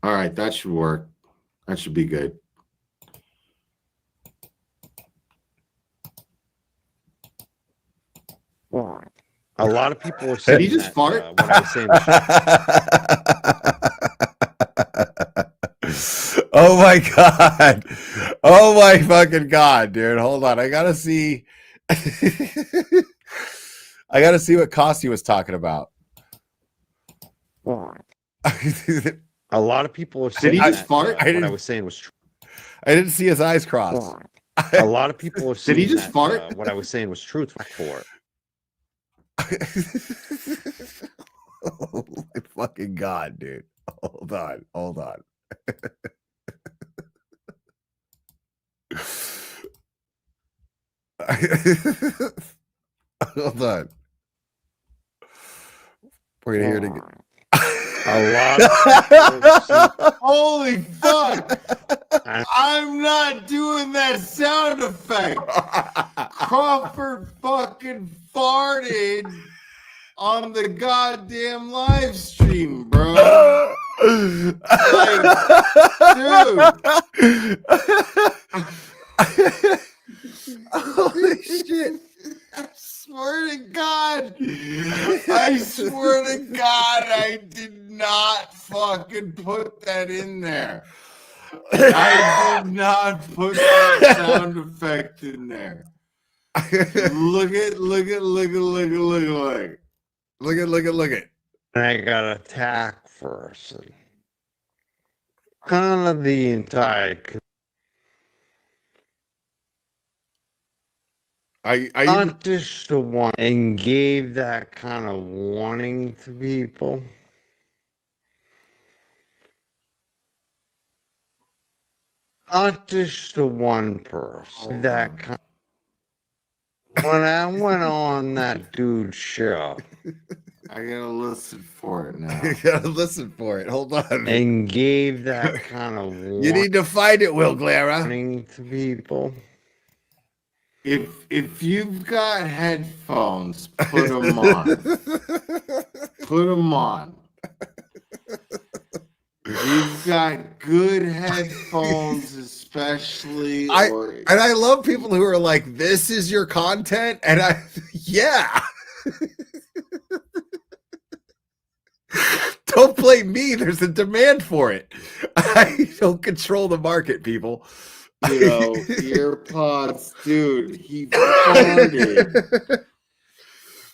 All right, that should work. That should be good. a lot of people are saying Did he just fart? What I was saying was Oh my god. Oh my fucking god, dude. Hold on. I gotta see. I gotta see what Costi was talking about. a lot of people are Did saying he just fart? what I was saying was true. I didn't see his eyes cross. A lot of people are saying Did he just fart? What I was saying was truthful for it. Oh my fucking god, dude. Hold on. Hold on. Hold on. We're gonna hear it again. A lot of Holy fuck! I'm not doing that sound effect. Crawford fucking farted on the goddamn live stream, bro. Like, dude. Holy shit. I swear to God. I swear to God, I did not fucking put that in there. I did not put that sound effect in there. Look at. Look at. And I got attacked first. And kind of the entire not just the one and gave that kind of warning to people. Not just the one person. That kind when I went on that dude's show. I gotta listen for it now. You gotta listen for it. Hold on. And gave that kind of You need to find it, Will Glara. warning to people. If you've got headphones, put them on. Put them on. If you've got good headphones, especially. And I love people who are like, "This is your content," and yeah. Don't blame me. There's a demand for it. I don't control the market, people. Earpods, dude. He farted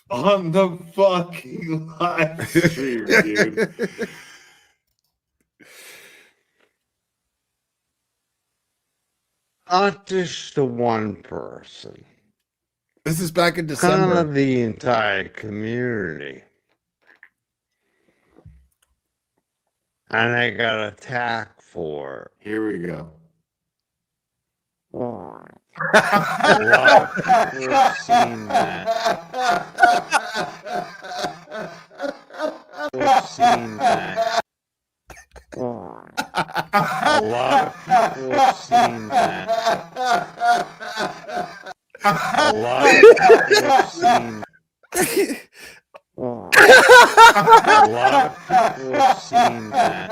on the fucking live stream, dude. Not just the one person. This is back in December. Kind of the entire community. And I got attacked for it. Here we go. A lot of people have seen that. I've seen that. A lot of people have seen that. A lot of people have seen. A lot of people have seen that.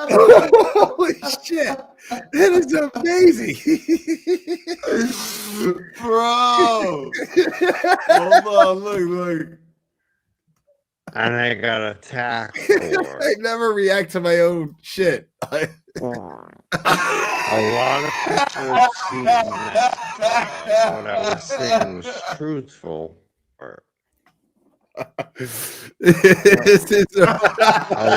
Holy shit. That is amazing. Bro. Hold on, look. And I got attacked for I never react to my own shit. a lot of people have seen that. What I was saying was truthful. This is a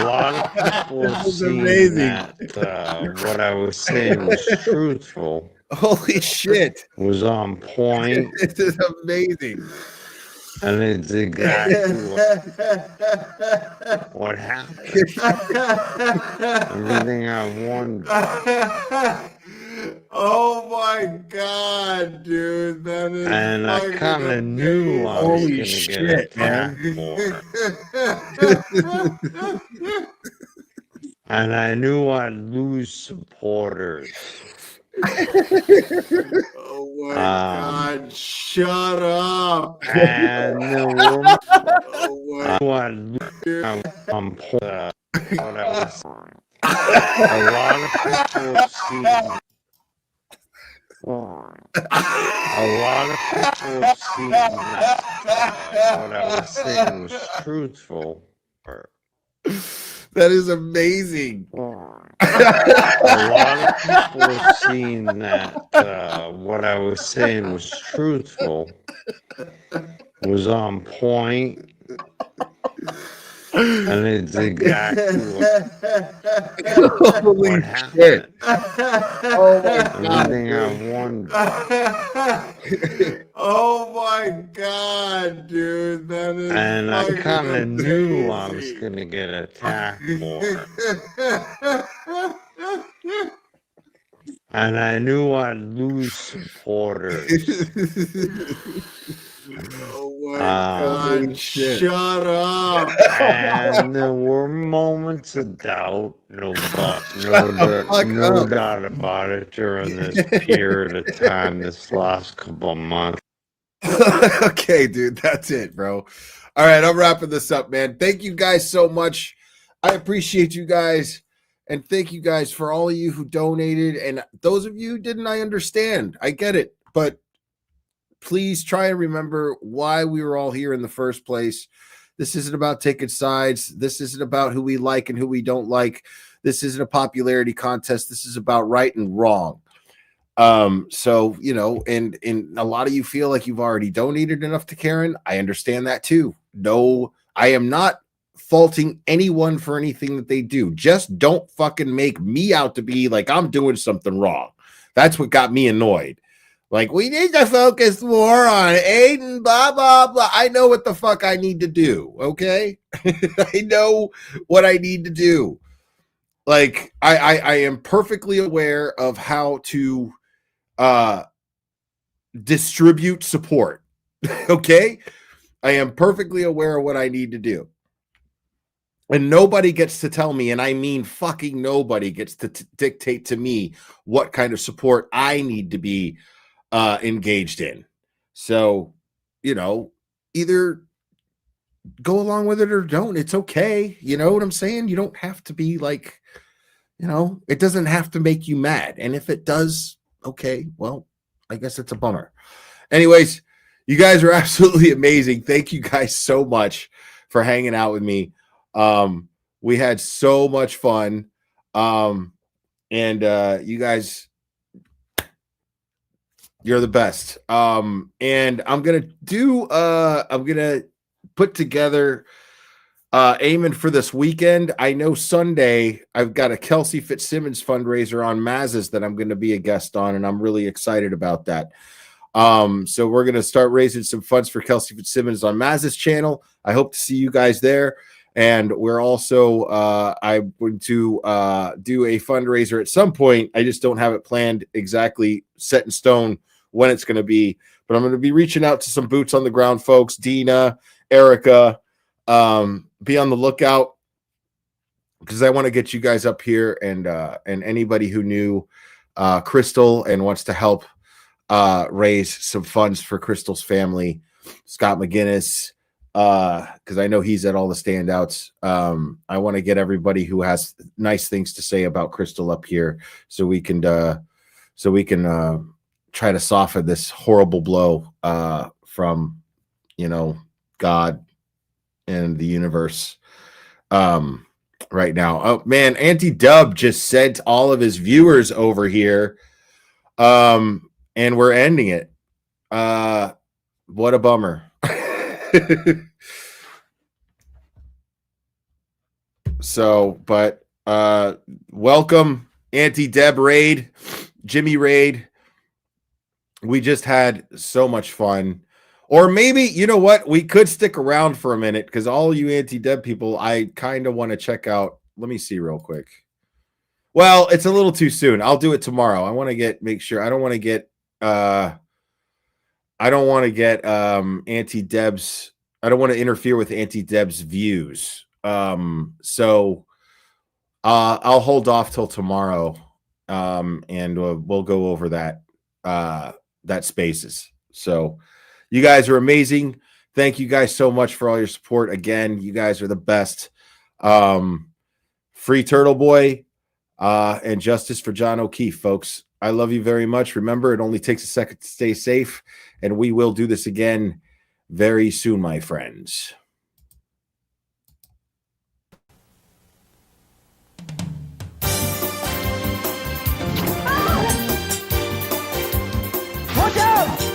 lot of people have seen amazing. that what I was saying was truthful. Holy shit. Was on point. This is amazing. And it's exactly what happened. Everything I wanted. Oh my god, dude. That is and I kind of knew I was going to get attacked more. And I knew I'd lose supporters. Oh my god, shut up. And there were a lot of people have seen a lot of people have seen that what I was saying was truthful. That is amazing. A lot of people have seen that what I was saying was truthful, was on point, and it's exactly what happened. Oh my god. Everything I wanted. Oh my god, dude. That is And I kind of knew I was going to get attacked more. And I knew I'd lose supporters. Oh my god, shut up. And there were moments of doubt, no doubt about it during this period of time, this last couple of months. Okay, dude, that's it, bro. All right, I'm wrapping this up, man. Thank you guys so much. I appreciate you guys. And thank you guys for all of you who donated. And those of you who didn't, I understand. I get it. But please try and remember why we were all here in the first place. This isn't about taking sides. This isn't about who we like and who we don't like. This isn't a popularity contest. This is about right and wrong. So, you know, and a lot of you feel like you've already donated enough to Karen. I understand that too. No, I am not faulting anyone for anything that they do. Just don't fucking make me out to be like I'm doing something wrong. That's what got me annoyed. Like, we need to focus more on Aiden, blah, blah, blah. I know what the fuck I need to do, okay? I know what I need to do. Like, I am perfectly aware of how to distribute support, okay? I am perfectly aware of what I need to do. And nobody gets to tell me, and I mean fucking nobody gets to dictate to me what kind of support I need to be engaged in. So, you know, either go along with it or don't. It's okay. You know what I'm saying? You don't have to be like, you know, it doesn't have to make you mad. And if it does, okay, well, I guess it's a bummer. Anyways, you guys are absolutely amazing. Thank you guys so much for hanging out with me. We had so much fun. And you guys, you're the best. And I'm gonna put together aiming for this weekend. I know Sunday I've got a Kelsey Fitzsimmons fundraiser on Maz's that I'm going to be a guest on, and I'm really excited about that. So we're going to start raising some funds for Kelsey Fitzsimmons on Maz's channel. I hope to see you guys there. And we're also I'm going to do a fundraiser at some point. I just don't have it planned exactly set in stone when it's going to be, but I'm going to be reaching out to some boots on the ground folks, Dina, Erica. Be on the lookout because I want to get you guys up here, and anybody who knew Crystal and wants to help raise some funds for Crystal's family. Scott McGinnis, because I know he's at all the standouts. I want to get everybody who has nice things to say about Crystal up here so we can try to soften this horrible blow from, you know, God and the universe right now. Oh man, Auntie Dub just sent all of his viewers over here, and we're ending it. What a bummer. So, but welcome Auntie Deb Raid, Jimmy Raid. We just had so much fun. Or maybe, you know what? We could stick around for a minute because all you Auntie Deb people, I kind of want to check out. Let me see real quick. Well, it's a little too soon. I'll do it tomorrow. I want to make sure. I don't want to get Auntie Deb's. I don't want to interfere with Auntie Deb's views. So I'll hold off till tomorrow. And we'll go over that spaces. So you guys are amazing. Thank you guys so much for all your support. Again, you guys are the best. Free Turtle Boy, and justice for John O'Keefe, folks. I love you very much. Remember, it only takes a second to stay safe, and we will do this again very soon, my friends. Watch out!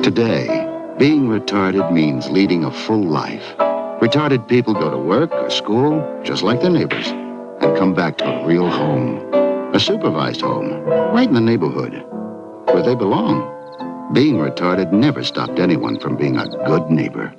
Today, being retarded means leading a full life. Retarded people go to work or school, just like their neighbors, and come back to a real home. A supervised home, right in the neighborhood, where they belong. Being retarded never stopped anyone from being a good neighbor.